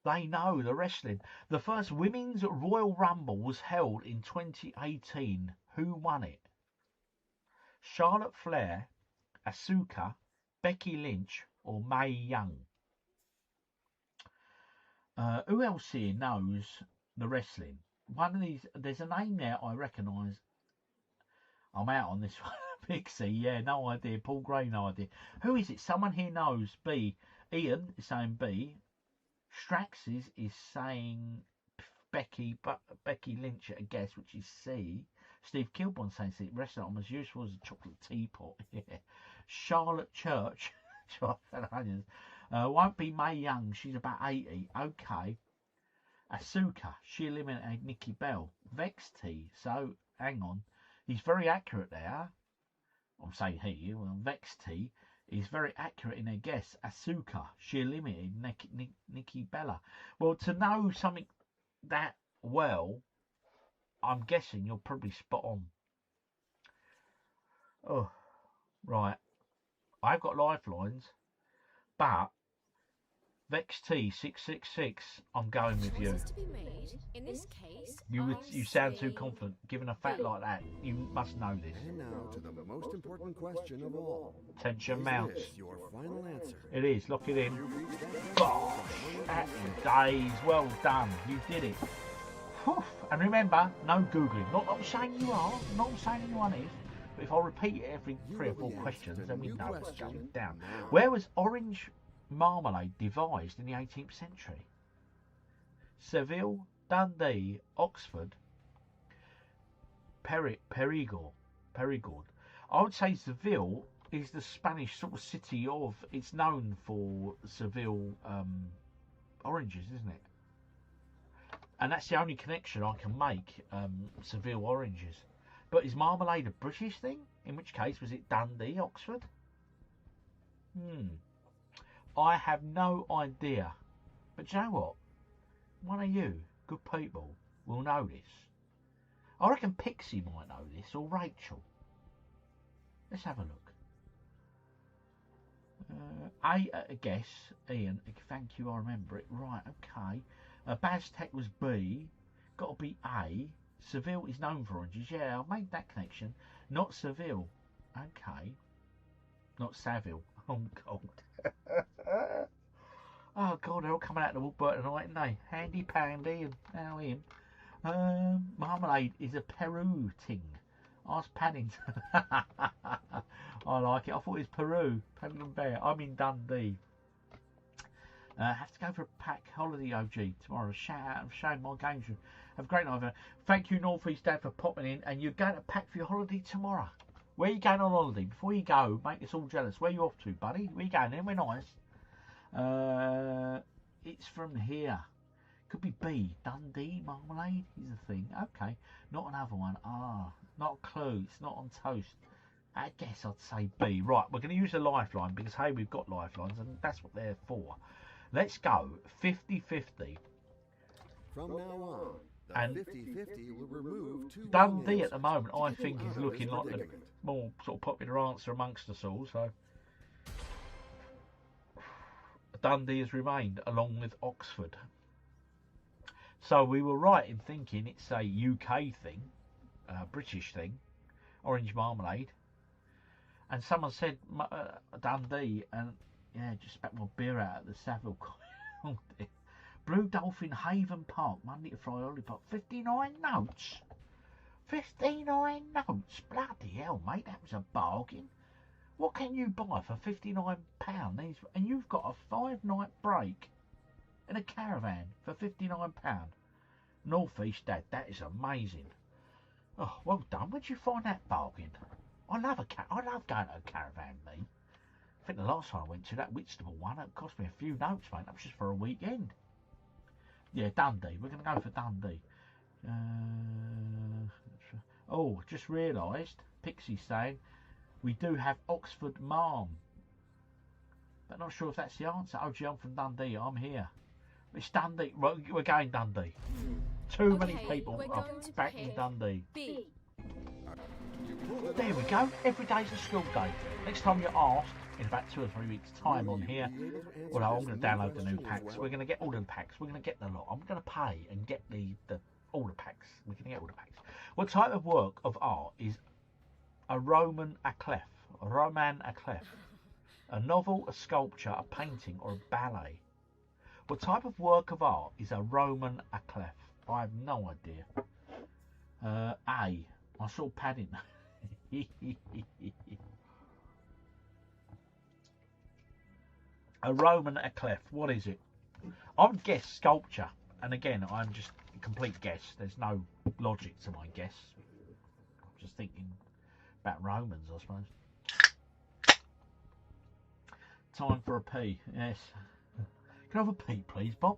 They know the wrestling. The first Women's Royal Rumble was held in 2018. Who won it? Charlotte Flair, Asuka, Becky Lynch, or Mae Young? Who else here knows the wrestling? One of these, there's a name there I recognise. I'm out on this one. Pixie, yeah, no idea. Paul Gray, no idea. Who is it? Someone here knows. B. Ian is saying B. Straxes is saying Becky Lynch at a guess, which is C. Steve Kilborn saying C. Wrestling I'm as useful as a chocolate teapot. Yeah. Charlotte Church. Won't be Mae Young. She's about 80. Okay. Asuka. She eliminated Nikki Bell. Vex T. So, hang on. He's very accurate there. I'm saying he. Well, Vex T is very accurate in her guess. Asuka. She eliminated Nikki Bella. Well, to know something that well, I'm guessing you're probably spot on. Oh, right. I've got lifelines, but Vex T 666. I'm going with you. To be made. In this case, You sound too confident. Given a fact like that, you must know this. And now to the most important question of all. Tension mounts. Is this your final answer? It is. Lock it in. Gosh, happy days. Well done. You did it. Whew. And remember, no Googling. Not I'm saying you are. Not saying anyone is. But if I repeat it every 3 or 4 questions, then we know what's going down. Where was orange marmalade devised in the 18th century? Seville, Dundee, Oxford, Perigord. I would say Seville is the Spanish sort of city of. It's known for Seville oranges, isn't it? And that's the only connection I can make. Seville oranges. But is marmalade a British thing? In which case, was it Dundee, Oxford? I have no idea. But you know what? One of you, good people, will know this. I reckon Pixie might know this, or Rachel. Let's have a look. A guess, Ian. Thank you, I remember it. Right, okay. Baztec was B. Got to be A. Seville is known for oranges. Yeah, I made that connection. Not Seville. Okay. Not Saville. Oh, God. Oh, God, they're all coming out of the woodwork tonight, aren't they? Handy Pandy and now him. Marmalade is a Peru thing. Ask Paddington. I like it. I thought it was Peru. Paddington Bear. I'm in Dundee. Have to go for a pack holiday OG tomorrow. Shout out and showing my games room. Have a great night, everyone. Thank you, North East Dad, for popping in. And you're going to pack for your holiday tomorrow. Where are you going on holiday? Before you go, make us all jealous. Where are you off to, buddy? Where are you going? Anywhere nice? It's from here. Could be B. Dundee marmalade is a thing. Okay, not another one. Ah, not a clue. It's not on toast. I guess I'd say B. Right, we're going to use a lifeline because, hey, we've got lifelines and that's what they're for. Let's go 50-50. From now on, the And 50-50 will remove 2 Dundee names at the moment, to I get him think, out is of looking his like the predicament. more sort of popular answer amongst us all. So Dundee has remained along with Oxford. So we were right in thinking it's a UK thing, British thing, orange marmalade. And someone said Dundee, and yeah, just spat my beer out at the Savile. Blue Dolphin Haven Park, Monday to Friday lollipop, 59 notes. 59 notes, bloody hell, mate, that was a bargain. What can you buy for £59? And you've got a 5-night break in a caravan for £59. North East Dad, that is amazing. Oh, well done. Where'd you find that bargain? I love going to a caravan, me. I think the last time I went to that Whitstable one, it cost me a few notes, mate. That was just for a weekend. Yeah, Dundee. We're going to go for Dundee. Oh, just realised, Pixie's saying, we do have Oxford Marm. But not sure if that's the answer. Oh, gee, I'm from Dundee. I'm here. It's Dundee. We're going Dundee. Too many people are backing Dundee. B. There we go. Every day's a school day. Next time you're asked, in about 2 or 3 weeks' time on here, although I'm going to download the new packs. We're going to get all the packs. We're going to get the lot. I'm going to pay and get all the packs. We're going to get all the packs. What type of work of art is a Roman aclef? A Roman aclef? A novel, a sculpture, a painting, or a ballet? What type of work of art is a Roman aclef? I have no idea. A. I saw padding. A Roman aclef. What is it? I would guess sculpture. And again, I'm just a complete guess. There's no logic to my guess. I'm just thinking about Romans, I suppose. Time for a P. Yes. Can I have a P, please, Bob?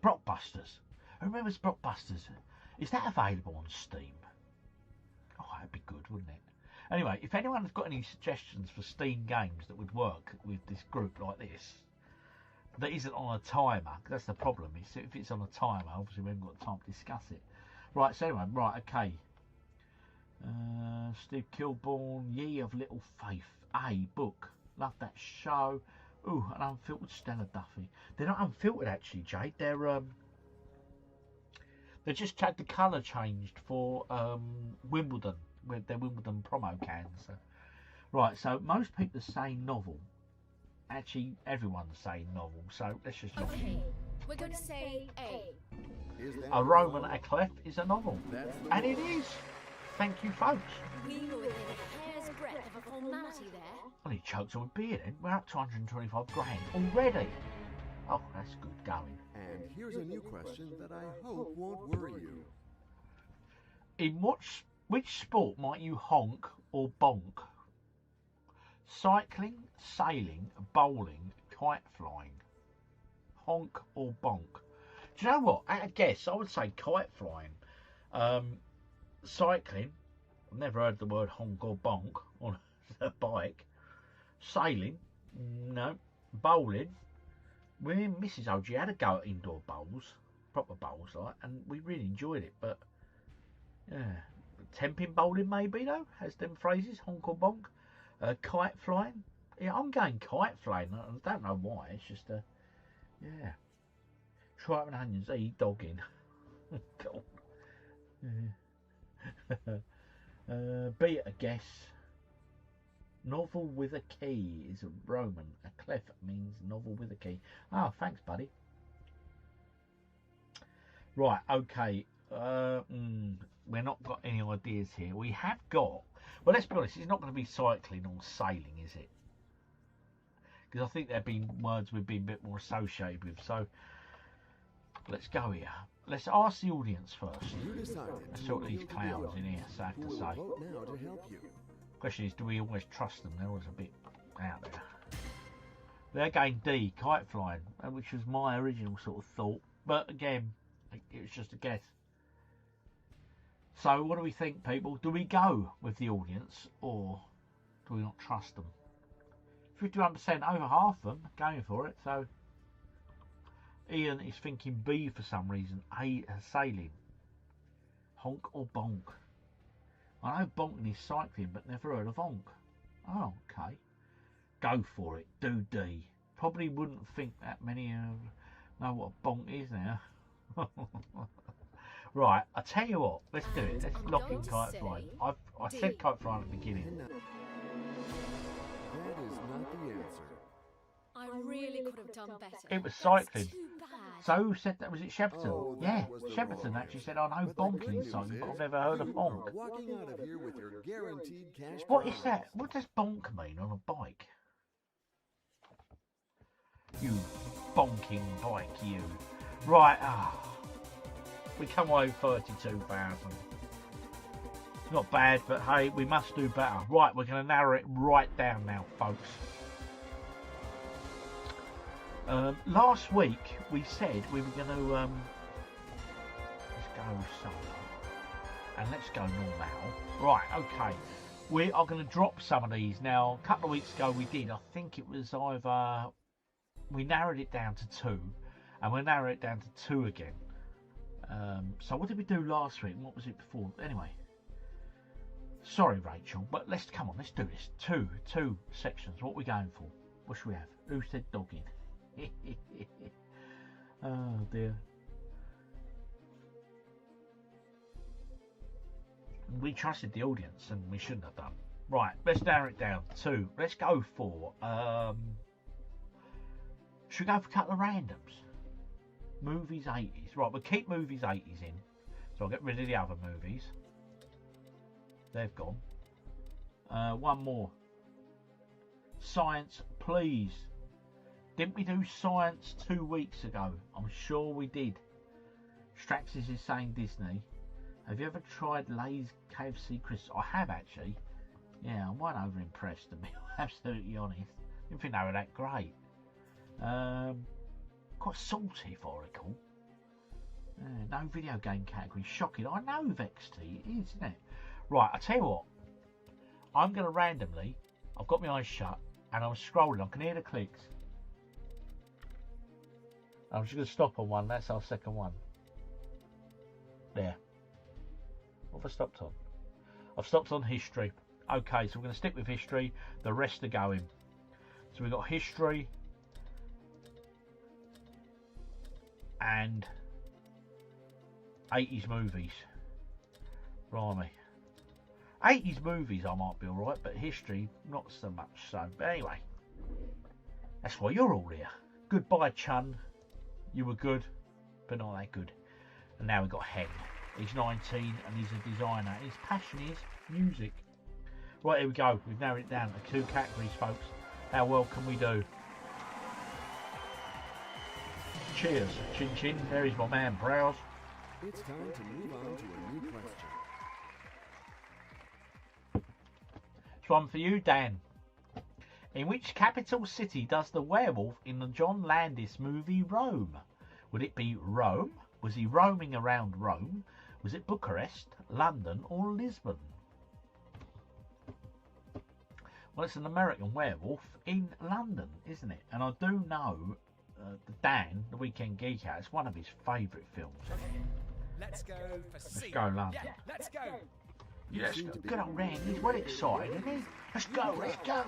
Blockbusters. Who remembers Blockbusters? Is that available on Steam? Oh, that'd be good, wouldn't it? Anyway, if anyone has got any suggestions for Steam games that would work with this group like this, that isn't on a timer, that's the problem. If it's on a timer, obviously we haven't got time to discuss it. Right, so anyway, right, okay. Steve Kilborn, Ye of Little Faith. A, book. Love that show. Ooh, an unfiltered Stella Duffy. They're not unfiltered actually, Jade. They're they just had the colour changed for Wimbledon, with their Wimbledon promo cans. So. Right, so most people say novel. Actually, everyone's saying novel, so let's just look. Okay, we're going to say A. A Roman aclef is a novel. And it is. Thank you, folks. We were within a hair's breadth of a formality there. Well, he chokes on beer then. We're up to 125 grand already. Oh, that's good going. And here's a new question that I hope won't worry you. In which sport might you honk or bonk? Cycling, sailing, bowling, kite flying. Honk or bonk. Do you know what? At a guess, I would say kite flying. Cycling, I've never heard the word honk or bonk on a bike. Sailing, no. Bowling, we and Mrs. OG had a go at indoor bowls, proper bowls like, and we really enjoyed it, but yeah. Temping bowling maybe though, has them phrases, honk or bonk. Kite flying, yeah, I'm going kite flying, I don't know why, it's just yeah. Tripe and onions, eat dogging. God. Be it a guess. Novel with a key is a Roman. A clef means novel with a key. Ah, thanks, buddy. Right, okay. We're not got any ideas here. We have got. Well, let's be honest. It's not going to be cycling or sailing, is it? Because I think there have been words we've been a bit more associated with. So let's go here. Let's ask the audience first. Let's see what these clowns in here have to say. Question is, do we always trust them? They're always a bit out there. They're going D, kite flying, which was my original sort of thought. But again, It was just a guess. So what do we think, people? Do we go with the audience or do we not trust them? 51%, over half of them going for it. So Ian is thinking B for some reason. A, sailing. Honk or bonk? I know bonking is cycling, but never heard of honk. Oh, okay. Go for it. Do D. Probably wouldn't think that many know what a bonk is now. Right, I tell you what. Let's do it. Let's lock in kite flying. I said kite flying at the beginning. That is not the answer. I really could have done better. It was cycling. Too bad. So who said that? Was it Shepperton? Oh, yeah, was the Shepperton wrong actually said, I know bonking is cycling, but I've never heard of bonk. Walking out of here with your guaranteed cash What is prize. that? What does bonk mean on a bike? You bonking bike, you. Right, we come away with 32,000. Not bad, but hey, we must do better. Right, we're going to narrow it right down now, folks. Last week we said we were going to let's go solo and let's go normal. Right, okay. We are going to drop some of these now. A couple of weeks ago we did. I think it was either we narrowed it down to 2, and we'll narrow it down to 2 again. So what did we do last week? And what was it before? Anyway, sorry Rachel, but let's do this. Two sections. What are we going for? What should we have? Who said dogging? Oh dear. We trusted the audience and we shouldn't have done. Right, let's narrow it down. 2. Let's go for should we go for a couple of randoms? Movies 80s. Right, we'll keep movies 80s in. So I'll get rid of the other movies. They've gone. One more. Science, please. Didn't we do science 2 weeks ago? I'm sure we did. Straxis is saying Disney. Have you ever tried Lay's KFC crisps? I have actually. Yeah, I wasn't over impressed to be absolutely honest. Didn't think they were that great. Quite salty if I recall. No video game category. Shocking. I know Vexty. It is, isn't it? Right, I tell you what. I'm going to randomly. I've got my eyes shut and I'm scrolling. I can hear the clicks. I'm just going to stop on one. That's our second one. There. What have I stopped on? I've stopped on history. Okay, so we're going to stick with history. The rest are going. So we've got history and 80s movies. Blimey. 80s movies I might be alright, but history not so much so. But anyway, that's why you're all here. Goodbye, Chun. You were good, but not that good. And now we've got Hen. He's 19 and he's a designer. His passion is music. Right, here we go. We've narrowed it down to 2 categories, folks. How well can we do? Cheers. Chin chin. There is my man, Browse. It's time to move on to a new question. It's one for you, Dan. In which capital city does the werewolf in the John Landis movie roam? Would it be Rome? Was he roaming around Rome? Was it Bucharest, London, or Lisbon? Well, it's an American werewolf in London, isn't it? And I do know Dan, the Weekend Geek Out, it's one of his favourite films. Let's go for C. Let's go London. Yeah, let's go. Yes, good old Randy. He's well excited, isn't he? Let's go, let's go.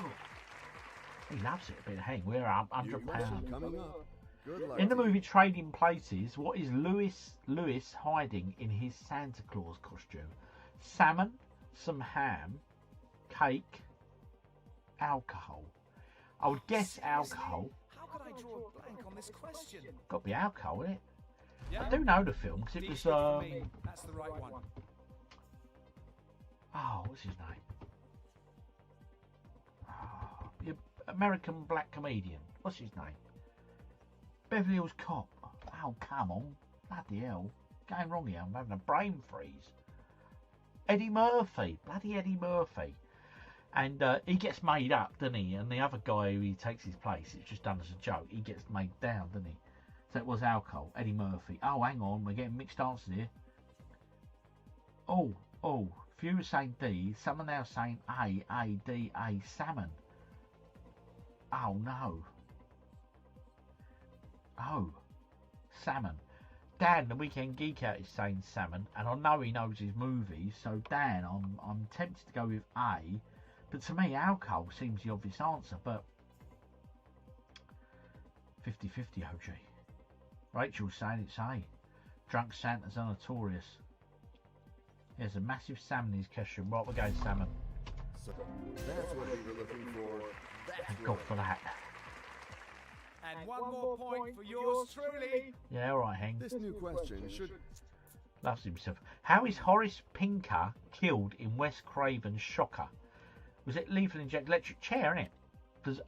He loves it a bit. Hang, we're up £100. Coming up. Good luck In the to you. movie Trading Places, what is Lewis hiding in his Santa Claus costume? Salmon, some ham, cake, alcohol. I would guess alcohol. How could I draw a blank on this question? Got to be alcohol, isn't it? Yeah. I do know the film because it was That's the right one. oh, what's his name? Oh, the American black comedian. What's his name? Beverly Hills Cop. Oh, come on. Bloody hell. Going wrong here. I'm having a brain freeze. Eddie Murphy. Bloody Eddie Murphy. And he gets made up, doesn't he? And the other guy who he takes his place, it's just done as a joke. He gets made down, doesn't he? So it was alcohol. Eddie Murphy. Oh, hang on, we're getting mixed answers here. Oh, few are saying D, some are now saying A, D, A, salmon. Oh, no. Oh, salmon. Dan, the Weekend Geek Out, is saying salmon, and I know he knows his movies, so Dan, I'm tempted to go with A, but to me, alcohol seems the obvious answer, but 50-50 OG. Rachel's saying it's A. Drunk Santas are notorious. There's a massive salmon in his question. Right, we're going salmon. So that's what we were looking for. Thank God for that. And one more point for yours truly. Yeah, alright, Heng. This new question should... Loves himself. How is Horace Pinker killed in Wes Craven's Shocker? Was it lethal inject electric chair, innit? Because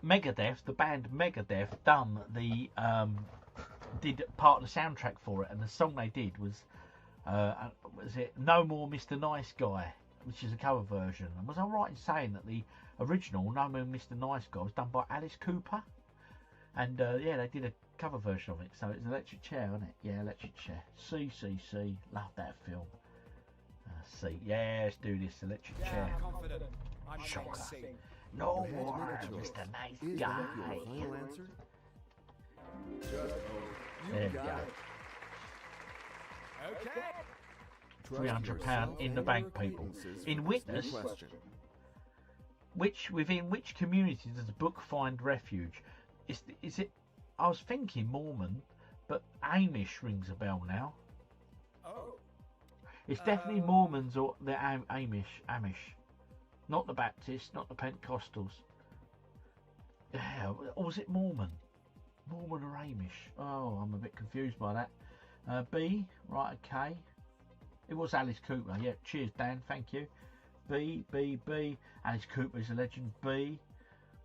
Megadeth, the band Megadeth, did part of the soundtrack for it, and the song they did was it No More Mr. Nice Guy, which is a cover version. And was I right in saying that the original No More Mr. Nice Guy was done by Alice Cooper? And yeah, they did a cover version of it, so it's Electric Chair, isn't it? Yeah, Electric Chair. C. Love that film. C. Yeah, let's do this. Electric Chair. Confident. I'm Shocker. C. No more Mr. Nice Guy. Final answer? There we go. Okay. £300 in the bank, people. In Witness, within which community does the book find refuge? Is it? I was thinking Mormon, but Amish rings a bell now. Oh. It's definitely Mormons or the Amish, not the Baptists, not the Pentecostals. Yeah, or was it Mormon? Mormon or Amish? Oh, I'm a bit confused by that. B, right, okay. It was Alice Cooper. Yeah, cheers, Dan. Thank you. B. Alice Cooper is a legend. B.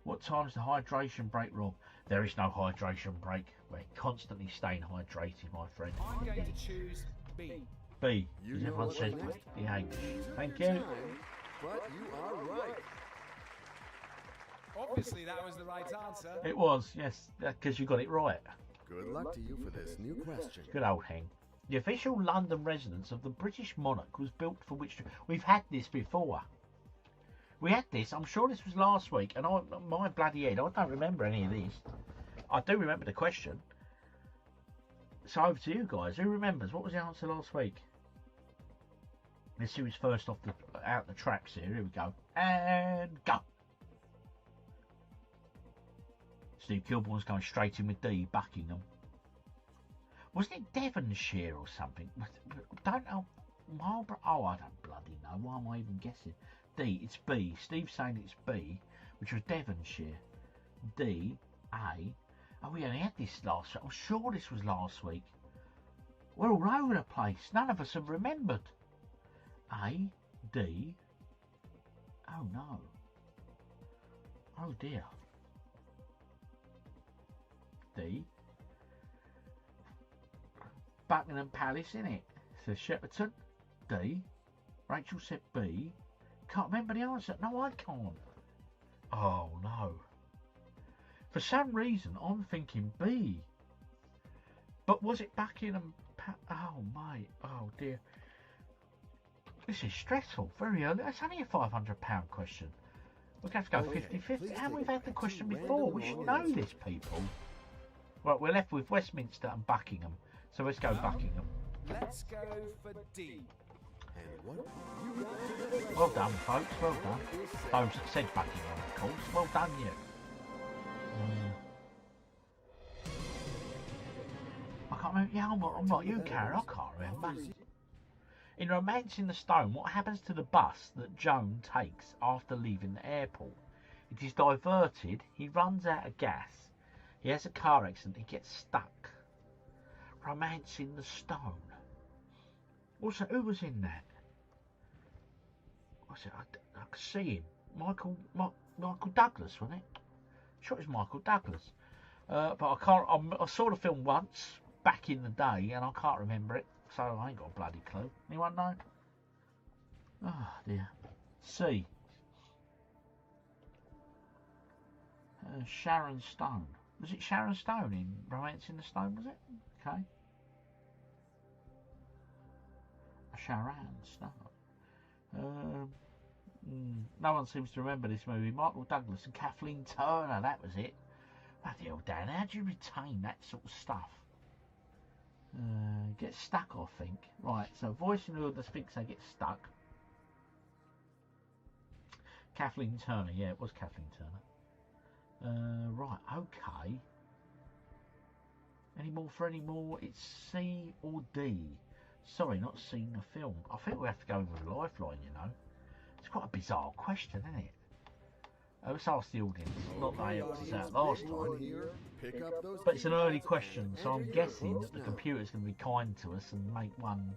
What time's the hydration break, Rob? There is no hydration break. We're constantly staying hydrated, my friend. I'm going to choose B. B. Because everyone says the Amish. Thank you. But you are right. Obviously, that was the right answer. It was, yes, because you got it right. Good luck to you for this new question. Good old Heng. The official London residence of the British monarch was built for which... We've had this before. We had this, I'm sure this was last week, and my bloody head, I don't remember any of this. I do remember the question. So over to you guys. Who remembers? What was the answer last week? Let's see who's first off out the tracks here. Here we go. And go. Steve Kilbourne's going straight in with D, Buckingham. Wasn't it Devonshire or something? Don't know. Marlborough? Oh, I don't bloody know. Why am I even guessing? D, it's B. Steve's saying it's B, which was Devonshire. D, A. Oh, we only had this last week. I'm sure this was last week. We're all over the place. None of us have remembered. A, D. Oh, no. Oh, dear. D. Buckingham Palace, innit? Says Shepperton. D. Rachel said B. Can't remember the answer. No, I can't. Oh, no. For some reason, I'm thinking B. But was it Buckingham Palace? Oh, mate. Oh, dear. This is stressful. Very early. That's only a £500 question. We're going to have to go 50-50. And we've had the question before. We should know this, people. Right, we're left with Westminster and Buckingham. So let's go Buckingham. Let's go for D. Well done, folks. Well done. Those that said Buckingham, of course. Well done, you. I can't remember. Yeah, I'm not you, Karen. I can't remember. In Romance in the Stone, what happens to the bus that Joan takes after leaving the airport? It is diverted. He runs out of gas. He has a car accident. He gets stuck. Romance in the Stone. Also, who was in that? What's it? I could see him. Michael Douglas, wasn't it? Sure, it was Michael Douglas. But I can't. I saw the film once back in the day, and I can't remember it. So I ain't got a bloody clue. Anyone know? Oh dear. C. Sharon Stone. Was it Sharon Stone in Romance in the Stone, was it? Okay. Sharon Stone. No one seems to remember this movie. Michael Douglas and Kathleen Turner, that was it. Bloody hell, Dan, how do you retain that sort of stuff? Get stuck, I think. Right, so voicing the Sphinx, they get stuck. Kathleen Turner, yeah, it was Kathleen Turner. Right, okay. Any more for any more? It's C or D. Sorry, not seen the film. I think we have to go with a lifeline, you know. It's quite a bizarre question, isn't it? Let's ask the audience. Not they helped us out last time. But it's an early question, so I'm guessing that the computer's going to be kind to us and make one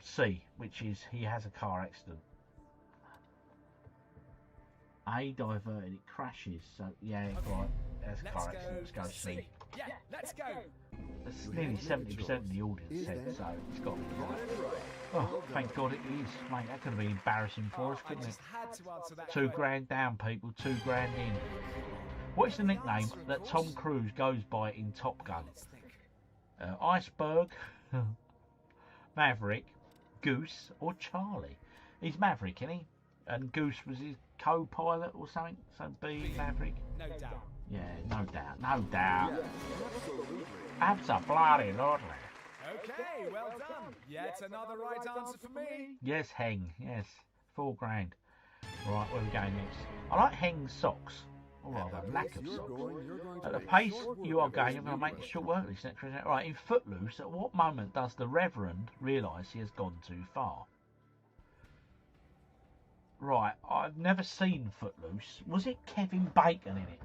C, which is he has a car accident. A, diverted, it crashes, so yeah, right, there's a car accident, let's go C. Yeah, let's go. That's nearly 70% of the audience said, so it's got to be right. Oh, thank God it is, mate, that could have been embarrassing for us, couldn't it? £2 down, people, £2 in. What is the nickname that Tom Cruise goes by in Top Gun? Iceberg, Maverick, Goose, or Charlie? He's Maverick, isn't he? And Goose was his co-pilot or something, so B, Maverick. No doubt. Yeah, no doubt, no doubt. Absolutely. Okay, well done. Yet another right answer for me. Yes, Heng, yes, £4. Right, where are we going next? I like Heng's socks. Or rather, lack of socks. At the pace you are going, you're going to make this short work of this next question. Right, in Footloose, at what moment does the Reverend realise he has gone too far? Right, I've never seen Footloose. Was it Kevin Bacon in it?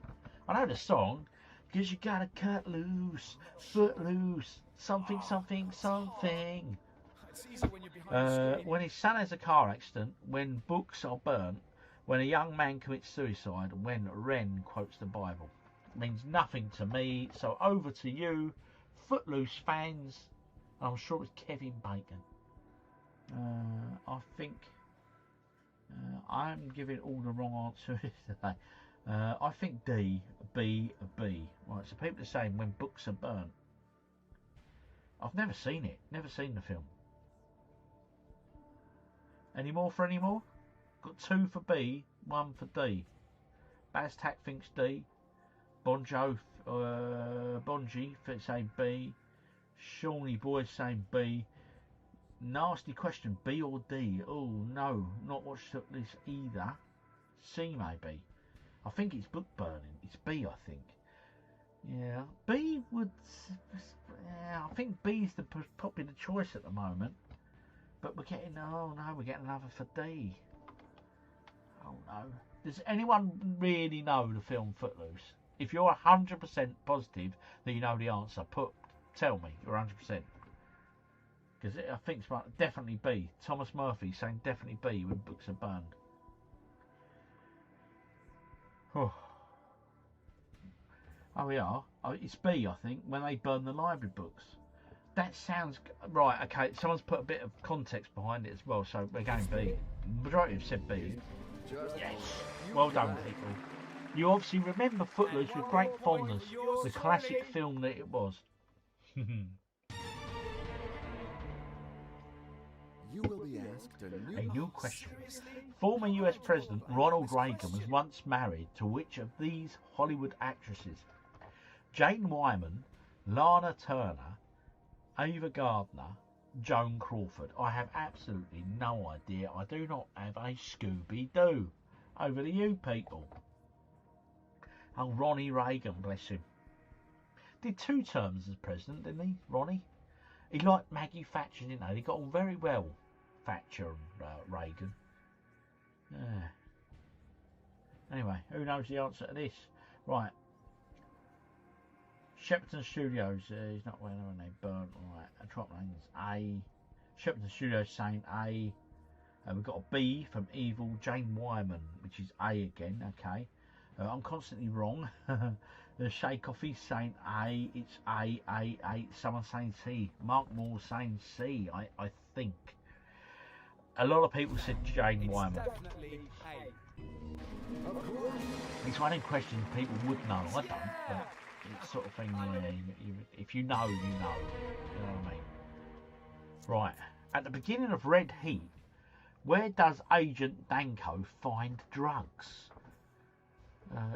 I know the song. Cause you gotta cut loose, Footloose, something, something, something. When his son has a car accident, when books are burnt, when a young man commits suicide, when Ren quotes the Bible. Means nothing to me, so over to you, Footloose fans. I'm sure it's Kevin Bacon. I think I'm giving all the wrong answers today. I think D, B, B. Right, so people are saying when books are burnt. I've never seen it, never seen the film. Any more for any more? Got 2 for B, 1 for D. Baztak thinks D. Bonji saying B. Shawnee Boy saying B. Nasty question, B or D? Oh no, not watched this either. C maybe. I think it's book burning. It's B, I think. Yeah, B would. Yeah, I think B's the popular choice at the moment. But we're getting. Oh no, we're getting another for D. Oh no. Does anyone really know the film Footloose? If you're 100% positive that you know the answer, tell me you're 100%. Because I think it's definitely B. Thomas Murphy saying definitely B when books are burned. Oh, we are. Oh, it's B, I think, when they burn the library books. That sounds right. Okay, someone's put a bit of context behind it as well, so we're going B. The majority have said B. Yes. Well done, people. You obviously remember Footloose with great fondness, the classic film that it was. You will be asked a new question. Former US President Ronald Reagan was once married to which of these Hollywood actresses? Jane Wyman, Lana Turner, Ava Gardner, Joan Crawford. I have absolutely no idea. I do not have a Scooby-Doo. Over to you, people. Oh, Ronnie Reagan, bless him. Did 2 terms as president, didn't he, Ronnie? He liked Maggie Thatcher, didn't he? They got on very well, Thatcher and Reagan. Yeah. Anyway, who knows the answer to this? Right. Shepperton Studios is not when they burnt. Right. Trot Lanes A. Shepperton Studios saying A. We've got a B from Evil Jane Wyman, which is A again. Okay. I'm constantly wrong. The Shay Coffee saying A. It's A. Someone saying C. Mark Moore saying C. I think. A lot of people said Jane Wyman. Definitely A. Of course. It's one of the questions people would know. I don't, but it's sort of thing. If you know, you know. You know what I mean? Right. At the beginning of Red Heat, where does Agent Danko find drugs?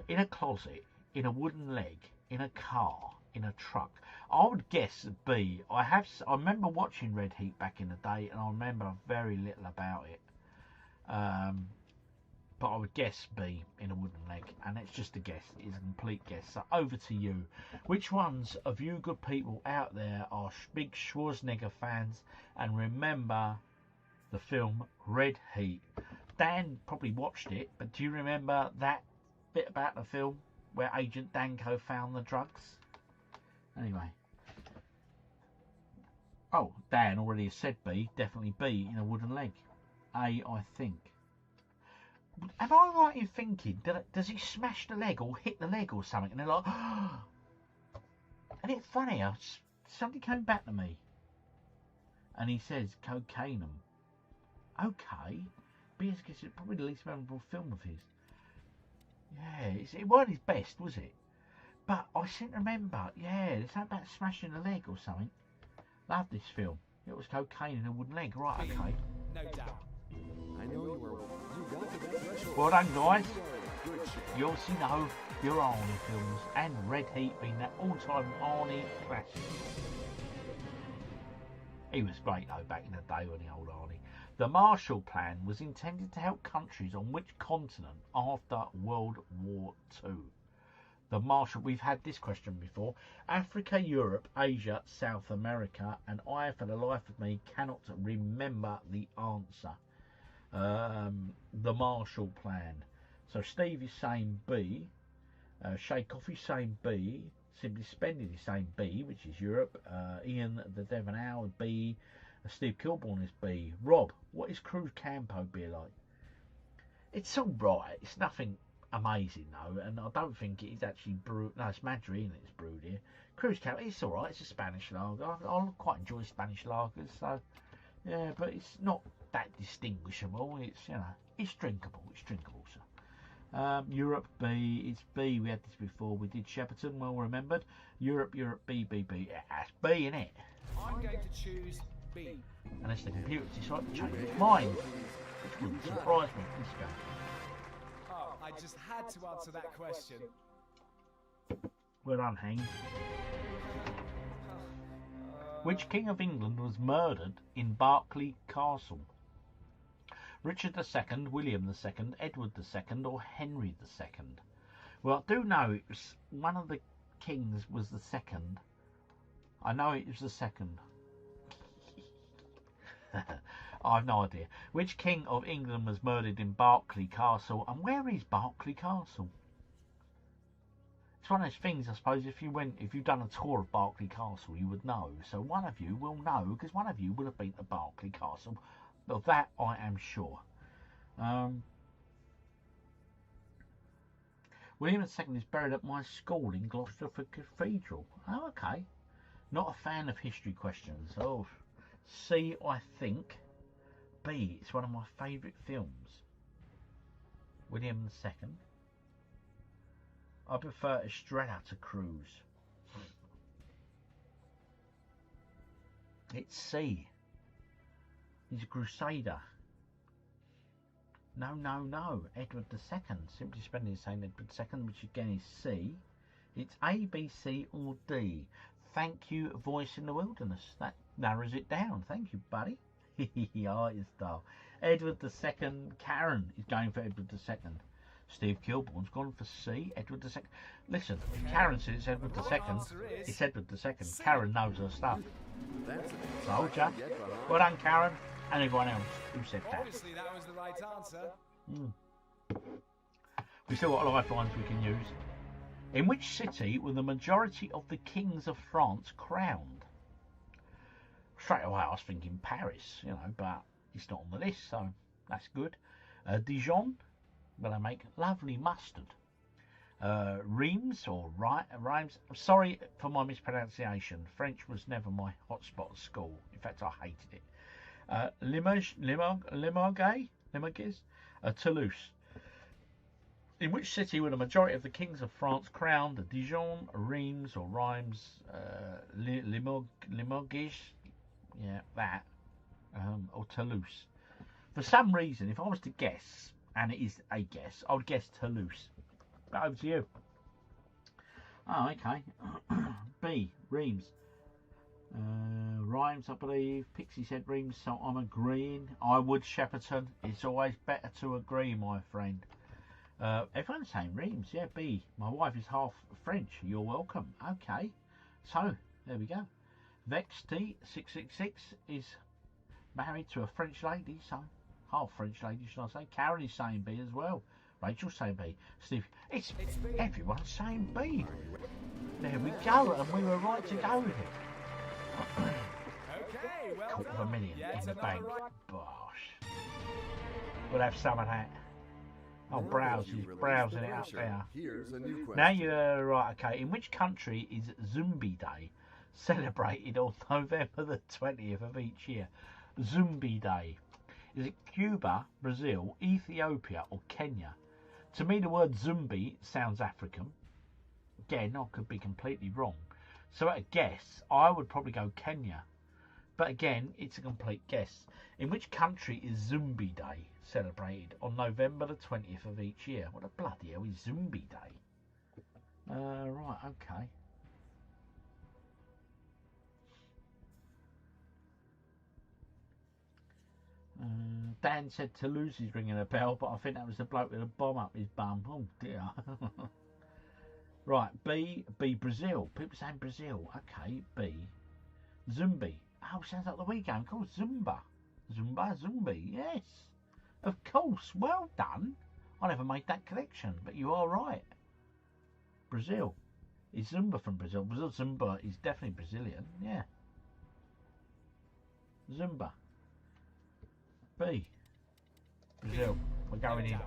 In a closet, in a wooden leg, in a car, in a truck. I would guess B. I remember watching Red Heat back in the day, and I remember very little about it. But I would guess B, in a wooden leg, and it's just a guess. It's a complete guess. So over to you. Which ones of you good people out there are big Schwarzenegger fans and remember the film Red Heat? Dan probably watched it, but do you remember that bit about the film where Agent Danko found the drugs? Anyway. Oh, Dan already has said B. Definitely B, in a wooden leg. A, I think. Am I right in thinking, does he smash the leg or hit the leg or something? And they're like, oh. And it's funny, somebody came back to me and he says, cocaine. Okay. But it's probably the least memorable film of his. Yeah, it weren't his best, was it? But I seem to remember, yeah, there's something about smashing the leg or something. Love this film. It was cocaine in a wooden leg, right, okay. No doubt. I know you were. You got to that threshold. Well done, guys. You obviously know your Arnie films, and Red Heat being that all-time Arnie classic. He was great though back in the day when the old Arnie. The Marshall Plan was intended to help countries on which continent after World War II? The Marshall, we've had this question before. Africa, Europe, Asia, South America, and I, for the life of me, cannot remember the answer. The Marshall Plan. So Steve is saying B. Shay Coffee saying B. Simply Splendid is saying B, which is Europe. Ian the Devon Hour B. Steve Kilborn is B. Rob, what is Cruz Campo beer like? It's all right. It's nothing amazing though, and I don't think it is actually brewed. No, it's Madrid it's brewed here. Cruz Campo, it's all right. It's a Spanish lager. I quite enjoy Spanish lagers, so yeah, but it's not that distinguishable. It's, you know, it's drinkable. It's drinkable. So Europe B. It's B. We had this before. We did Shepperton. Well remembered. Europe B. Yeah, that's B, innit? I'm going to choose B. Unless the computer decides to change its mind, which wouldn't surprise me. Let's go. Oh, I just had to answer that question. Well done, Hank. Which King of England was murdered in Berkeley Castle? Richard II, William II, Edward II, or Henry II? Well, I do know it was one of the kings was the second. I know it was the second. I have no idea. Which King of England was murdered in Berkeley Castle? And where is Berkeley Castle? It's one of those things, I suppose, if you've done a tour of Berkeley Castle, you would know. So one of you will know, because one of you will have been to Berkeley Castle. Of that, I am sure. William II is buried at my school in Gloucester Cathedral. Oh, okay. Not a fan of history questions. Oh, C, I think. B, it's one of my favourite films. William II. I prefer Estrella to Cruz. It's C. He's a crusader. No. Edward II. Simply Splendid is saying Edward II, which again is C. It's A, B, C, or D. Thank you, Voice in the Wilderness. That narrows it down. Thank you, buddy. Artist style. Edward II. Karen is going for Edward II. Steve Kilborn's gone for C. Edward II. Listen, Karen says it's Edward II. It's Edward II. Karen knows her stuff. Soldier. Well done, Karen. And everyone else who said that. Obviously, that was the right answer. We still got lifelines we can use. In which city were the majority of the kings of France crowned? Straight away I was thinking Paris, you know, but it's not on the list, so that's good. Dijon, where they make lovely mustard. Reims or Reims. Sorry for my mispronunciation. French was never my hotspot at school. In fact, I hated it. Limoges, Toulouse. In which city were the majority of the kings of France crowned? Dijon, Reims, or Reims, Limoges? Yeah, that. Or Toulouse. For some reason, if I was to guess, and it is a guess, I would guess Toulouse. But over to you. Oh, okay. B, Reims. Rhymes, I believe. Pixie said Reims, so I'm agreeing. I would, Shepperton. It's always better to agree, my friend. Everyone's saying Reims. Yeah, B. My wife is half French. You're welcome. Okay. So, there we go. VexT666 is married to a French lady, so half French lady, should I say. Karen is saying B as well. Rachel's saying B. Steve, it's everyone's saying B. There we go, and we were right to go with it. Okay, well $250,000 in the bank. Bosh. We'll have some of that. Oh, browsing it up there. Here's a new question. Now you're right, okay. In which country is Zombie Day celebrated on November the 20th of each year? Zombie Day. Is it Cuba, Brazil, Ethiopia, or Kenya? To me, the word zombie sounds African. Again, I could be completely wrong. So at a guess, I would probably go Kenya. But again, it's a complete guess. In which country is Zombie Day celebrated on November the 20th of each year? What a bloody hell is Zombie Day? Right, okay. Dan said Toulouse is ringing a bell, but I think that was the bloke with a bomb up his bum. Oh dear. Right, B, Brazil. People saying Brazil. Okay, B. Zumbi. Oh, sounds like the Wii game called Zumba. Zumbi. Yes. Of course. Well done. I never made that connection, but you are right. Brazil. Is Zumba from Brazil? Brazil Zumba is definitely Brazilian. Yeah. Zumba. B. Brazil. We're going in.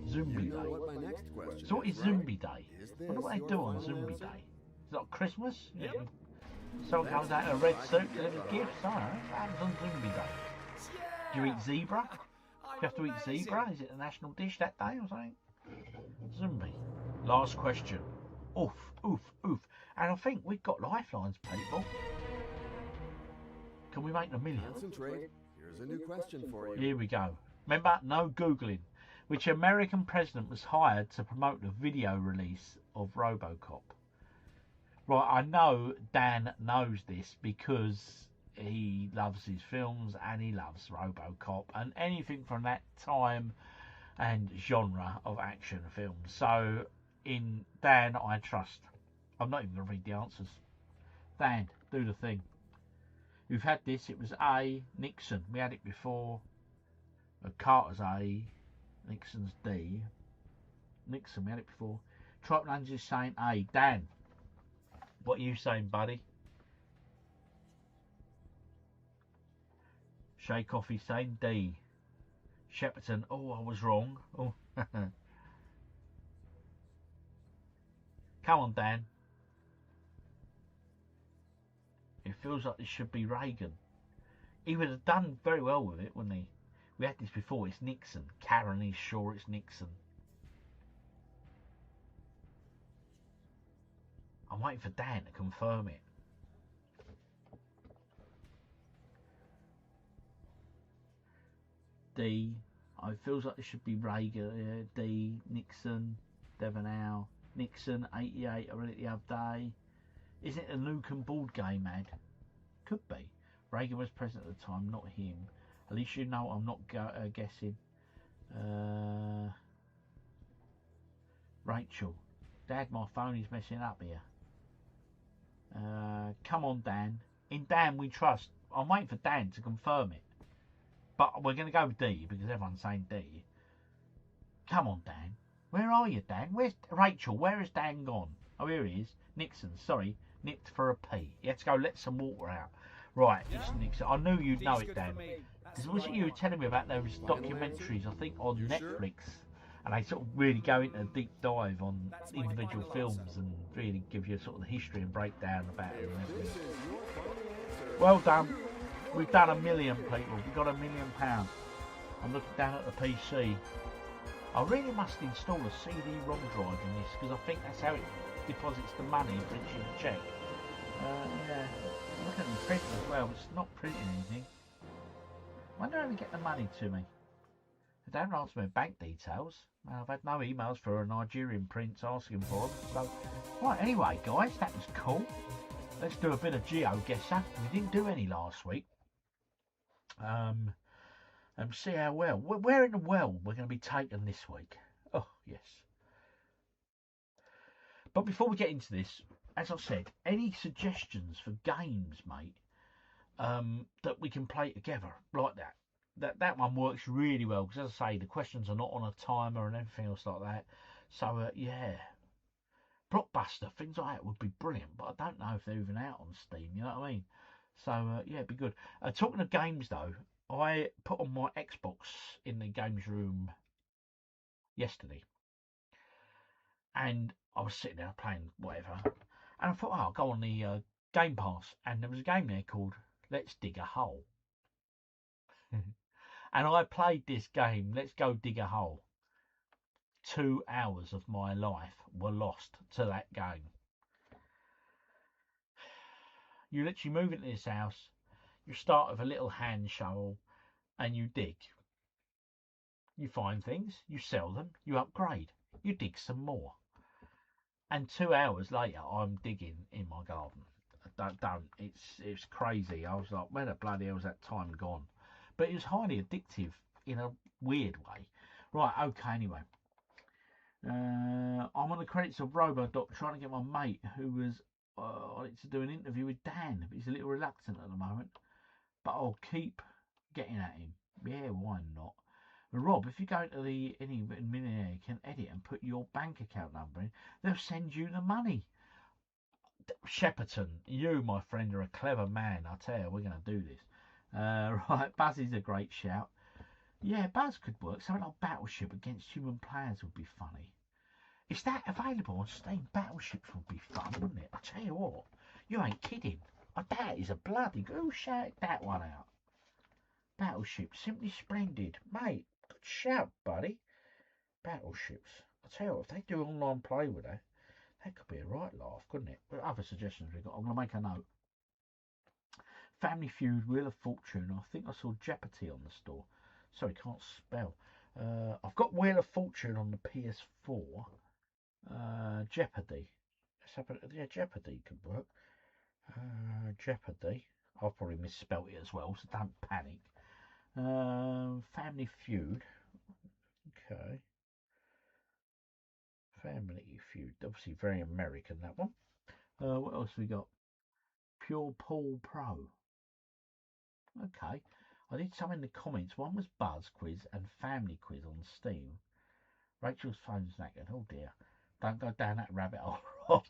Zombie Day. So what is Zombie Day? I wonder what they do on Zombie Day. Is it like Christmas? Yeah. Someone comes out in a red suit, delivers gifts. I don't know. What happens on Zombie Day? Do you eat zebra? Do you have to eat zebra? Is it a national dish that day or something? Zombie. Last question. Oof. And I think we've got lifelines, people. Can we make a million? Concentrate. Here's a new question for you. Here we go. Remember, no Googling. Which American president was hired to promote the video release of RoboCop? Right, I know Dan knows this because he loves his films and he loves RoboCop and anything from that time and genre of action films. So, in Dan, I trust. I'm not even going to read the answers. Dan, do the thing. We've had this. It was A, Nixon. We had it before. Carter's A. Nixon's D. Nixon, we had it before. Troplands is saying A. Dan, what are you saying, buddy? Shake Off is saying D. Shepperton, oh, I was wrong. Oh. Come on, Dan. It feels like this should be Reagan. He would have done very well with it, wouldn't he? We had this before, it's Nixon. Karen is sure it's Nixon. I'm waiting for Dan to confirm it. D. Oh, it feels like it should be Reagan. D. Nixon. Devonau. Nixon, 88. I read it the other day. Is it a Nukem board game ad? Could be. Reagan was president at the time, not him. At least you know I'm not guessing. Rachel. Dad, my phone is messing up here. Come on, Dan. In Dan we trust. I'm waiting for Dan to confirm it. But we're going to go with D because everyone's saying D. Come on, Dan. Where are you, Dan? Where's Rachel? Where has Dan gone? Oh, here he is. Nixon, sorry. Nipped for a pee. He had to go let some water out. Right, it's Nixon. I knew you'd know it, Dan. Because was it you were telling me about those documentaries, I think, on Netflix? And they sort of really go into a deep dive on individual films and really give you sort of the history and breakdown about it and everything. Well done. We've done 1 million, people. We've got £1 million. I'm looking down at the PC. I really must install a CD-ROM drive in this because I think that's how it deposits the money and prints you the check. Yeah, look at them printing as well. It's not printing anything. I wonder how they get the money to me. They don't ask me bank details. I've had no emails for a Nigerian prince asking for them. So, right, anyway, guys, that was cool. Let's do a bit of GeoGuessr. We didn't do any last week. And see how well. Where in the world we're going to be taken this week? Oh, yes. But before we get into this, as I said, any suggestions for games, mate, that we can play together like that? That one works really well because, as I say, the questions are not on a timer and everything else like that. So, yeah. Blockbuster, things like that would be brilliant, but I don't know if they're even out on Steam, you know what I mean? So, yeah, it'd be good. Talking of games, though, I put on my Xbox in the games room yesterday. And I was sitting there playing whatever. And I thought, oh, I'll go on the Game Pass. And there was a game there called Let's Dig a Hole. And I played this game, Let's Go Dig a Hole. 2 hours of my life were lost to that game. You literally move into this house, you start with a little hand shovel, and you dig. You find things, you sell them, you upgrade, you dig some more. And 2 hours later, I'm digging in my garden. It's crazy. I was like, where the bloody hell's that time gone? But it was highly addictive in a weird way. Right, okay, anyway. I'm on the credits of RoboDoc trying to get my mate who was on it to do an interview with Dan. He's a little reluctant at the moment, but I'll keep getting at him. Yeah, why not? Rob, if you go to the Any Millionaire, you can edit and put your bank account number in. They'll send you the money. Shepperton, you, my friend, are a clever man. I tell you, we're going to do this. Right, Buzzy's a great shout. Yeah, Buzz could work. Something like Battleship against human players would be funny. Is that available on Steam? Battleships would be fun, wouldn't it? I tell you what, you ain't kidding. That is a bloody... Who shouted that one out? Battleship, simply splendid. Mate, good shout, buddy. Battleships. I tell you what, if they do online play with that, that could be a right laugh, couldn't it? But other suggestions we've got. I'm going to make a note. Family Feud, Wheel of Fortune. I think I saw Jeopardy on the store. Sorry, can't spell. I've got Wheel of Fortune on the PS4. Jeopardy. Yeah, Jeopardy could work. Jeopardy. I've probably misspelt it as well, so don't panic. Family Feud. Okay. Family Feud. Obviously very American, that one. What else we got? Pure Paul Pro. Okay. I did some in the comments. One was Buzz Quiz and Family Quiz on Steam. Rachel's phone's knackered. Oh dear. Don't go down that rabbit hole, Rob.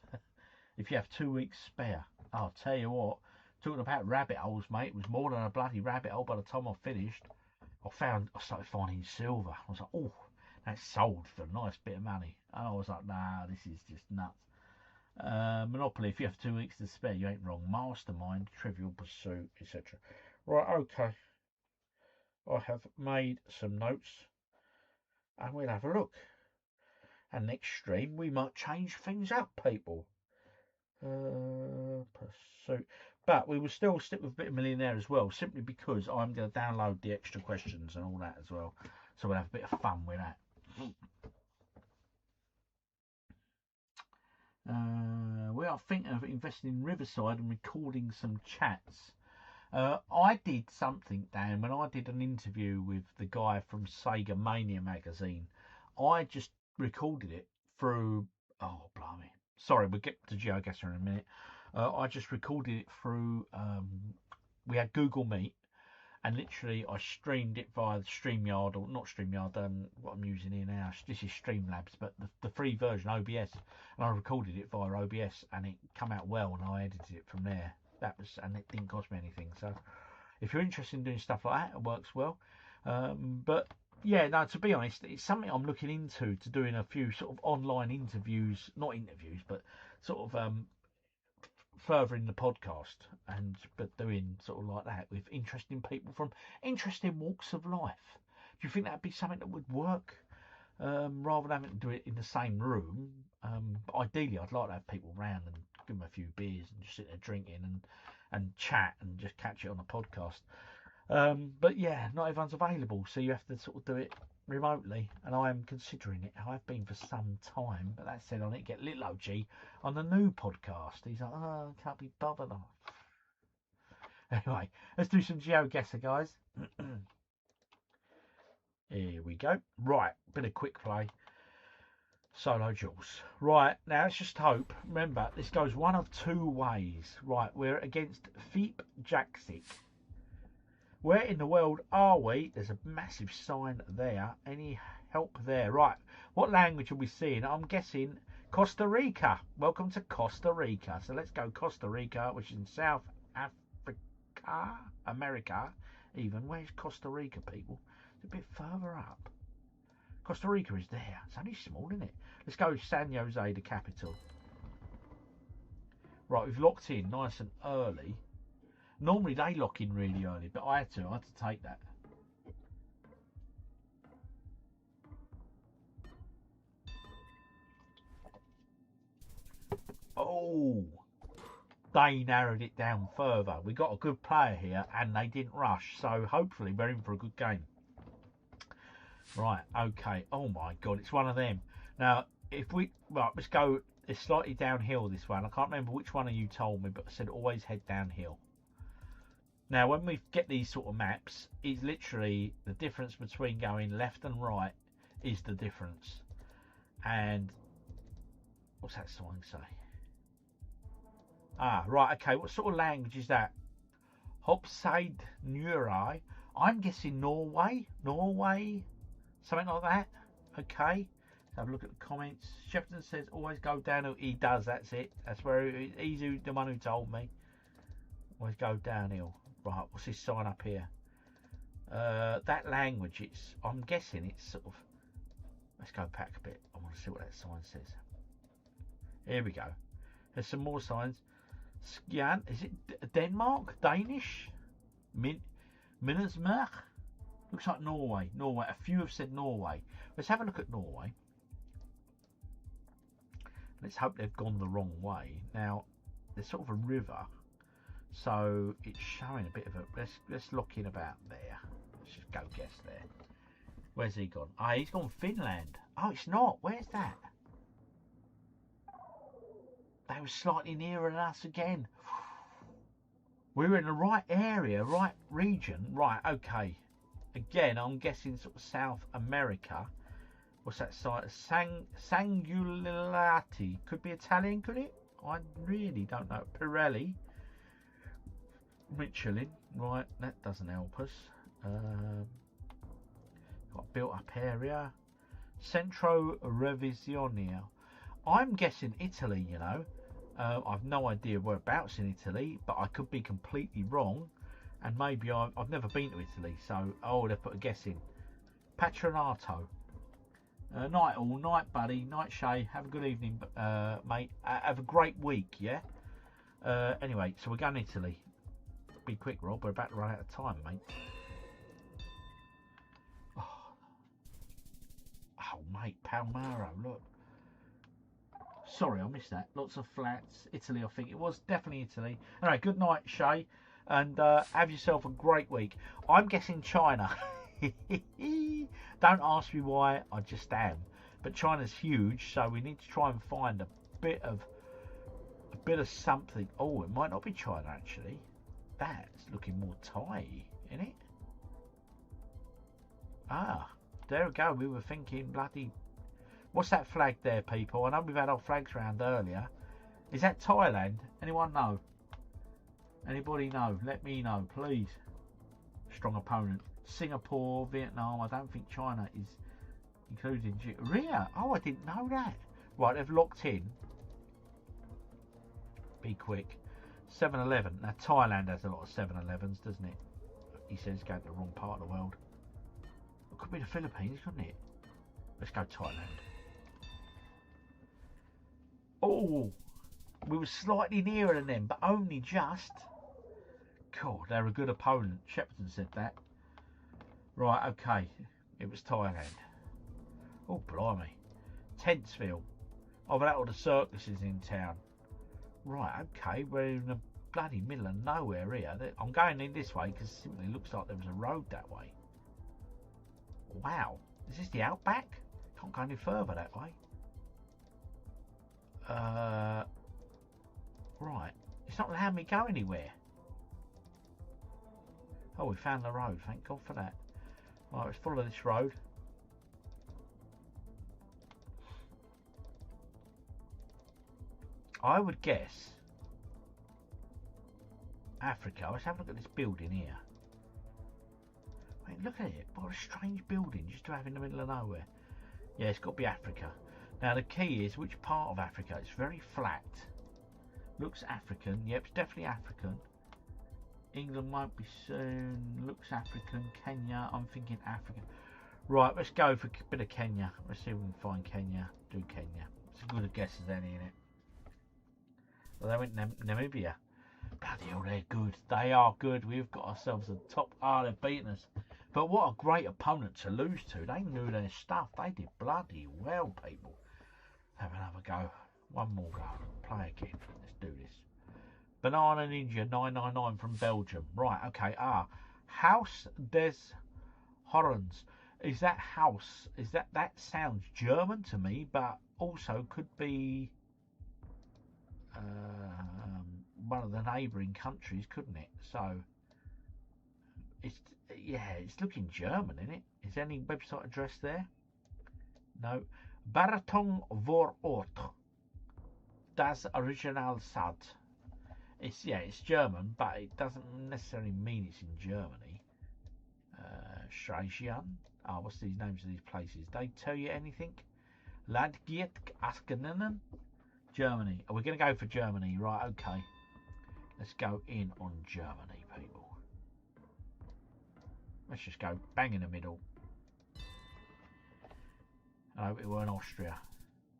If you have 2 weeks spare. I'll tell you what. Talking about rabbit holes, mate. It was more than a bloody rabbit hole by the time I finished. I started finding silver. I was like, oh, that's sold for a nice bit of money. And I was like, nah, this is just nuts. Monopoly, if you have 2 weeks to spare, you ain't wrong. Mastermind, Trivial Pursuit, etc. Right, okay. I have made some notes. And we'll have a look. And next stream, we might change things up, people. Pursuit. But we will still stick with a bit of Millionaire as well, simply because I'm going to download the extra questions and all that as well. So we'll have a bit of fun with that. We are thinking of investing in Riverside and recording some chats. I did something, Dan, when I did an interview with the guy from Sega Mania magazine. I just recorded it through... Oh, blimey. Sorry, we'll get to GeoGuessr in a minute. I just recorded it through... we had Google Meet, and literally I streamed it via the StreamYard, or not StreamYard, what I'm using here now. This is Streamlabs, but the free version, OBS. And I recorded it via OBS, and it came out well, and I edited it from there. And it didn't cost me anything. So if you're interested in doing stuff like that, it works well. But yeah, no, to be honest, it's something I'm looking into, to doing a few sort of online interviews, not interviews, but sort of further in the podcast, but doing sort of like that with interesting people from interesting walks of life. Do you think that'd be something that would work? rather than having to do it in the same room. But ideally, I'd like to have people round and give them a few beers and just sit there drinking and chat and just catch it on a podcast. But yeah, not everyone's available, so you have to sort of do it remotely, and I am considering it. I've been for some time, but that said, I need to get Little OG on the new podcast. He's like, oh, I can't be bothered. Anyway, let's do some GeoGuessr, guys. Here we go. Right, bit of quick play. Solo Jules. Right, now let's just hope. Remember, this goes one of two ways. Right, we're against Feep Jaksic. Where in the world are we? There's a massive sign there. Any help there? Right, what language are we seeing? I'm guessing Costa Rica. Welcome to Costa Rica. So let's go Costa Rica, which is in South Africa, America even. Where's Costa Rica, people? It's a bit further up. Costa Rica is there. It's only small, isn't it? Let's go San Jose, the capital. Right, we've locked in nice and early. Normally they lock in really early, but I had to take that. Oh, they narrowed it down further. We got a good player here, and they didn't rush. So hopefully we're in for a good game. Right, okay. Oh my God, it's one of them. Now, if we let's go. It's slightly downhill, this one. I can't remember which one of you told me, but I said always head downhill. Now, when we get these sort of maps, it's literally the difference between going left and right is the difference. And what's that sign say? Ah, right, okay. What sort of language is that? Hopside Nurai. I'm guessing Norway. Norway. Something like that. Okay. Let's have a look at the comments. Shepton says always go downhill. He does, that's it. That's where he's the one who told me. Always go downhill. Right, what's this sign up here? That language, I'm guessing it's sort of... Let's go back a bit. I want to see what that sign says. Here we go. There's some more signs. Skjan, is it Denmark? Danish? Minnesmerk? Looks like Norway. Norway. A few have said Norway. Let's have a look at Norway. Let's hope they've gone the wrong way. Now, there's sort of a river. So it's showing a bit of a... Let's look in about there. Let's just go guess there. Where's he gone? Ah, he's gone Finland. Oh, it's not. Where's that? They were slightly nearer than us again. We were in the right area, right region. Right, okay. Again, I'm guessing sort of South America. What's that site? Sangulati. Could be Italian, could it? I really don't know. Pirelli. Michelin, right, that doesn't help us. Got a built up area. Centro Revisione. I'm guessing Italy, you know. I've no idea whereabouts in Italy, but I could be completely wrong. And maybe I've never been to Italy, so I would have put a guess in. Patronato. Night all, night buddy, night Shay. Have a good evening, mate. Have a great week, yeah? Anyway, so we're going to Italy. Be quick, Rob. We're about to run out of time, mate. Oh mate, Palmaro, look. Sorry, I missed that. Lots of flats. Italy, I think it was. Definitely Italy. Anyway, good night, Shay. And have yourself a great week. I'm guessing China. Don't ask me why, I just am. But China's huge, so we need to try and find a bit of something. Oh, it might not be China, actually. That's looking more Thai, isn't it? Ah, there we go. We were thinking bloody... What's that flag there, people? I know we've had our flags round earlier. Is that Thailand? Anyone know? Anybody know? Let me know, please. Strong opponent. Singapore, Vietnam. I don't think China is included in... Korea? Oh, I didn't know that. Right, they've locked in. Be quick. 7-Eleven. Now, Thailand has a lot of 7-Elevens, doesn't it? He says going to the wrong part of the world. It could be the Philippines, couldn't it? Let's go Thailand. Oh, we were slightly nearer than them, but only just. God, they're a good opponent. Shepton said that. Right, okay. It was Thailand. Oh, blimey. Tentsville. Oh, but that all the circuses in town. Right, okay, we're in the bloody middle of nowhere here. I'm going in this way because it simply looks like there was a road that way. Wow. Is this the outback? Can't go any further that way. Right. It's not allowing me go anywhere. Oh, we found the road. Thank God for that. Right, let's follow this road. I would guess Africa. Let's have a look at this building here. Wait, look at it. What a strange building just to have in the middle of nowhere. Yeah, it's got to be Africa. Now the key is which part of Africa. It's very flat. Looks African. Yep, it's definitely African. England might be soon. Looks African. Kenya. I'm thinking African. Right, let's go for a bit of Kenya. Let's see if we can find Kenya. Do Kenya. It's as good a guess as any in it. Well, they went Namibia. Bloody hell, they're good. They are good. We've got ourselves a top. Ah, they've beaten us. But what a great opponent to lose to. They knew their stuff. They did bloody well, people. Have another go. One more go. Play again. Let's do this. Banana Ninja 999 from Belgium. Right, okay. House des Horens. Is that house? Is that sounds German to me, but also could be one of the neighbouring countries, couldn't it? So it's looking German, isn't it? Is there any website address there? No. Baraton vor Ort. Das Original Sad. It's German, but it doesn't necessarily mean it's in Germany. Schreichian. What's these names of these places? They tell you anything? Ladgiet Askenen. Germany. We're going to go for Germany. Right, okay. Let's go in on Germany, people. Let's just go bang in the middle. No, it weren't Austria.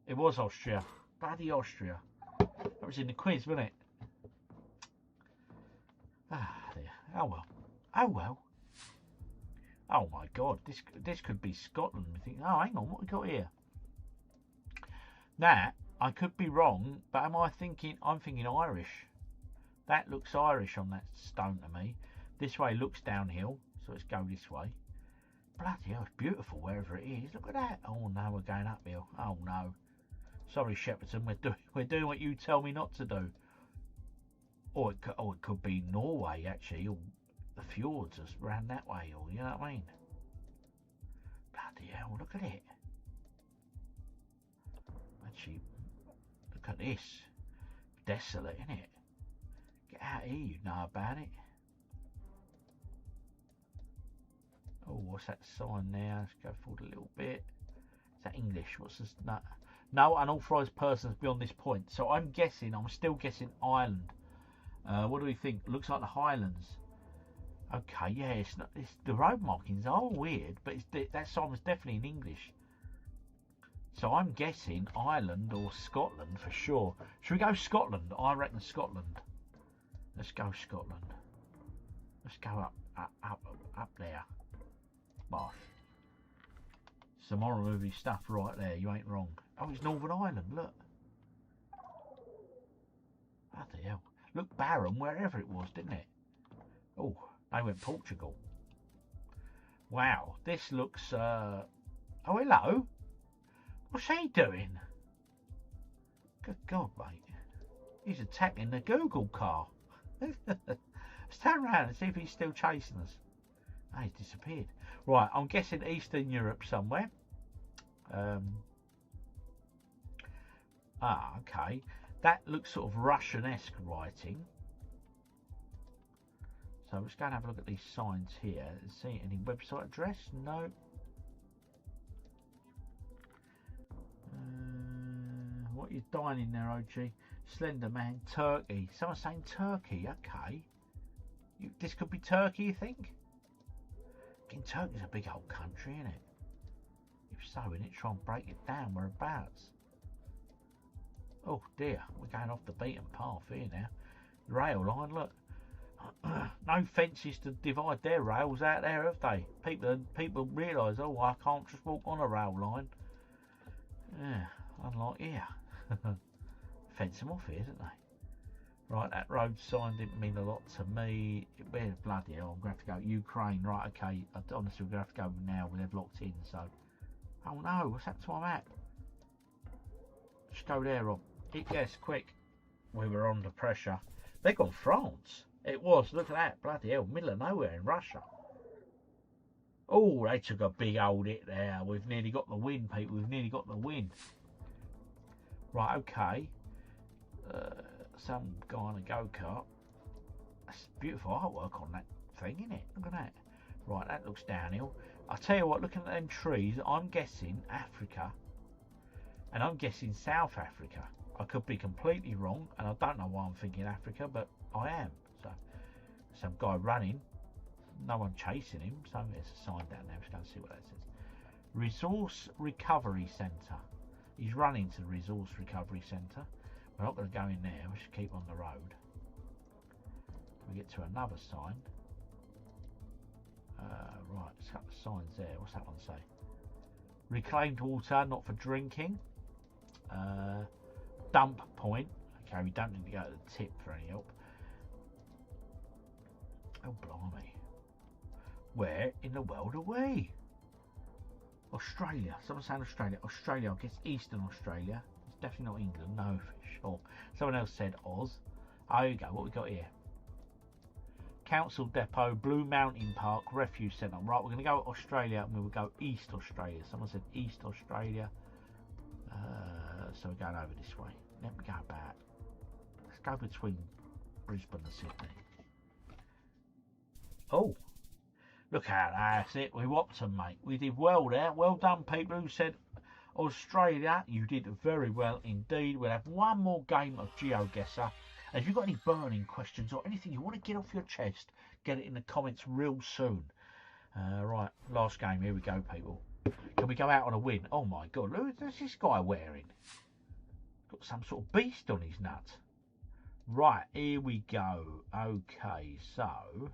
It was Austria. Bloody Austria. That was in the quiz, wasn't it? Ah, dear. Oh well. Oh well. Oh my God. This could be Scotland. We think. Oh, hang on. What we got here? That I could be wrong, but I'm thinking Irish. That looks Irish on that stone to me. This way looks downhill, so let's go this way. Bloody hell, it's beautiful wherever it is. Look at that. Oh no, we're going uphill. Oh no. Sorry, Shepperton, we're doing what you tell me not to do. Or it could be Norway actually, or the fjords are around that way, or you know what I mean? Bloody hell, look at it. Actually, look at this. Desolate, isn't it? Get out of here, you know about it. Oh, what's that sign there? Let's go forward a little bit. Is that English? What's this? No unauthorised persons beyond this point. So I'm still guessing Ireland. What do we think? Looks like the Highlands. Okay, yeah, the road markings are weird, but that sign was definitely in English. So I'm guessing Ireland or Scotland for sure. Should we go Scotland? I reckon Scotland. Let's go Scotland. Let's go up there. Bosh. Some horror movie stuff right there. You ain't wrong. Oh, it's Northern Ireland. Look. Bloody hell. Look, Barham, wherever it was, didn't it? Oh, they went Portugal. Wow, this looks. Oh, hello. What's he doing? Good God, mate. He's attacking the Google car. Let's turn around and see if he's still chasing us. Oh, he's disappeared. Right, I'm guessing Eastern Europe somewhere. Okay. That looks sort of Russian-esque writing. So let's go and have a look at these signs here. See any website address? No. What are you dining there, OG? Slender Man, Turkey. Someone's saying Turkey. Okay. This could be Turkey, you think? Again, Turkey's a big old country, isn't it? If so, we need to try and break it down whereabouts. Oh dear, we're going off the beaten path here now. Rail line, look. No fences to divide their rails out there, have they? People realise, oh, I can't just walk on a rail line. Yeah, unlike here. Fence them off here, didn't they? Right, that road sign didn't mean a lot to me. Where bloody hell, I'm going to have to go. Ukraine, right, okay. Honestly, we're going to have to go now. They've locked in, so. Oh no, what's happened to my map? Just go there, Rob. Yes, quick. We were under pressure. They gone France. It was, look at that, bloody hell, middle of nowhere in Russia. Oh, they took a big old hit there. We've nearly got the win, people. We've nearly got the win. Right, okay. Some guy on a go-kart. That's beautiful artwork on that thing, isn't it? Look at that. Right, that looks downhill. I'll tell you what, looking at them trees, I'm guessing Africa. And I'm guessing South Africa. I could be completely wrong, and I don't know why I'm thinking Africa, but I am. So, some guy running. No one chasing him, so there's a sign down there. Let's go and see what that says. Resource Recovery Centre. He's running to the Resource Recovery Centre. We're not going to go in there. We should keep on the road. We get to another sign. Right, there's a couple of signs there. What's that one say? Reclaimed water, not for drinking. Dump point. Okay, we don't need to go to the tip for any help. Oh, blimey. Where in the world are we? Australia. Someone's saying Australia. Australia, I guess Eastern Australia. It's definitely not England, no, for sure. Someone else said Oz. Oh, here we go. What we got here? Council Depot, Blue Mountain Park, Refuge Centre. Right, we're going to go to Australia and we will go East Australia. Someone said East Australia. So we're going over this way. Let me go back. Let's go between Brisbane and Sydney. Oh, look at that. That's it. We whopped them, mate. We did well there. Well done, people who said Australia. You did very well indeed. We'll have one more game of GeoGuessr. And if you've got any burning questions or anything you want to get off your chest, get it in the comments real soon. Right, last game. Here we go, people. Can we go out on a win? Oh my God, look, what's this guy wearing? Got some sort of beast on his nut. Right, here we go. Okay, so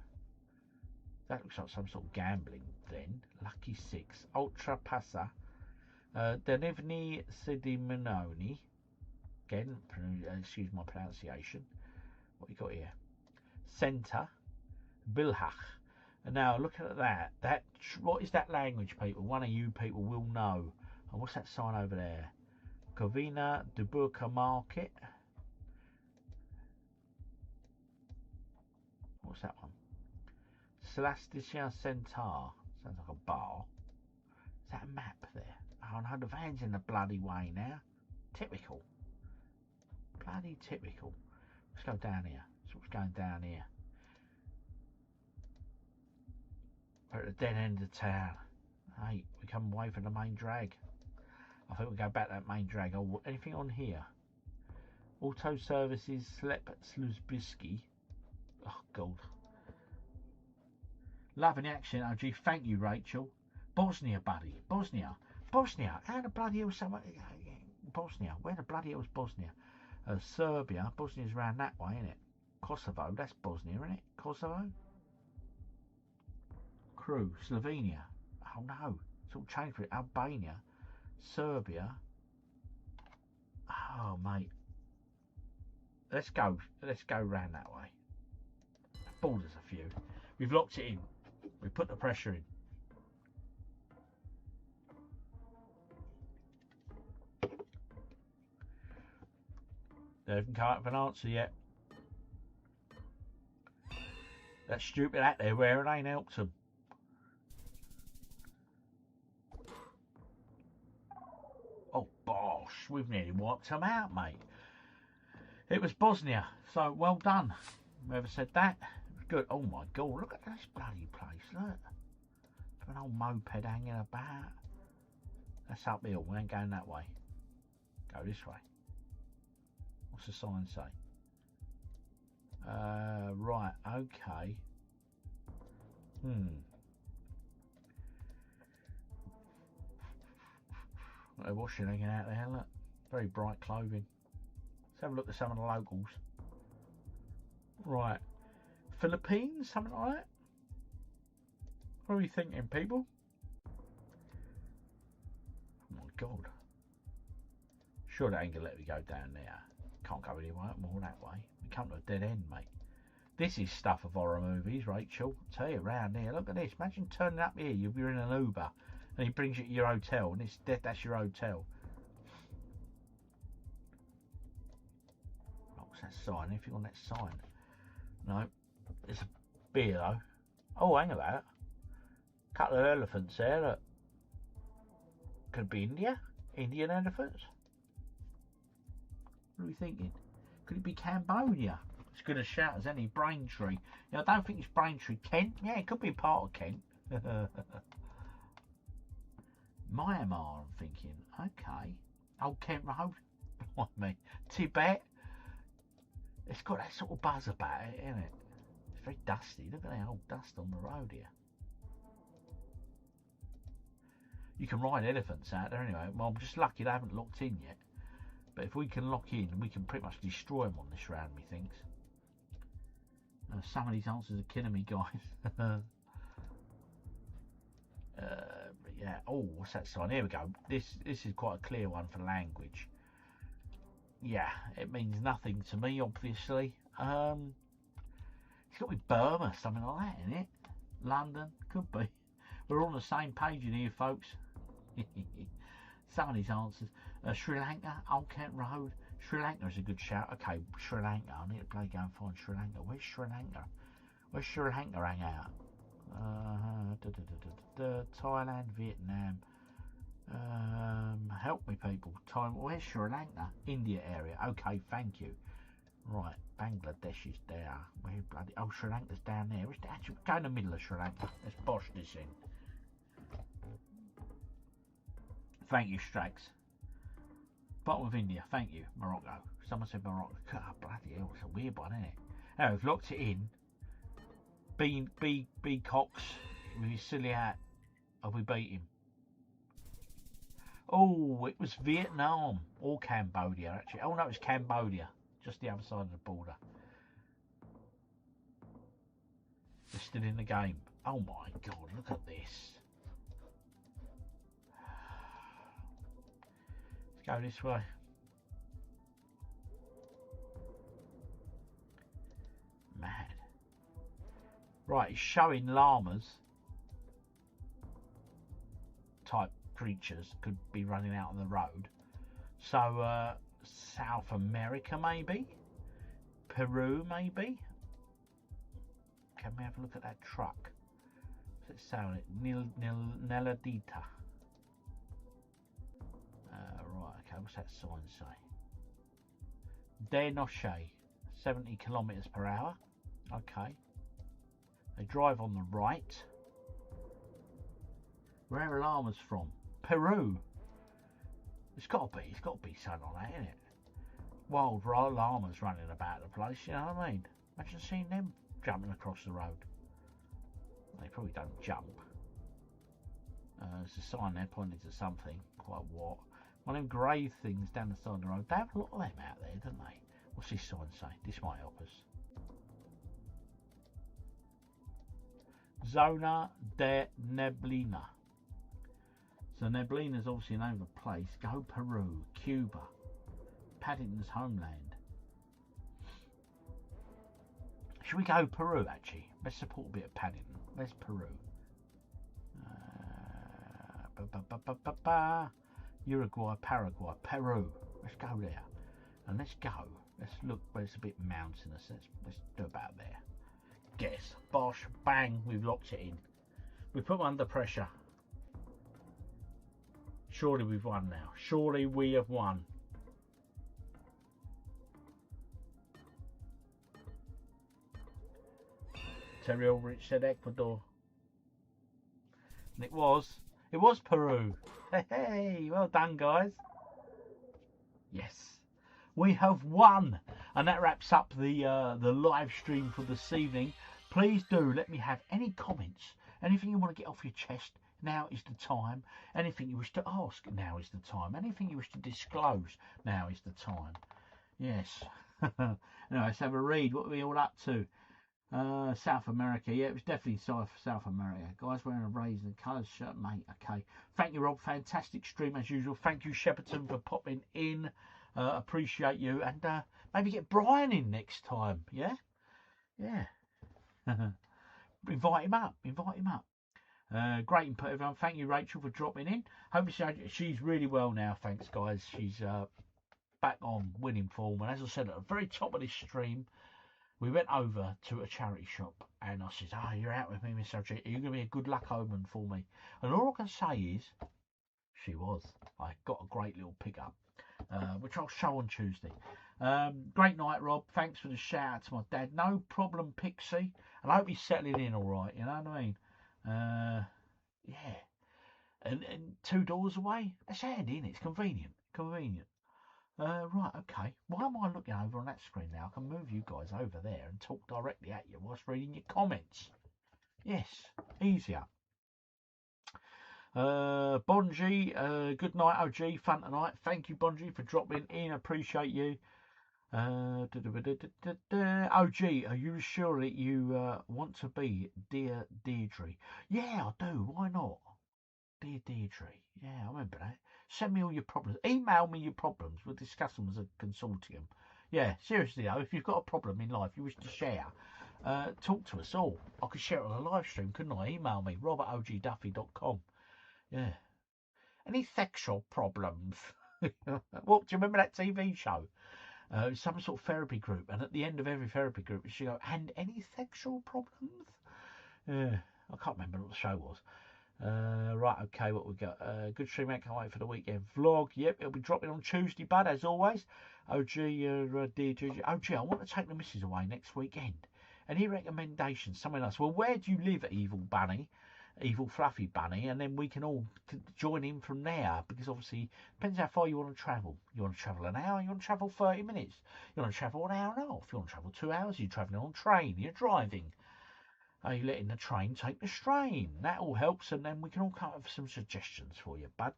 that looks like some sort of gambling then. Lucky 6. Ultra Passa. Denivni Sidimanoni. Again, excuse my pronunciation. What you got here? Centre. Bilhach. And now look at that. What is that language, people? One of you people will know. And what's that sign over there? Covina de Burka Market. What's that one? Celestia Centaur. Sounds like a bar. Is that a map there? Oh no, the van's in the bloody way now. Typical. Bloody typical. Let's go down here. So what's going down here? We're at the dead end of town. Hey, we come away from the main drag. I think we'll go back to that main drag. Oh, anything on here? Auto Services, Slep Sluzbiski. Oh, God. Loving the accent, OG. Thank you, Rachel. Bosnia, buddy. Bosnia. Bosnia. How the bloody hell someone... Bosnia. Where the bloody hell is Bosnia? Serbia. Bosnia's around that way, isn't it? Kosovo. That's Bosnia, isn't it? Kosovo? Crew. Slovenia. Oh, no. It's all changed for it. Albania. Serbia. Oh, mate. Let's go round that way. Borders a few. We've locked it in. We put the pressure in. They haven't come up with an answer yet. That stupid hat they're wearing ain't helped them. Oh, bosh. We've nearly wiped them out, mate. It was Bosnia, so well done. Whoever said that, it was good. Oh my God, look at this bloody place, look. An old moped hanging about. That's uphill, we ain't going that way. Go this way. What's the sign say? Right, okay. They're washing hanging out there, look. Very bright clothing. Let's have a look at some of the locals. Right. Philippines, something like that? What are we thinking, people? Oh my God. Sure they ain't gonna let me go down there. Can't go anywhere more that way. We come to a dead end, mate. This is stuff of horror movies, Rachel. I tell you, around here, look at this. Imagine turning up here, you're in an Uber, and he brings you to your hotel, and that's your hotel. What's that sign? Anything on that sign? No. It's a beer, though. Oh, hang about. A couple of elephants there. Look. Could be India? Indian elephants? What are we thinking? Could it be Cambodia? It's good as shout as any. Braintree. Yeah, I don't think it's Braintree. Kent? Yeah, it could be part of Kent. Myanmar, I'm thinking. Okay. Old Kent Road. What I mean? Tibet. It's got that sort of buzz about it, isn't it? It's very dusty. Look at that old dust on the road here. You can ride elephants out there anyway. Well, I'm just lucky they haven't locked in yet. But if we can lock in, we can pretty much destroy them on this round, methinks. Some of these answers are killing me, guys. But yeah. Oh, what's that sign? Here we go. This is quite a clear one for language. Yeah, it means nothing to me, obviously. It's got to be Burma, something like that, isn't it? London, could be. We're on the same page in here, folks. Some of these answers. Sri Lanka, Old Kent Road. Sri Lanka is a good shout. Okay, Sri Lanka. I need to play go and find Sri Lanka. Where's Sri Lanka? Where's Sri Lanka hang out? Thailand, Vietnam. Help me, people. Where's Sri Lanka? India area. Okay, thank you. Right, Bangladesh is there. Where bloody? Oh, Sri Lanka's down there. Actually, go in the middle of Sri Lanka. Let's bosh this in. Thank you, Strags. Bottom of India. Thank you, Morocco. Someone said Morocco. God, bloody hell, it's a weird one, isn't it? Now we've locked it in. B Cox with his silly hat. Have we beat him? Oh, it was Vietnam or Cambodia, actually. Oh no, it was Cambodia, just the other side of the border. We're still in the game. Oh my God, look at this. Let's go this way. Mad. Right, it's showing llamas type creatures could be running out on the road. So South America maybe, Peru maybe. Can we have a look at that truck? What's it sound? Neladita. Right, okay, what's that sign say? De Noche, 70 kilometers per hour. Okay. They drive on the right. Where are llamas from? Peru. It's got to be something like that, isn't it? Wild llamas running about the place, you know what I mean? Imagine seeing them jumping across the road. They probably don't jump. There's a sign there pointing to something. Quite what? One of them grey things down the side of the road. They have a lot of them out there, don't they? What's this sign say? This might help us. Zona de Neblina. So Neblina is obviously an over place. Go Peru, Cuba, Paddington's homeland. Should we go Peru actually? Let's support a bit of Paddington. Where's Peru? Uruguay, Paraguay, Peru. Let's go there. And let's go. Let's look where it's a bit mountainous. Let's do about there. Guess. Bosh. Bang. We've locked it in. We put them under pressure. Surely we've won now. Surely we have won. Terry Ulrich said Ecuador. And it was Peru. Hey, well done, guys. Yes, we have won, and that wraps up the live stream for this evening. Please do let me have any comments, anything you want to get off your chest. Now is the time. Anything you wish to ask, now is the time. Anything you wish to disclose, now is the time. Yes. Anyway, let's have a read. What are we all up to? South America, yeah, it was definitely South America. Guys wearing a raisin colours shirt, mate. Okay, thank you, Rob. Fantastic stream as usual. Thank you, Shepperton, for popping in. Appreciate you, and maybe get Brian in next time. Yeah, yeah. Invite him up. Invite him up. Great input, everyone. Thank you, Rachel, for dropping in. Hope she's really well now. Thanks, guys. She's back on winning form, and as I said at the very top of this stream, we went over to a charity shop, and I said, you're out with me, Mr. OG. Are you going to be a good luck omen for me? And all I can say is, she was. I got a great little pickup, which I'll show on Tuesday. Great night, Rob. Thanks for the shout out to my dad. No problem, Pixie. And I hope he's settling in all right, you know what I mean? Yeah. And 2 doors away? That's handy, isn't it? It's convenient. Convenient. Right, okay. Why am I looking over on that screen now? I can move you guys over there and talk directly at you whilst reading your comments. Yes, easier. Bonji, good night, OG. Fun tonight. Thank you, Bonji, for dropping in. Appreciate you. OG, are you sure that you want to be Dear Deirdre? Yeah, I do. Why not? Dear Deirdre. Yeah, I remember that. Send me all your problems. Email me your problems. We'll discuss them as a consortium. Yeah, seriously though, if you've got a problem in life you wish to share, talk to us all. I could share it on a live stream, couldn't I? Email me, rob@ogduffy.com. Yeah. Any sexual problems? Well, do you remember that TV show? Some sort of therapy group, and at the end of every therapy group she go, and any sexual problems? Yeah, I can't remember what the show was. Right, okay, what we got? Good stream, mate. Can't wait for the weekend vlog. Yep, it'll be dropping on Tuesday, bud, as always. OG, OG, I want to take the missus away next weekend. Any recommendations? Somewhere else? Well, where do you live, Evil Bunny? Evil Fluffy Bunny, and then we can all join in from there, because obviously depends how far you want to travel. You want to travel an hour, you want to travel 30 minutes, you want to travel an hour and a half, you want to travel 2 hours, you're travelling on train, you're driving. Are you letting the train take the strain? That all helps, and then we can all come up with some suggestions for you, bud.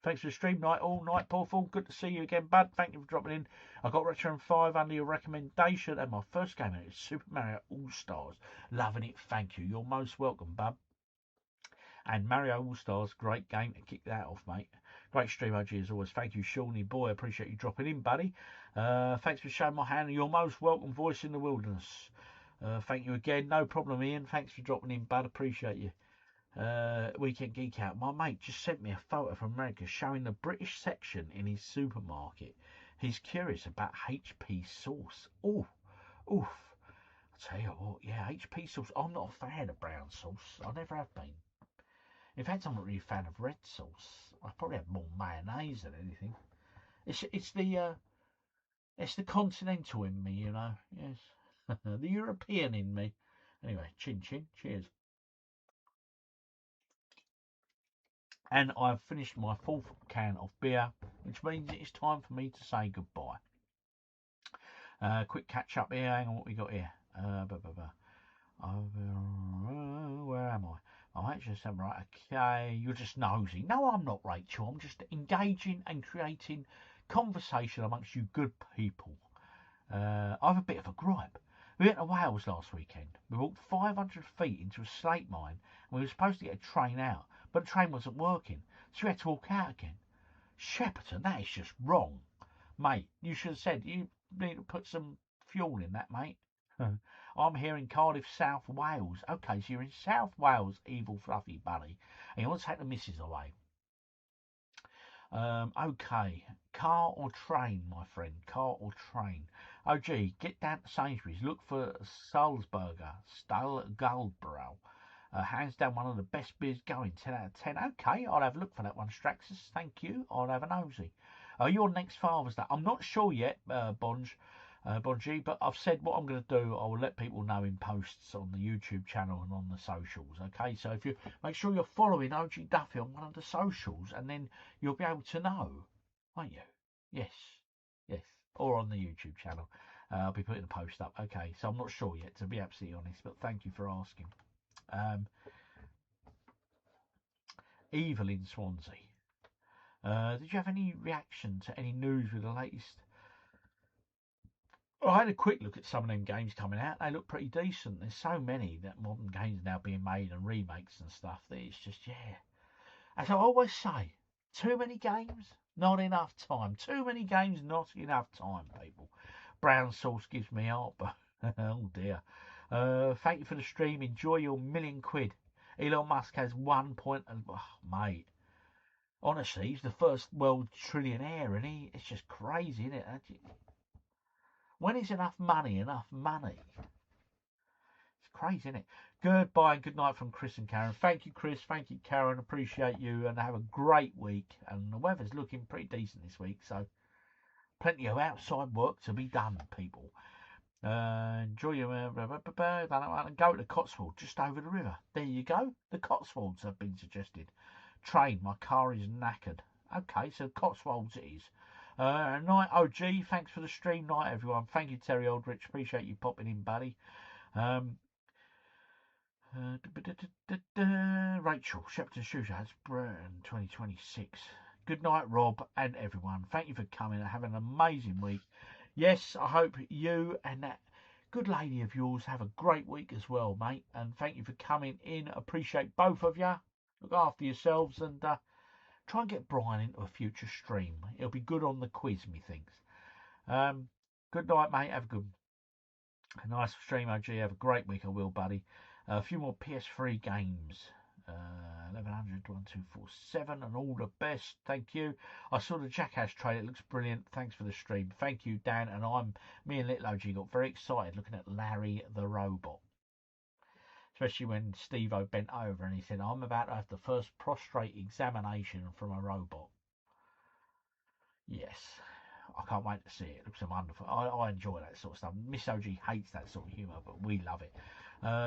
Thanks for the stream, night all, night Paulful. Good to see you again, bud. Thank you for dropping in. I got Return 5 under your recommendation, and my first game is Super Mario All-Stars. Loving it, thank you. You're most welcome, bud. And Mario All-Stars, great game to kick that off, mate. Great stream, OG, as always. Thank you, Shawnee boy. Appreciate you dropping in, buddy. Thanks for showing my hand. You're most welcome, voice in the wilderness. Thank you again. No problem, Ian. Thanks for dropping in, bud. Appreciate you. Weekend Geek Out. My mate just sent me a photo from America showing the British section in his supermarket. He's curious about HP sauce. Oof. I'll tell you what, yeah, HP sauce. I'm not a fan of brown sauce. I never have been. In fact, I'm not really a fan of red sauce. I probably have more mayonnaise than anything. It's the continental in me, you know. Yes. The European in me. Anyway, chin chin, cheers. And I've finished my 4th can of beer, which means it's time for me to say goodbye. Quick catch up here. Hang on, what we got here? Where am I? I'm actually saying, right, okay, you're just nosy. No, I'm not, Rachel. I'm just engaging and creating conversation amongst you good people. I've a bit of a gripe. We went to Wales last weekend. We walked 500 feet into a slate mine, and we were supposed to get a train out, but the train wasn't working, so we had to walk out again. Shepperton, that is just wrong. Mate, you should have said you need to put some fuel in that, mate. I'm here in Cardiff, South Wales. Okay, so you're in South Wales, Evil Fluffy Bunny, and you want to take the missus away. Okay, car or train, my friend, car or train. OG, get down to Sainsbury's, look for Salzburger, Guldbrow. Hands down one of the best beers going, 10 out of 10. Okay, I'll have a look for that one, Straxus, thank you. I'll have a nosy. Your next Father's Day. I'm not sure yet, Bonji, but I've said what I'm going to do. I will let people know in posts on the YouTube channel and on the socials. Okay, so if you make sure you're following OG Duffy on one of the socials, and then you'll be able to know, won't you? Yes, or on the YouTube channel. I'll be putting a post up. Okay, so I'm not sure yet, to be absolutely honest, but thank you for asking. Evil in Swansea. Did you have any reaction to any news with the latest Well, I had a quick look at some of them games coming out. They look pretty decent. There's so many that modern games now being made and remakes and stuff that it's just, yeah. As I always say, too many games, not enough time. Too many games, not enough time, people. Brown sauce gives me heartburn. Oh dear. Thank you for the stream. Enjoy your £1,000,000. Elon Musk has 1 point. Oh, mate. Honestly, he's the first world trillionaire, and it's just crazy, isn't it? When is enough money? Enough money. It's crazy, isn't it? Goodbye and good night from Chris and Karen. Thank you, Chris. Thank you, Karen. Appreciate you, and have a great week. And the weather's looking pretty decent this week, so plenty of outside work to be done, people. Enjoy your go to the Cotswolds just over the river. There you go. The Cotswolds have been suggested. Train. My car is knackered. Okay, so Cotswolds it is. Night OG. Thanks for the stream. Night everyone. Thank you, Terry Aldrich. Appreciate you popping in, buddy. Rachel Shepton Shoeshaz Burn 2026. Good night, Rob, and everyone. Thank you for coming and have an amazing week. Yes, I hope you and that good lady of yours have a great week as well, mate. And thank you for coming in. Appreciate both of you. Look after yourselves and try and get Brian into a future stream. It'll be good on the quiz, methinks. Good night, mate. Have a nice stream, OG. Have a great week, I will, buddy. A few more PS3 games. 1100 1247 and all the best. Thank you. I saw the Jackass trailer. It looks brilliant. Thanks for the stream. Thank you, Dan. And me and Little OG got very excited looking at Larry the Robot. Especially when Steve-O bent over and he said, I'm about to have the first prostate examination from a robot. Yes. I can't wait to see it. It looks wonderful. I enjoy that sort of stuff. Miss OG hates that sort of humour, but we love it.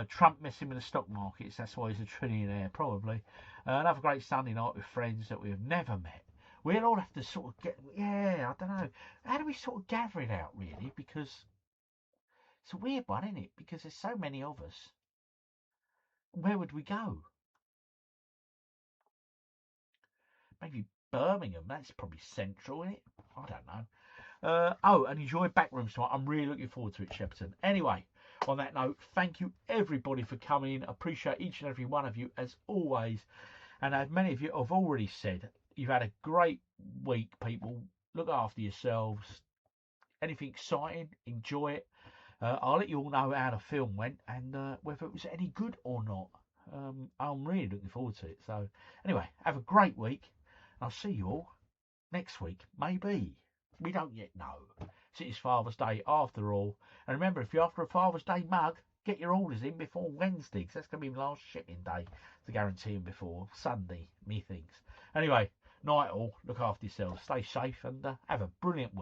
Trump messing with the stock markets. That's why he's a trillionaire, probably. Have a great Sunday night with friends that we have never met. We'll all have to sort of get... Yeah, I don't know. How do we sort of gather it out, really? Because it's a weird one, isn't it? Because there's so many of us. Where would we go? Maybe Birmingham. That's probably central, isn't it? I don't know. And enjoy Backrooms tonight. I'm really looking forward to it, Shepperton. Anyway, on that note, thank you everybody for coming in. Appreciate each and every one of you as always. And as many of you have already said, you've had a great week, people. Look after yourselves. Anything exciting, enjoy it. I'll let you all know how the film went and whether it was any good or not. I'm really looking forward to it. So anyway, have a great week. I'll see you all next week, maybe. We don't yet know. It is Father's Day after all. And remember, if you're after a Father's Day mug, get your orders in before Wednesday, because that's going to be my last shipping day to guarantee them before Sunday, methinks. Anyway, night all. Look after yourselves. Stay safe and have a brilliant week.